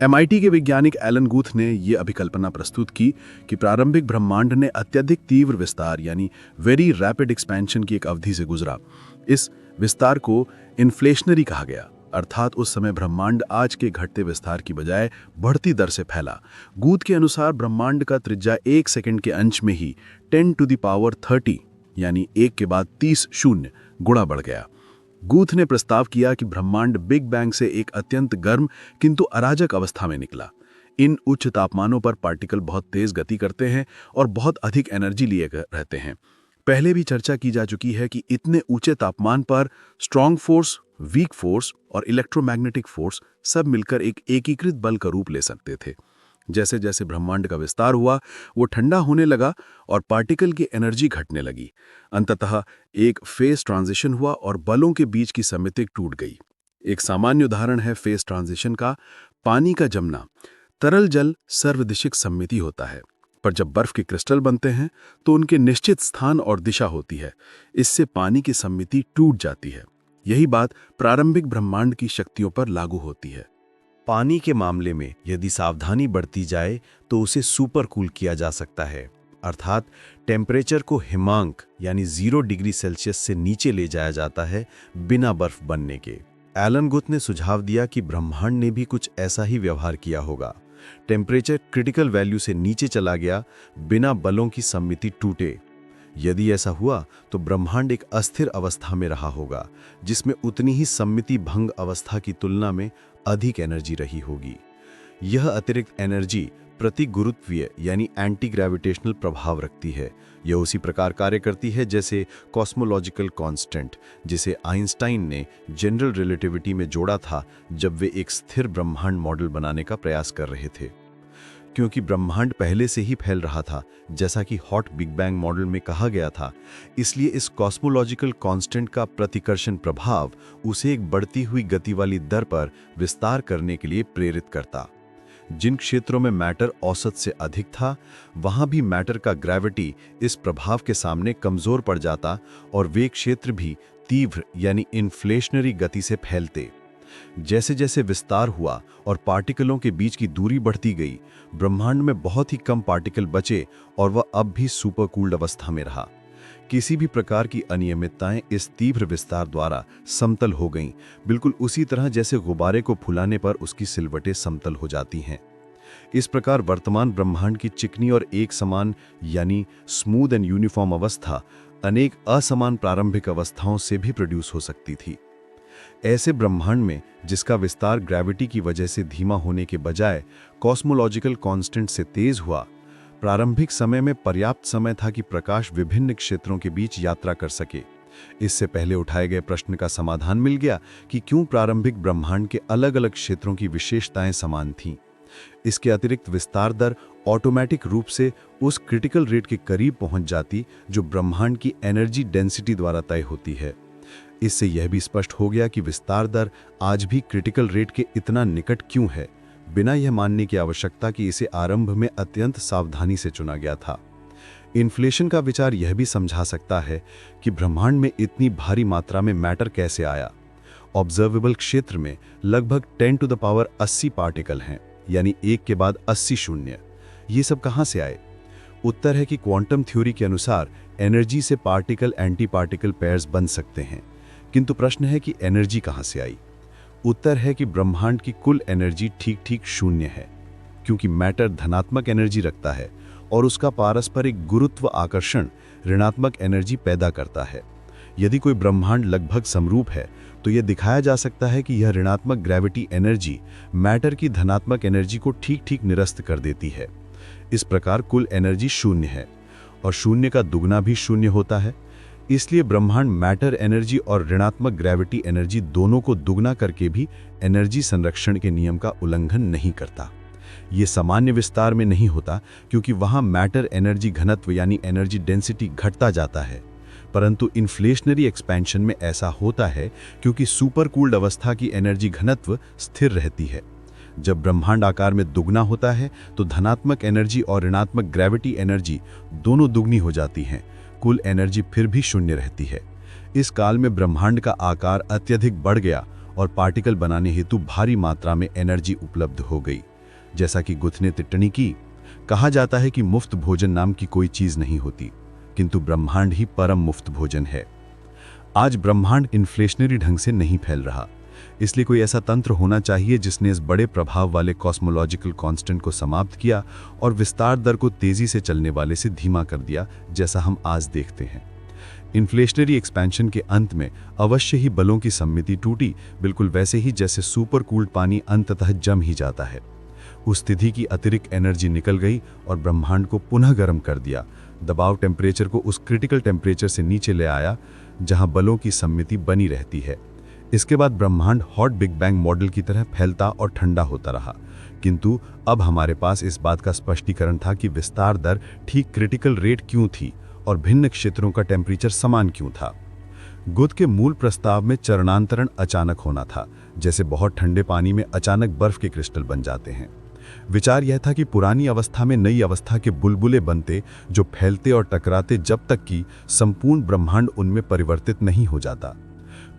MIT के वैज्ञानिक एलन गुथ ने यह अभिकल्पना प्रस्तुत की कि प्रारंभिक ब्रह्मांड ने अत्यधिक तीव्र विस्तार यानी वेरी रैपिड एक्सपेंशन की एक अवधि से गुजरा। इस विस्तार को इन्फ्लेशनरी कहा गया। अर्थात उस समय ब्रह्मांड आज के घटते विस्तार की बजाय बढ़ती दर से फैला। गूथ के अनुसार ब्रह्मांड का त्रिज्या 1 सेकंड के अंश में ही 10⁻30 यानी 1 के बाद 30 शून्य गुणा बढ़ गया। गूथ ने प्रस्ताव किया कि ब्रह्मांड बिग बैंग से एक अत्यंत गर्म किंतु अराजक अवस्था में निकला। इन उच्च तापमानों पर पार्टिकल बहुत तेज गति करते हैं और बहुत अधिक एनर्जी लिए रहते हैं। पहले भी चर्चा की जा चुकी है कि इतने ऊंचे तापमान पर स्ट्रॉन्ग फोर्स, वीक फोर्स और इलेक्ट्रोमैग्नेटिक फोर्स सब मिलकर एक एकीकृत बल का रूप ले सकते थे। जैसे जैसे ब्रह्मांड का विस्तार हुआ, वो ठंडा होने लगा और पार्टिकल की एनर्जी घटने लगी। अंततः एक फेज ट्रांजिशन हुआ और बलों के बीच की सममिति टूट गई। एक सामान्य उदाहरण है फेज ट्रांजिशन का पानी का जमना। तरल जल सर्वदिशिक सममिति होता है, पर जब बर्फ के क्रिस्टल बनते हैं तो उनके निश्चित स्थान और दिशा होती है। इससे पानी की सममिति टूट जाती है। यही बात प्रारंभिक ब्रह्मांड की शक्तियों पर लागू होती है। पानी के मामले में यदि सावधानी बरती जाए तो उसे सुपर कूल किया जा सकता है, अर्थात टेम्परेचर को हिमांक यानी 0 डिग्री सेल्सियस से नीचे ले जाया जाता है बिना बर्फ बनने के। एलन गुथ ने सुझाव दिया कि ब्रह्मांड ने भी कुछ ऐसा ही व्यवहार किया होगा। टेम्परेचर क्रिटिकल वैल्यू से नीचे चला गया बिना बलों की सममिति टूटे। यदि ऐसा हुआ तो ब्रह्मांड एक अस्थिर अवस्था में रहा होगा, जिसमें उतनी ही सममिति भंग अवस्था की तुलना में अधिक एनर्जी रही होगी। यह अतिरिक्त एनर्जी प्रति गुरुत्वीय यानी एंटी ग्रेविटेशनल प्रभाव रखती है। यह उसी प्रकार कार्य करती है जैसे कॉस्मोलॉजिकल कांस्टेंट, जिसे आइंस्टाइन ने जनरल रिलेटिविटी में जोड़ा था जब वे एक स्थिर ब्रह्मांड मॉडल बनाने का प्रयास कर रहे थे। क्योंकि ब्रह्मांड पहले से ही फैल रहा था, जैसा कि हॉट बिग बैंग मॉडल में कहा गया था, इसलिए इस कॉस्मोलॉजिकल कांस्टेंट का प्रतिकर्षण प्रभाव उसे एक बढ़ती हुई गति वाली दर पर विस्तार करने के लिए प्रेरित करता। जिन क्षेत्रों में मैटर औसत से अधिक था, वहां भी मैटर का ग्रेविटी इस प्रभाव के सामने कमजोर पड़ जाता और वे क्षेत्र भी तीव्र यानी इन्फ्लेशनरी गति से फैलते। जैसे जैसे विस्तार हुआ और पार्टिकलों के बीच की दूरी बढ़ती गई, ब्रह्मांड में बहुत ही कम पार्टिकल बचे और वह अब भी सुपर कूल्ड अवस्था में रहा। किसी भी प्रकार की अनियमितताएं इस तीव्र विस्तार द्वारा समतल हो गईं, बिल्कुल उसी तरह जैसे गुब्बारे को फुलाने पर उसकी सिलवटें समतल हो जाती हैं। इस प्रकार वर्तमान ब्रह्मांड की चिकनी और एक समान यानी स्मूथ एंड यूनिफॉर्म अवस्था अनेक असमान प्रारंभिक अवस्थाओं से भी प्रोड्यूस हो सकती थी। ऐसे ब्रह्मांड में जिसका विस्तार ग्रेविटी की वजह से धीमा होने के बजाय कॉस्मोलॉजिकल कांस्टेंट से तेज हुआ, प्रारंभिक समय में पर्याप्त समय था कि प्रकाश विभिन्न क्षेत्रों के बीच यात्रा कर सके। इससे पहले उठाए गए प्रश्न का समाधान मिल गया कि क्यों प्रारंभिक ब्रह्मांड के अलग अलग क्षेत्रों की विशेषताएं समान थीं। इसके अतिरिक्त विस्तार दर ऑटोमेटिक रूप से उस क्रिटिकल रेट के करीब पहुंच जाती जो ब्रह्मांड की एनर्जी डेंसिटी द्वारा तय होती है। इससे यह भी स्पष्ट हो गया कि विस्तार दर आज भी क्रिटिकल रेट के इतना निकट क्यों है, बिना यह मानने की आवश्यकता कि इसे आरंभ में अत्यंत सावधानी से चुना गया था। इन्फ्लेशन का विचार यह भी समझा सकता है कि ब्रह्मांड में इतनी भारी मात्रा में मैटर कैसे आया। ऑब्जर्वेबल क्षेत्र में लगभग 10⁻80 पार्टिकल हैं, यानी 1 के बाद 80 शून्य। ये सब कहाँ से आए? उत्तर है कि क्वांटम थ्योरी के अनुसार एनर्जी से पार्टिकल एंटी पार्टिकल पेयर्स बन सकते हैं, किंतु प्रश्न है कि एनर्जी कहाँ से आई? उत्तर है कि ब्रह्मांड की कुल एनर्जी ठीक ठीक शून्य है, क्योंकि मैटर धनात्मक एनर्जी रखता है और उसका पारस्परिक गुरुत्व आकर्षण ऋणात्मक एनर्जी पैदा करता है। यदि कोई ब्रह्मांड लगभग समरूप है तो यह दिखाया जा सकता है कि यह ऋणात्मक ग्रेविटी एनर्जी मैटर की धनात्मक एनर्जी को ठीक ठीक निरस्त कर देती है। इस प्रकार कुल एनर्जी शून्य है और शून्य का दुगना भी शून्य होता है। इसलिए ब्रह्मांड मैटर एनर्जी और ऋणात्मक ग्रेविटी एनर्जी दोनों को दुगना करके भी एनर्जी संरक्षण के नियम का उल्लंघन नहीं करता। ये सामान्य विस्तार में नहीं होता, क्योंकि वहां मैटर एनर्जी घनत्व यानी एनर्जी डेंसिटी घटता जाता है, परंतु इन्फ्लेशनरी एक्सपेंशन में ऐसा होता है क्योंकि सुपर कूल्ड अवस्था की एनर्जी घनत्व स्थिर रहती है। जब ब्रह्मांड आकार में दुगना होता है तो धनात्मक एनर्जी और ऋणात्मक ग्रेविटी एनर्जी दोनों दुगनी हो जाती हैं, कुल एनर्जी फिर भी शून्य रहती है। इस काल में ब्रह्मांड का आकार अत्यधिक बढ़ गया और पार्टिकल बनाने हेतु भारी मात्रा में एनर्जी उपलब्ध हो गई। जैसा कि गुथ ने टिप्पणी की, कहा जाता है कि मुफ्त भोजन नाम की कोई चीज नहीं होती, किंतु ब्रह्मांड ही परम मुफ्त भोजन है। आज ब्रह्मांड इन्फ्लेशनरी ढंग से नहीं फैल रहा, इसलिए कोई ऐसा तंत्र होना चाहिए जिसने इस बड़े प्रभाव वाले कॉस्मोलॉजिकल कांस्टेंट को समाप्त किया और विस्तार दर को तेजी से चलने वाले से धीमा कर दिया, जैसा हम आज देखते हैं। इन्फ्लेशनरी एक्सपेंशन के अंत में अवश्य ही बलों की सम्मिति टूटी, बिल्कुल वैसे ही जैसे सुपर कूल्ड पानी अंततः जम ही जाता है। उस स्थिति की अतिरिक्त एनर्जी निकल गई और ब्रह्मांड को पुनः गर्म कर दिया। दबाव टेम्परेचर को उस क्रिटिकल टेम्परेचर से नीचे ले आया जहां बलों की सम्मिति बनी रहती है। इसके बाद ब्रह्मांड हॉट बिग बैंग मॉडल की तरह फैलता और ठंडा होता रहा, किंतु अब हमारे पास इस बात का स्पष्टीकरण था कि विस्तार दर ठीक क्रिटिकल रेट क्यों थी और भिन्न क्षेत्रों का टेम्परेचर समान क्यों था। गुद के मूल प्रस्ताव में चरणांतरण अचानक होना था, जैसे बहुत ठंडे पानी में अचानक बर्फ के क्रिस्टल बन जाते हैं। विचार यह था कि पुरानी अवस्था में नई अवस्था के बुलबुले बनते, जो फैलते और टकराते जब तक कि संपूर्ण ब्रह्मांड उनमें परिवर्तित नहीं हो जाता।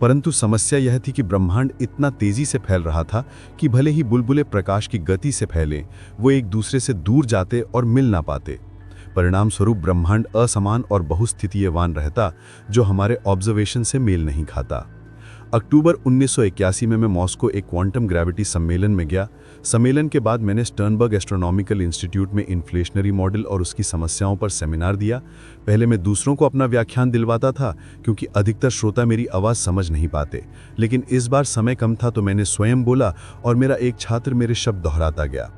परंतु समस्या यह थी कि ब्रह्मांड इतना तेजी से फैल रहा था कि भले ही बुलबुले प्रकाश की गति से फैलें, वो एक दूसरे से दूर जाते और मिल ना पाते। परिणाम स्वरूप ब्रह्मांड असमान और बहुस्थितीयवान रहता, जो हमारे ऑब्जर्वेशन से मेल नहीं खाता। अक्टूबर 1981 में मैं मॉस्को एक क्वांटम ग्रेविटी सम्मेलन में गया। सम्मेलन के बाद मैंने स्टर्नबर्ग एस्ट्रोनॉमिकल इंस्टीट्यूट में इन्फ्लेशनरी मॉडल और उसकी समस्याओं पर सेमिनार दिया। पहले मैं दूसरों को अपना व्याख्यान दिलवाता था, क्योंकि अधिकतर श्रोता मेरी आवाज़ समझ नहीं पाते, लेकिन इस बार समय कम था तो मैंने स्वयं बोला और मेरा एक छात्र मेरे शब्द दोहराता गया।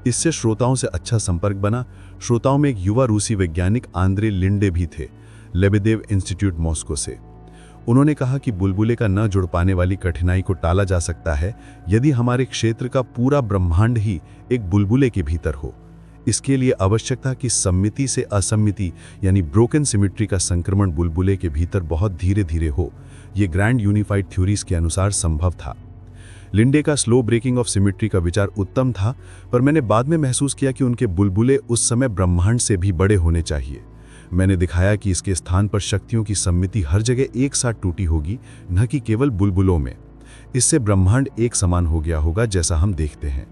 इससे श्रोताओं से अच्छा संपर्क बना। श्रोताओं में एक युवा रूसी वैज्ञानिक आंद्रे लिंडे भी थे, लेबेदेव इंस्टीट्यूट मॉस्को से। उन्होंने कहा कि बुलबुले का न जुड़ पाने वाली कठिनाई को टाला जा सकता है यदि हमारे क्षेत्र का पूरा ब्रह्मांड ही एक बुलबुले के भीतर हो। इसके लिए आवश्यक था कि सम्मिति से असम्मिति यानी ब्रोकन सिमेट्री का संक्रमण बुलबुले के भीतर बहुत धीरे धीरे हो। ये ग्रैंड यूनिफाइड थ्योरीज के अनुसार संभव था। लिंडे का स्लो ब्रेकिंग ऑफ सिमेट्री का विचार उत्तम था, पर मैंने बाद में महसूस किया कि उनके बुलबुले उस समय ब्रह्मांड से भी बड़े होने चाहिए। मैंने दिखाया कि इसके स्थान पर शक्तियों की सम्मिति हर जगह एक साथ टूटी होगी, न कि केवल बुलबुलों में। इससे ब्रह्मांड एक समान हो गया होगा, जैसा हम देखते हैं।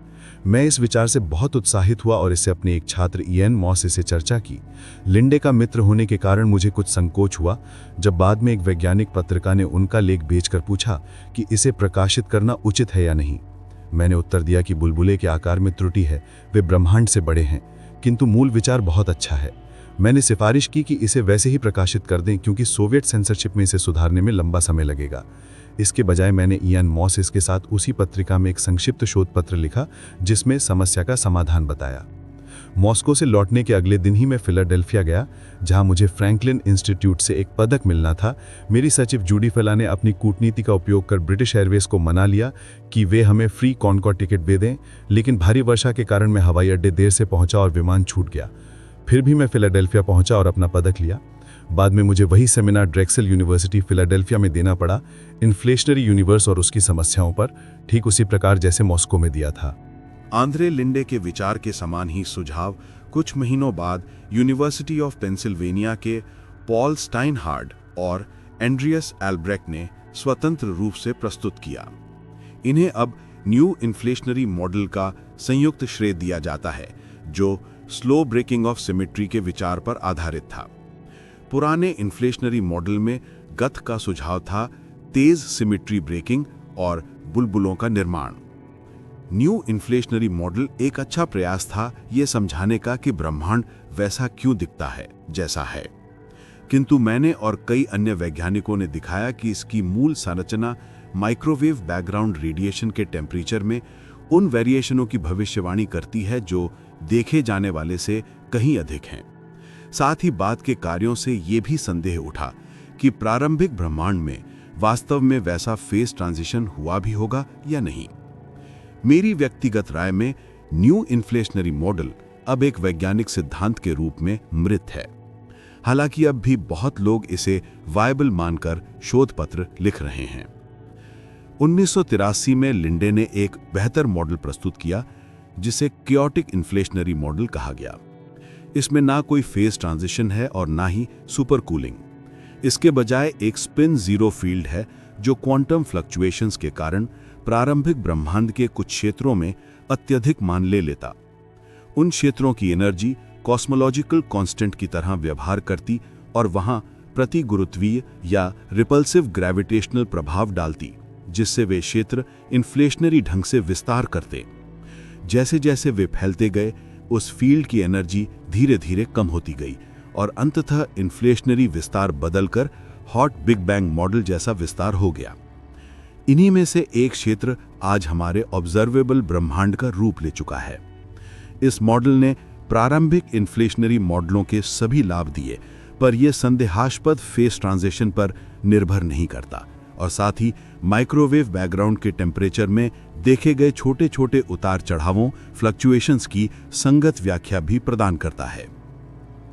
मैं इस विचार से बहुत उत्साहित हुआ और इससे अपने एक छात्र इयन मॉस से चर्चा की। लिंडे का मित्र होने के कारण मुझे कुछ संकोच हुआ जब बाद में एक वैज्ञानिक पत्रिका ने उनका लेख भेजकर पूछा कि इसे प्रकाशित करना उचित है या नहीं। मैंने उत्तर दिया कि बुलबुले के आकार में त्रुटि है, वे ब्रह्मांड से बड़े हैं, किंतु मूल विचार बहुत अच्छा है। मैंने सिफारिश की कि इसे वैसे ही प्रकाशित कर दें, क्योंकि सोवियत सेंसरशिप में इसे सुधारने में लंबा समय लगेगा। इसके बजाय मैंने इयन मॉस के साथ उसी पत्रिका में एक संक्षिप्त शोध पत्र लिखा, जिसमें समस्या का समाधान बताया। मॉस्को से लौटने के अगले दिन ही मैं फिलाडेल्फिया गया, जहां मुझे फ्रैंकलिन इंस्टीट्यूट से एक पदक मिलना था। मेरी सचिव जूडी फेला ने अपनी कूटनीति का उपयोग कर ब्रिटिश एयरवेज को मना लिया कि वे हमें फ्री कॉनकॉर्ड टिकट दे दें, लेकिन भारी वर्षा के कारण मैं हवाई अड्डे देर से पहुंचा और विमान छूट गया। फिर भी मैं फिलाडेल्फिया पहुंचा और अपना पदक लिया। बाद में मुझे वही सेमिनार ड्रेक्सेल यूनिवर्सिटी फिलाडेल्फिया में देना पड़ा, इन्फ्लेशनरी यूनिवर्स और उसकी समस्याओं पर, ठीक उसी प्रकार जैसे मॉस्को में दिया था। आंद्रे लिंडे के विचार के समान ही सुझाव कुछ महीनों बाद यूनिवर्सिटी ऑफ पेंसिल्वेनिया के पॉल स्टाइनहार्ड और एंड्रियस एल्ब्रेक्ट ने स्वतंत्र रूप से प्रस्तुत किया। इन्हें अब न्यू इन्फ्लेशनरी मॉडल का संयुक्त श्रेय दिया जाता है, जो स्लो ब्रेकिंग ऑफ सिमेट्री के विचार पर आधारित था। पुराने इन्फ्लेशनरी मॉडल में गथ का सुझाव था तेज सिमेट्री ब्रेकिंग और बुलबुलों का निर्माण। न्यू इन्फ्लेशनरी मॉडल एक अच्छा प्रयास था यह समझाने का कि ब्रह्मांड वैसा क्यों दिखता है जैसा है, किंतु मैंने और कई अन्य वैज्ञानिकों ने दिखाया कि इसकी मूल संरचना माइक्रोवेव बैकग्राउंड रेडिएशन के टेम्परेचर में उन वेरिएशनों की भविष्यवाणी करती है जो देखे जाने वाले से कहीं अधिक हैं। साथ ही बाद के कार्यों से ये भी संदेह उठा कि प्रारंभिक ब्रह्मांड में वास्तव में वैसा फेज ट्रांजिशन हुआ भी होगा या नहीं। मेरी व्यक्तिगत राय में न्यू इन्फ्लेशनरी मॉडल अब एक वैज्ञानिक सिद्धांत के रूप में मृत है। हालांकि अब भी बहुत लोग इसे वायबल मानकर शोध पत्र लिख रहे हैं। 1983 में लिंडे ने एक बेहतर मॉडल प्रस्तुत किया जिसे क्योटिक इन्फ्लेशनरी मॉडल कहा गया। इसमें ना कोई फेज ट्रांजिशन है और ना ही सुपर कूलिंग। इसके बजाय एक स्पिन जीरो फील्ड है जो क्वांटम फ्लक्चुएशंस के कारण प्रारंभिक ब्रह्मांड के कुछ क्षेत्रों में अत्यधिक मान ले लेता। उन क्षेत्रों की एनर्जी कॉस्मोलॉजिकल कांस्टेंट की तरह व्यवहार करती और वहां प्रतिगुरुत्वीय या रिपल्सिव ग्रेविटेशनल प्रभाव डालती, जिससे वे क्षेत्र इन्फ्लेशनरी ढंग से विस्तार करते। जैसे जैसे वे फैलते गए, उस फील्ड की एनर्जी धीरे धीरे कम होती गई और अंततः इन्फ्लेशनरी विस्तार बदलकर हॉट बिग बैंग मॉडल जैसा विस्तार हो गया। इन्हीं में से एक क्षेत्र आज हमारे ऑब्जर्वेबल ब्रह्मांड का रूप ले चुका है। इस मॉडल ने प्रारंभिक इन्फ्लेशनरी मॉडलों के सभी लाभ दिए, पर यह संदेहास्पद फेस ट्रांजिशन पर निर्भर नहीं करता और साथ ही माइक्रोवेव बैकग्राउंड के टेम्परेचर में देखे गए छोटे छोटे उतार चढ़ावों फ्लक्चुएशंस की संगत व्याख्या भी प्रदान करता है।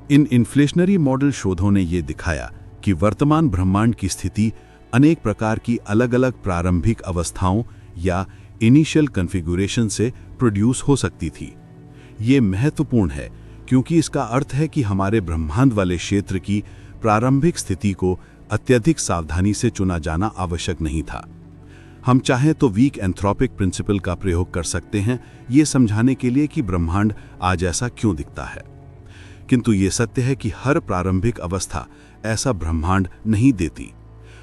इन इन्फ्लेशनरी मॉडल शोधों ने यह दिखाया कि वर्तमान ब्रह्मांड की स्थिति अनेक प्रकार की अलग अलग प्रारंभिक अवस्थाओं या इनिशियल कॉन्फ़िगरेशन से प्रोड्यूस हो सकती थी। ये महत्वपूर्ण है क्योंकि इसका अर्थ है कि हमारे ब्रह्मांड वाले क्षेत्र की प्रारंभिक स्थिति को अत्यधिक सावधानी से चुना जाना आवश्यक नहीं था। हम चाहें तो वीक एंथ्रोपिक प्रिंसिपल का प्रयोग कर सकते हैं ये समझाने के लिए कि ब्रह्मांड आज ऐसा क्यों दिखता है, किंतु ये सत्य है कि हर प्रारंभिक अवस्था ऐसा ब्रह्मांड नहीं देती।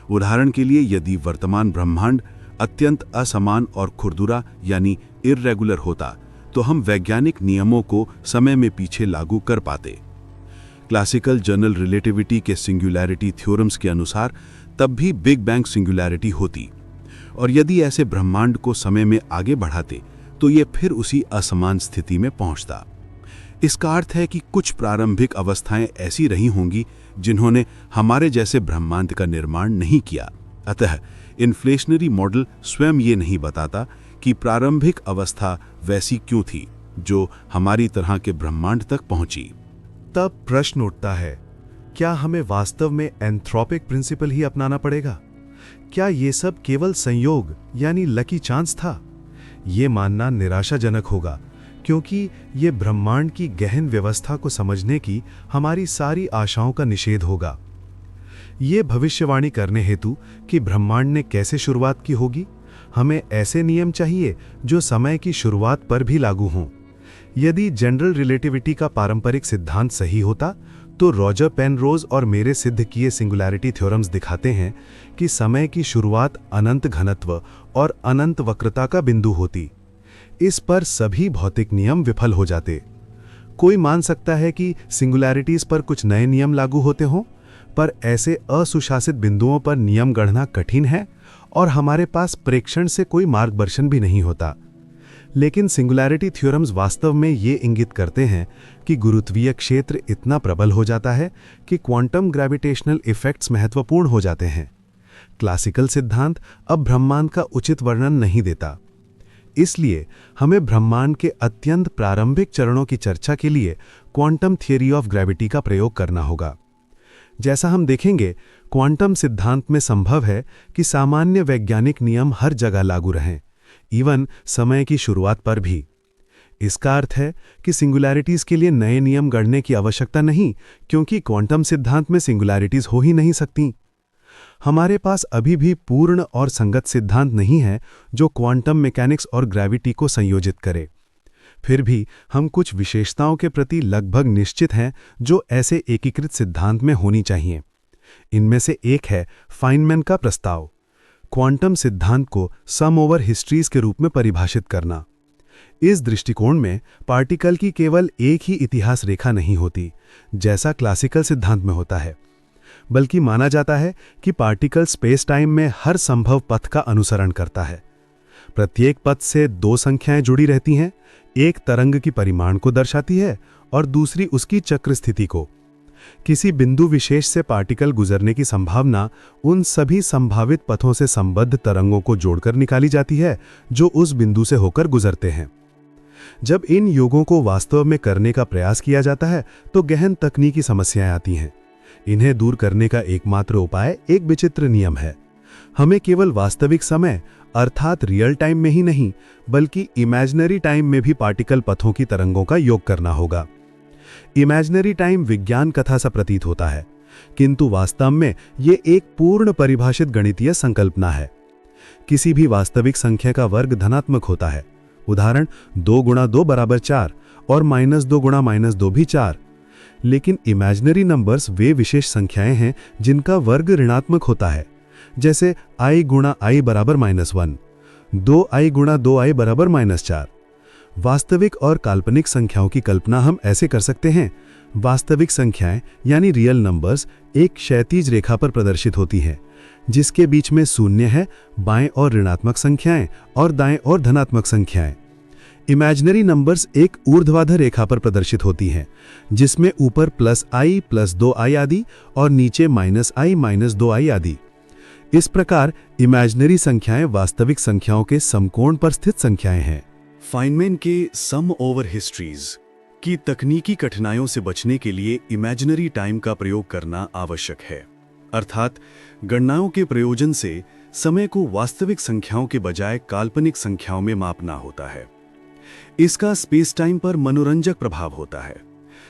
उदाहरण के लिए, यदि वर्तमान ब्रह्मांड अत्यंत असमान और खुरदुरा यानी इर्रेगुलर होता तो हम वैज्ञानिक नियमों को समय में पीछे लागू कर पाते। क्लासिकल जनरल रिलेटिविटी के सिंगुलैरिटी थ्योरम्स के अनुसार तब भी बिग बैंग सिंगुलैरिटी होती, और यदि ऐसे ब्रह्मांड को समय में आगे बढ़ाते तो ये फिर उसी असमान स्थिति में पहुंचता। इसका अर्थ है कि कुछ प्रारंभिक अवस्थाएं ऐसी रही होंगी जिन्होंने हमारे जैसे ब्रह्मांड का निर्माण नहीं किया। अतः इन्फ्लेशनरी मॉडल स्वयं ये नहीं बताता कि प्रारंभिक अवस्था वैसी क्यों थी जो हमारी तरह के ब्रह्मांड तक पहुंची। तब प्रश्न उठता है, क्या हमें वास्तव में एंथ्रोपिक प्रिंसिपल ही अपनाना पड़ेगा? क्या ये सब केवल संयोग यानी लकी चांस था? ये मानना निराशाजनक होगा, क्योंकि ये ब्रह्मांड की गहन व्यवस्था को समझने की हमारी सारी आशाओं का निषेध होगा। ये भविष्यवाणी करने हेतु कि ब्रह्मांड ने कैसे शुरुआत की होगी, हमें ऐसे नियम चाहिए जो समय की शुरुआत पर भी लागू हों। यदि जनरल रिलेटिविटी का पारंपरिक सिद्धांत सही होता तो रॉजर पेनरोज और मेरे सिद्ध किए सिंगुलैरिटी थ्योरम्स दिखाते हैं कि समय की शुरुआत अनंत घनत्व और अनंत वक्रता का बिंदु होती। इस पर सभी भौतिक नियम विफल हो जाते। कोई मान सकता है कि सिंगुलैरिटीज पर कुछ नए नियम लागू होते हों, पर ऐसे असुशासित बिंदुओं पर नियम गढ़ना कठिन है और हमारे पास प्रेक्षण से कोई मार्गदर्शन भी नहीं होता। लेकिन सिंगुलैरिटी थ्योरम्स वास्तव में ये इंगित करते हैं कि गुरुत्वीय क्षेत्र इतना प्रबल हो जाता है कि क्वांटम ग्रेविटेशनल इफेक्ट्स महत्वपूर्ण हो जाते हैं। क्लासिकल सिद्धांत अब ब्रह्मांड का उचित वर्णन नहीं देता। इसलिए हमें ब्रह्मांड के अत्यंत प्रारंभिक चरणों की चर्चा के लिए क्वांटम थियरी ऑफ ग्रेविटी का प्रयोग करना होगा। जैसा हम देखेंगे, क्वांटम सिद्धांत में संभव है कि सामान्य वैज्ञानिक नियम हर जगह लागू रहें, इवन समय की शुरुआत पर भी। इसका अर्थ है कि सिंगुलैरिटीज के लिए नए नियम गढ़ने की आवश्यकता नहीं, क्योंकि क्वांटम सिद्धांत में सिंगुलैरिटीज हो ही नहीं सकती। हमारे पास अभी भी पूर्ण और संगत सिद्धांत नहीं है जो क्वांटम मैकेनिक्स और ग्रेविटी को संयोजित करे। फिर भी हम कुछ विशेषताओं के प्रति लगभग निश्चित हैं जो ऐसे एकीकृत सिद्धांत में होनी चाहिए। इनमें से एक है फाइनमैन का प्रस्ताव, क्वांटम सिद्धांत को सम ओवर हिस्ट्रीज के रूप में परिभाषित करना। इस दृष्टिकोण में पार्टिकल की केवल एक ही इतिहास रेखा नहीं होती जैसा क्लासिकल सिद्धांत में होता है, बल्कि माना जाता है कि पार्टिकल स्पेस टाइम में हर संभव पथ का अनुसरण करता है। प्रत्येक पथ से दो संख्याएं जुड़ी रहती हैं, एक तरंग की परिमाण को दर्शाती है और दूसरी उसकी चक्र स्थिति को। किसी बिंदु विशेष से पार्टिकल गुजरने की संभावना उन सभी संभावित पथों से संबद्ध तरंगों को जोड़कर निकाली जाती है जो उस बिंदु से होकर गुजरते हैं। जब इन योगों को वास्तव में करने का प्रयास किया जाता है तो गहन तकनीकी समस्याएं आती हैं। इन्हें दूर करने का एकमात्र उपाय एक विचित्र नियम है। हमें केवल वास्तविक समय अर्थात रियल टाइम में ही नहीं, बल्कि इमेजिनरी टाइम में भी पार्टिकल पथों की तरंगों का योग करना होगा। इमेजिनरी टाइम विज्ञान कथा सा प्रतीत होता है, किंतु वास्तव में ये एक पूर्ण परिभाषित गणितीय संकल्पना है। किसी भी वास्तविक संख्या का वर्ग धनात्मक होता है। उदाहरण 2 गुणा 2 बराबर 4 और -2 गुणा -2 भी 4। लेकिन इमेजिनरी नंबर्स वे विशेष संख्याएं हैं जिनका वर्ग ऋणात्मक होता है। जैसे i गुणा i बराबर -1, 2i गुणा 2i बराबर -4। वास्तविक और काल्पनिक संख्याओं की कल्पना हम ऐसे कर सकते हैं। वास्तविक संख्याएं यानी रियल नंबर्स एक क्षैतिज रेखा पर प्रदर्शित होती हैं, जिसके बीच में शून्य है, बाएं और ऋणात्मक संख्याएं और दाएं और धनात्मक संख्याएं। इमेजिनरी नंबर्स एक ऊर्ध्वाधर रेखा पर प्रदर्शित होती हैं, जिसमें ऊपर +i +2i आदि और नीचे -i -2i आदि। इस प्रकार इमेजिनरी संख्याएं वास्तविक संख्याओं के समकोण पर स्थित संख्याएं हैं। फाइनमैन के सम ओवर हिस्ट्रीज की तकनीकी कठिनाइयों से बचने के लिए इमेजिनरी टाइम का प्रयोग करना आवश्यक है, अर्थात गणनाओं के प्रयोजन से समय को वास्तविक संख्याओं के बजाय काल्पनिक संख्याओं में मापना होता है। इसका स्पेस टाइम पर मनोरंजक प्रभाव होता है।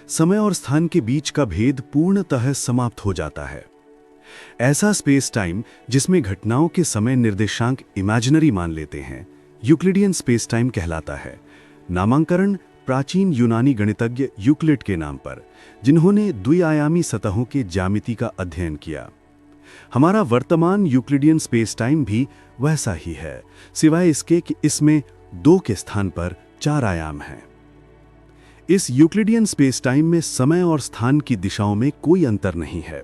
समय और स्थान के बीच का भेद पूर्णतः समाप्त हो जाता है। ऐसा स्पेस टाइम जिसमें घटनाओं के समय निर्देशांक इमेजिनरी मान लेते हैं, यूक्लिडियन स्पेस टाइम कहलाता है। नामांकरण प्राचीन यूनानी गणितज्ञ यूक्लिड के नाम पर, जिन्होंने द्विआयामी सतहों के ज्यामिति का अध्ययन किया। हमारा वर्तमान यूक्लिडियन स्पेस टाइम भी वैसा ही है, सिवाय इसके कि इसमें 2 के स्थान पर 4 आयाम हैं। इस यूक्लिडियन स्पेस टाइम में समय और स्थान की दिशाओं में कोई अंतर नहीं है।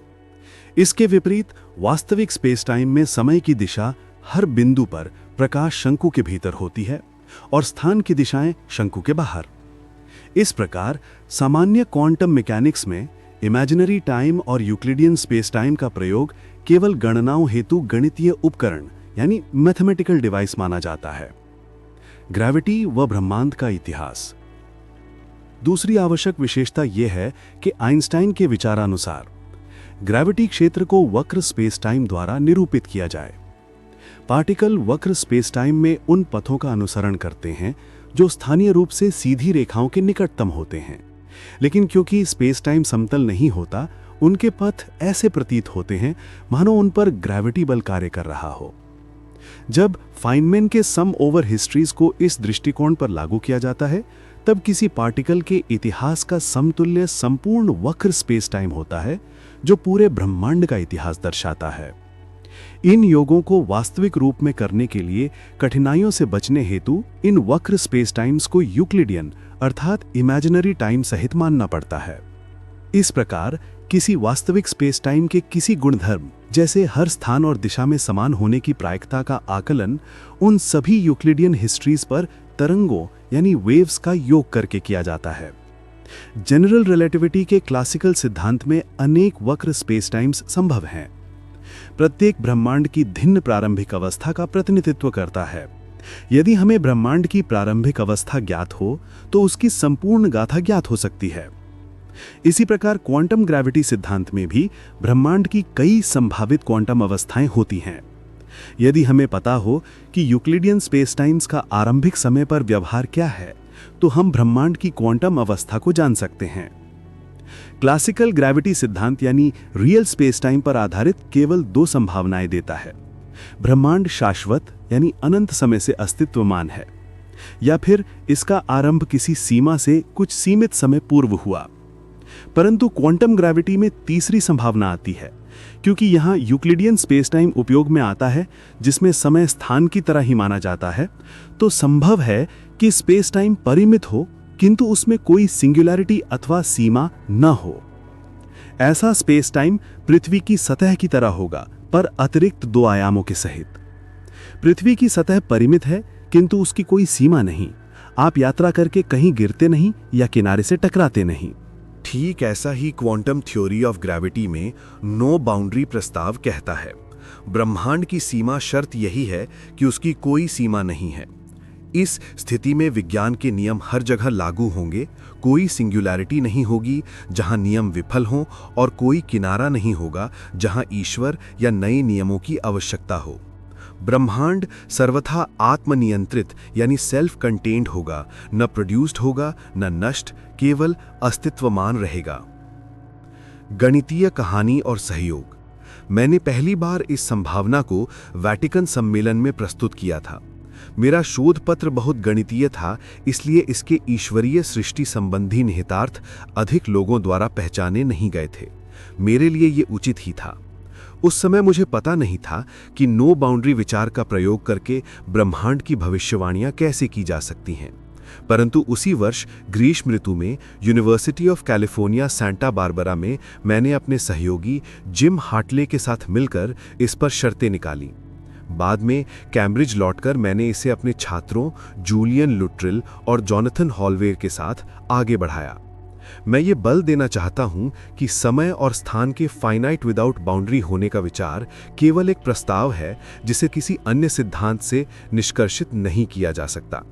इसके विपरीत वास्तविक स्पेस टाइम में समय की दिशा हर बिंदु पर प्रकाश शंकु के भीतर होती है और स्थान की दिशाएं शंकु के बाहर। इस प्रकार सामान्य क्वांटम मैकेनिक्स में इमेजिनरी टाइम और यूक्लिडियन स्पेस टाइम का प्रयोग केवल गणनाओं हेतु गणितीय उपकरण यानी मैथमेटिकल डिवाइस माना जाता है। ग्रेविटी व ब्रह्मांड का इतिहास। दूसरी आवश्यक विशेषता यह है कि आइंस्टाइन के विचारानुसार ग्रेविटी क्षेत्र को वक्र स्पेस टाइम द्वारा निरूपित किया जाए। पार्टिकल वक्र स्पेस टाइम में उन पथों का अनुसरण करते हैं जो स्थानीय रूप से सीधी रेखाओं के निकटतम होते हैं, लेकिन क्योंकि स्पेस टाइम समतल नहीं होता, उनके पथ ऐसे प्रतीत होते हैं मानो उन पर ग्रेविटी बल कार्य कर रहा हो। जब फाइनमैन के सम ओवर हिस्ट्रीज को इस दृष्टिकोण पर लागू किया जाता है, तब किसी पार्टिकल के इतिहास का समतुल्य संपूर्ण वक्र स्पेस टाइम होता है, जो पूरे ब्रह्मांड का इतिहास दर्शाता है। इन योगों को वास्तविक रूप में करने के लिए कठिनाइयों से बचने हेतु इन वक्र स्पेस टाइम्स को यूक्लिडियन अर्थात इमेजिनरी टाइम सहित मानना पड़ता है। इस प्रकार किसी वास्तविक स्पेस टाइम के किसी गुणधर्म जैसे हर स्थान और दिशा में समान होने की प्रायिकता का आकलन उन सभी यूक्लिडियन हिस्ट्रीज पर तरंगों यानी वेव्स का योग करके किया जाता है। जनरल रिलेटिविटी के क्लासिकल सिद्धांत में अनेक वक्र स्पेस टाइम्स संभव हैं। प्रत्येक ब्रह्मांड की भिन्न प्रारंभिक अवस्था का प्रतिनिधित्व करता है। यदि हमें ब्रह्मांड की प्रारंभिक अवस्था ज्ञात हो तो उसकी संपूर्ण गाथा ज्ञात हो सकती है। इसी प्रकार क्वांटम ग्रेविटी सिद्धांत में भी ब्रह्मांड की कई संभावित क्वांटम अवस्थाएं होती हैं। यदि हमें पता हो कि यूक्लिडियन स्पेस टाइम्स का आरंभिक समय पर व्यवहार क्या है, तो हम ब्रह्मांड की क्वांटम अवस्था को जान सकते हैं। क्लासिकल ग्रेविटी सिद्धांत यानी रियल स्पेस टाइम पर आधारित केवल 2 संभावनाएं देता है। ब्रह्मांड शाश्वत यानी अनंत समय से अस्तित्वमान है, या फिर इसका आरंभ किसी सीमा से कुछ सीमित समय पूर्व हुआ। परंतु क्वांटम ग्रेविटी में तीसरी संभावना आती है, क्योंकि यहां यूक्लिडियन स्पेस टाइम उपयोग में आता है जिसमें समय स्थान की तरह ही माना जाता है, तो संभव है कि स्पेस टाइम परिमित हो किंतु उसमें कोई सिंगुलैरिटी अथवा सीमा न हो। ऐसा स्पेस टाइम पृथ्वी की सतह की तरह होगा, पर अतिरिक्त 2 आयामों के सहित। पृथ्वी की सतह परिमित है किंतु उसकी कोई सीमा नहीं। आप यात्रा करके कहीं गिरते नहीं या किनारे से टकराते नहीं। ठीक ऐसा ही क्वांटम थ्योरी ऑफ ग्रेविटी में नो बाउंड्री प्रस्ताव कहता है। ब्रह्मांड की सीमा शर्त यही है कि उसकी कोई सीमा नहीं है। इस स्थिति में विज्ञान के नियम हर जगह लागू होंगे, कोई सिंगुलैरिटी नहीं होगी जहां नियम विफल हों और कोई किनारा नहीं होगा जहां ईश्वर या नए नियमों की आवश्यकता हो। ब्रह्मांड सर्वथा आत्मनियंत्रित यानी सेल्फ कंटेन्ड होगा, न प्रोड्यूस्ड होगा न नष्ट, केवल अस्तित्वमान रहेगा। गणितीय कहानी और सहयोग। मैंने पहली बार इस संभावना को वैटिकन सम्मेलन में प्रस्तुत किया था। मेरा शोध पत्र बहुत गणितीय था, इसलिए इसके ईश्वरीय सृष्टि संबंधी निहितार्थ अधिक लोगों द्वारा पहचाने नहीं गए थे। मेरे लिए ये उचित ही था। उस समय मुझे पता नहीं था कि नो बाउंड्री विचार का प्रयोग करके ब्रह्मांड की भविष्यवाणियां कैसे की जा सकती हैं। परंतु उसी वर्ष ग्रीष्म ऋतु में university of California Santa Barbara में मैंने अपने सहयोगी जिम हार्टले के साथ मिलकर इस पर शर्तें निकाली। बाद में कैम्ब्रिज लौटकर मैंने इसे अपने छात्रों जूलियन लुट्रिल और जॉनथन हॉलवेयर के साथ आगे बढ़ाया। मैं ये बल देना चाहता हूं कि समय और स्थान के फाइनाइट विदाउट बाउंड्री होने का विचार केवल एक प्रस्ताव है जिसे किसी अन्य सिद्धांत से निष्कर्षित नहीं किया जा सकता।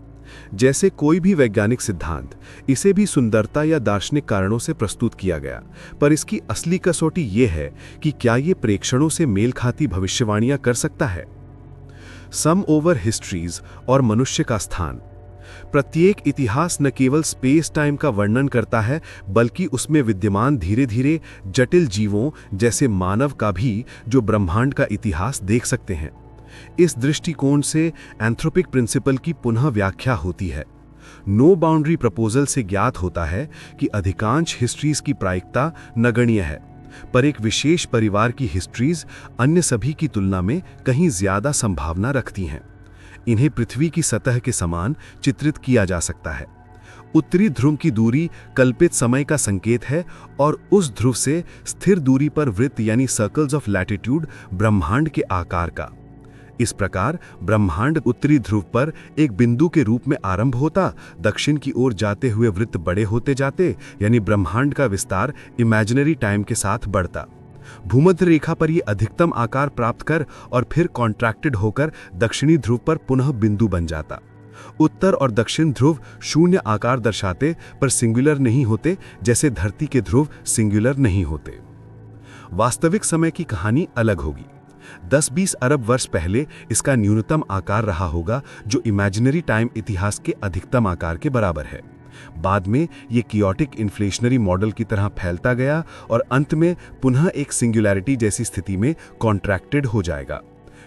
जैसे कोई भी वैज्ञानिक सिद्धांत, इसे भी सुंदरता या दार्शनिक कारणों से प्रस्तुत किया गया, पर इसकी असली कसौटी ये है कि क्या ये प्रेक्षणों से मेल खाती भविष्यवाणियां कर सकता है। सम ओवर हिस्ट्रीज और मनुष्य का स्थान। प्रत्येक इतिहास न केवल स्पेस टाइम का वर्णन करता है, बल्कि उसमें विद्यमान धीरे धीरे जटिल जीवों जैसे मानव का भी, जो ब्रह्मांड का इतिहास देख सकते हैं। इस दृष्टिकोण से एंथ्रोपिक प्रिंसिपल की पुनः व्याख्या होती है। नो बाउंड्री प्रपोजल से ज्ञात होता है कि अधिकांश हिस्ट्रीज की प्रायिकता नगण्य है, पर एक विशेष परिवार की हिस्ट्रीज अन्य सभी की तुलना में कहीं ज्यादा संभावना रखती हैं। इन्हें पृथ्वी की सतह के समान चित्रित किया जा सकता है। उत्तरी ध्रुव की दूरी कल्पित समय का संकेत है और उस ध्रुव से स्थिर दूरी पर वृत्त यानी सर्कल्स ऑफ लैटिट्यूड ब्रह्मांड के आकार का। इस प्रकार ब्रह्मांड उत्तरी ध्रुव पर एक बिंदु के रूप में आरंभ होता, दक्षिण की ओर जाते हुए वृत्त बड़े होते जाते, यानी ब्रह्मांड का विस्तार इमेजिनरी टाइम के साथ बढ़ता। भूमध्य रेखा पर यह अधिकतम आकार प्राप्त कर और फिर कॉन्ट्रैक्टेड होकर दक्षिणी ध्रुव पर पुनः बिंदु बन जाता। उत्तर और दक्षिण ध्रुव शून्य आकार दर्शाते, पर सिंगुलर नहीं होते, जैसे धरती के ध्रुव सिंगुलर नहीं होते। वास्तविक समय की कहानी अलग होगी। 10-20 अरब वर्ष पहले इसका न्यूनतम आकार रहा होगा, जो इमेजिनरी टाइम इतिहास के अधिकतम आकार के बराबर है। बाद में ये कियोटिक इन्फ्लेशनरी मॉडल की तरह फैलता गया और अंत में पुनः एक सिंगुलैरिटी जैसी स्थिति में कॉन्ट्रैक्टेड हो जाएगा।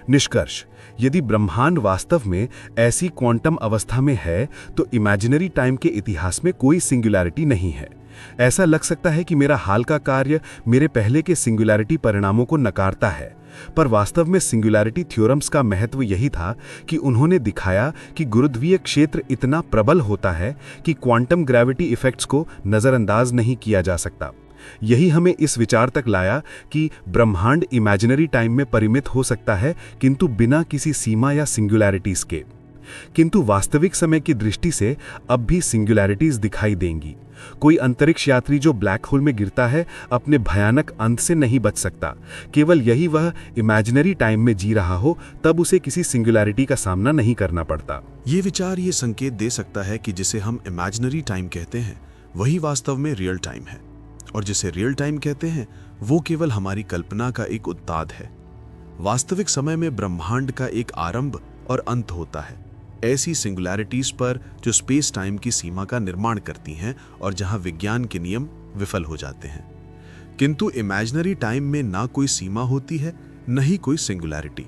निष्कर्ष: यदि ब्रह्मांड वास्तव में ऐसी क्वांटम अवस्था में है, तो इमेजिनरी टाइम के इतिहास में कोई सिंगुलैरिटी नहीं है। ऐसा लग सकता है कि मेरा हाल का कार्य मेरे पहले के सिंगुलैरिटी परिणामों को नकारता है, पर वास्तव में सिंगुलैरिटी थ्योरम्स का महत्व यही था कि उन्होंने दिखाया कि गुरुत्वीय क्षेत्र इतना प्रबल होता है कि क्वांटम ग्रेविटी इफेक्ट्स को नज़रअंदाज नहीं किया जा सकता। यही हमें इस विचार तक लाया कि ब्रह्मांड इमेजिनरी टाइम में परिमित हो सकता है, किंतु बिना किसी सीमा या सिंगुलैरिटीज के। किंतु वास्तविक समय की दृष्टि से अब भी सिंगुलैरिटीज दिखाई देंगी। कोई अंतरिक्ष यात्री जो ब्लैक होल में गिरता है, अपने भयानक अंत से नहीं बच सकता। केवल यही वह इमेजिनरी टाइम में जी रहा हो, तब उसे किसी सिंगुलैरिटी का सामना नहीं करना पड़ता। ये विचार ये संकेत दे सकता है कि जिसे हम इमेजिनरी टाइम कहते हैं, वही वास्तव में रियल टाइम है, और जिसे रियल टाइम कहते हैं, वो केवल हमारी कल्पना का एक उत्पाद है। वास्तविक समय में ब्रह्मांड का एक आरंभ और अंत होता है, ऐसी सिंगुलैरिटीज पर जो स्पेस टाइम की सीमा का निर्माण करती हैं और जहां विज्ञान के नियम विफल हो जाते हैं। किंतु इमेजिनरी टाइम में ना कोई सीमा होती है, न ही कोई सिंगुलैरिटी।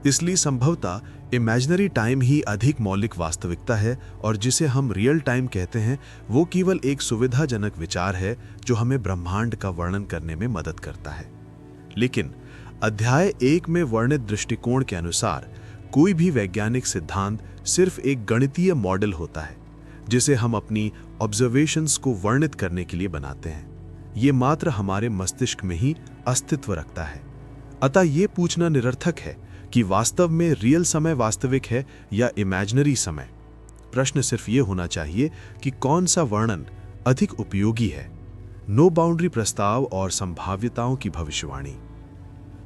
इसलिए संभवतः इमेजिनरी टाइम ही अधिक मौलिक वास्तविकता है, और जिसे हम रियल टाइम कहते हैं, वो केवल एक सुविधाजनक विचार है जो हमें ब्रह्मांड का वर्णन करने में मदद करता है। लेकिन अध्याय 1 में वर्णित दृष्टिकोण के अनुसार कोई भी वैज्ञानिक सिद्धांत सिर्फ एक गणितीय मॉडल होता है, जिसे हम अपनी ऑब्जर्वेशंस को वर्णित करने के लिए बनाते हैं। ये मात्र हमारे मस्तिष्क में ही अस्तित्व रखता है। अतः ये पूछना निरर्थक है कि वास्तव में रियल समय वास्तविक है या इमेजिनरी समय। प्रश्न सिर्फ ये होना चाहिए कि कौन सा वर्णन अधिक उपयोगी है। नो बाउंड्री प्रस्ताव और संभाव्यताओं की भविष्यवाणी।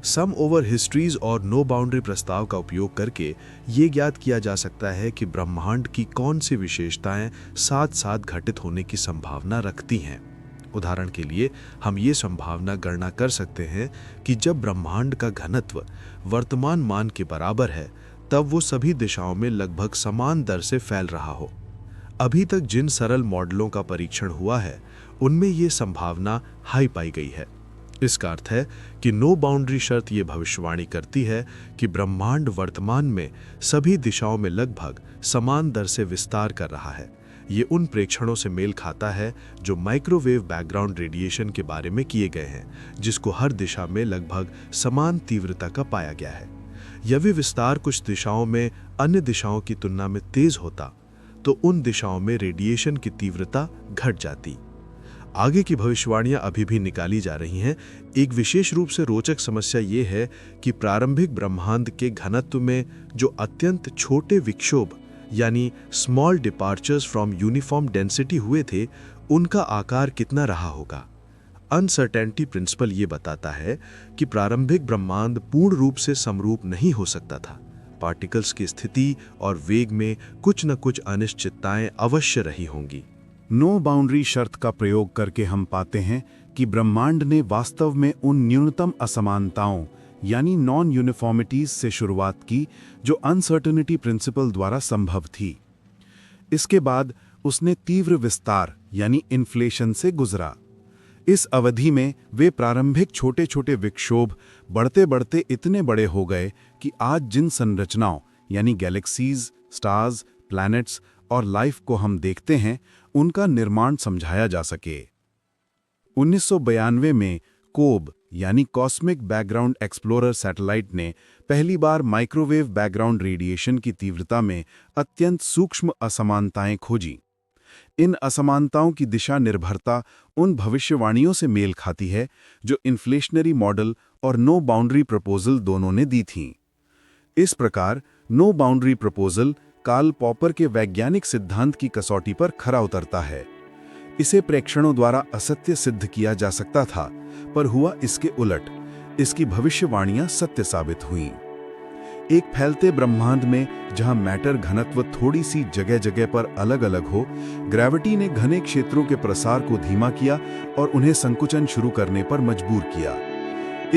सम ओवर हिस्ट्रीज और नो बाउंड्री प्रस्ताव का उपयोग करके ये ज्ञात किया जा सकता है कि ब्रह्मांड की कौन सी विशेषताएं साथ साथ घटित होने की संभावना रखती हैं। उदाहरण के लिए हम ये संभावना गणना कर सकते हैं कि जब ब्रह्मांड का घनत्व वर्तमान मान के बराबर है, तब वो सभी दिशाओं में लगभग समान दर से फैल रहा हो। अभी तक जिन सरल मॉडलों का परीक्षण हुआ है, उनमें ये संभावना हाई पाई गई है। इसका अर्थ है कि नो बाउंड्री शर्त ये भविष्यवाणी करती है कि ब्रह्मांड वर्तमान में सभी दिशाओं में लगभग समान दर से विस्तार कर रहा है, ये उन प्रेक्षणों से मेल खाता है जो माइक्रोवेव बैकग्राउंड रेडिएशन के बारे में किए गए हैं, जिसको हर दिशा में लगभग समान तीव्रता का पाया गया है। यदि विस्तार कुछ दिशाओं में अन्य दिशाओं की तुलना में तेज होता तो उन दिशाओं में रेडिएशन की तीव्रता घट जाती। आगे की भविष्यवाणियां अभी भी निकाली जा रही हैं। एक विशेष रूप से रोचक समस्या ये है कि प्रारंभिक ब्रह्मांड के घनत्व में जो अत्यंत छोटे विक्षोभ यानी small departures from uniform density हुए थे, उनका आकार कितना रहा होगा। अनसर्टेनिटी प्रिंसिपल ये बताता है कि प्रारंभिक ब्रह्मांड पूर्ण रूप से समरूप नहीं हो सकता था। पार्टिकल्स की स्थिति और वेग में कुछ न कुछ अनिश्चितताएं अवश्य रही होंगी। नो बाउंड्री शर्त का प्रयोग करके हम पाते हैं कि ब्रह्मांड ने वास्तव में उन न्यूनतम असमानताओं यानी नॉन यूनिफॉर्मिटीज से शुरुआत की जो अनसर्टेनिटी प्रिंसिपल द्वारा संभव थी। इसके बाद उसने तीव्र विस्तार यानी इन्फ्लेशन से गुजरा। इस अवधि में वे प्रारंभिक छोटे छोटे विक्षोभ बढ़ते बढ़ते इतने बड़े हो गए कि आज जिन संरचनाओं यानी गैलेक्सीज, स्टार्स, प्लैनेट्स और लाइफ को हम देखते हैं, उनका निर्माण समझाया जा सके। 1992 में कोब यानी कॉस्मिक बैकग्राउंड एक्सप्लोरर सैटेलाइट ने पहली बार माइक्रोवेव बैकग्राउंड रेडिएशन की तीव्रता में अत्यंत सूक्ष्म असमानताएं खोजी। इन असमानताओं की दिशा निर्भरता उन भविष्यवाणियों से मेल खाती है जो इन्फ्लेशनरी मॉडल और नो बाउंड्री प्रपोजल दोनों ने दी थीं। इस प्रकार no boundary proposal Karl Popper के वैज्ञानिक सिद्धांत की कसौटी पर खरा उतरता है। इसे प्रेक्षणों द्वारा असत्य सिद्ध किया जा सकता था, पर हुआ इसके उलट। इसकी भविष्यवाणियां सत्य साबित हुईं। एक फैलते ब्रह्मांड में जहां मैटर घनत्व थोड़ी सी जगह जगह पर अलग अलग हो, ग्रेविटी ने घने क्षेत्रों के प्रसार को धीमा किया और उन्हें संकुचन शुरू करने पर मजबूर किया।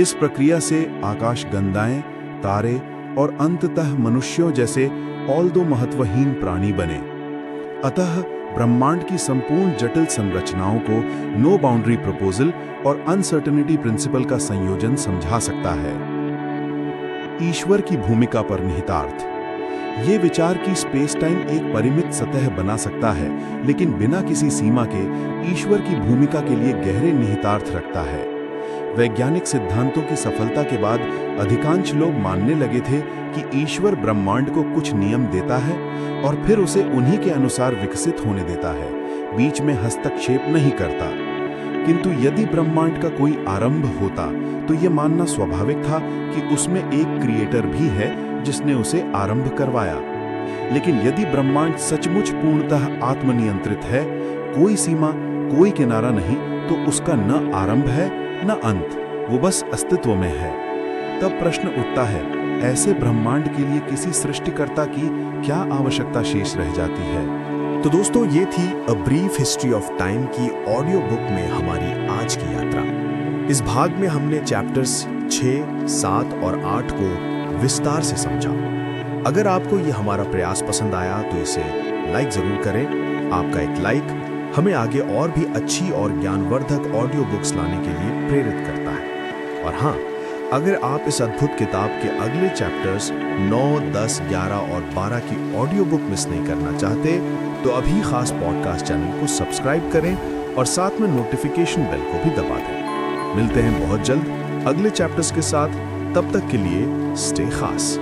इस प्रक्रिया से आकाशगंगाएं, तारे और अंततः मनुष्यों जैसे ऑल्दो महत्वहीन प्राणी बने। अतः ब्रह्मांड की संपूर्ण जटिल संरचनाओं को नो बाउंड्री प्रपोजल और अनसर्टेनिटी प्रिंसिपल का संयोजन समझा सकता है। ईश्वर की भूमिका पर निहितार्थ। ये विचार कि स्पेस टाइम एक परिमित सतह बना सकता है, लेकिन बिना किसी सीमा के ईश्वर की भूमिका के लिए गहरे निहितार्थ रखता है। वैज्ञानिक सिद्धांतों की सफलता के बाद अधिकांश लोग मानने लगे थे कि ईश्वर ब्रह्मांड को कुछ नियम देता है और फिर उसे उन्हीं के अनुसार विकसित होने देता है, बीच में हस्तक्षेप नहीं करता। किंतु यदि ब्रह्मांड का कोई आरंभ होता तो यह मानना स्वाभाविक था कि उसमें एक क्रिएटर भी है जिसने उसे आरंभ करवाया। लेकिन यदि ब्रह्मांड सचमुच पूर्णतः आत्मनियंत्रित है, कोई सीमा, कोई किनारा नहीं, तो उसका न आरंभ है न अंत, वो बस अस्तित्व में है। तब प्रश्न उठता है, ऐसे ब्रह्मांड के लिए किसी सृष्टिकर्ता की क्या आवश्यकता शेष रह जाती है? तो दोस्तों, ये थी a brief history of time की ऑडियो बुक में हमारी आज की यात्रा। इस भाग में हमने चैप्टर्स 6, 7 और 8 को विस्तार से समझा। अगर आपको ये हमारा प्रयास पसंद आया तो इसे लाइक जरूर करें। आपका एक लाइक हमें आगे और भी अच्छी और ज्ञानवर्धक ऑडियो बुक्स लाने के लिए प्रेरित करता है। और हाँ, अगर आप इस अद्भुत किताब के अगले चैप्टर्स 9, 10, 11 और 12 की ऑडियो बुक मिस नहीं करना चाहते तो अभी खास पॉडकास्ट चैनल को सब्सक्राइब करें और साथ में नोटिफिकेशन बेल को भी दबा दें। मिलते हैं बहुत जल्द अगले चैप्टर्स के साथ। तब तक के लिए स्टे खास।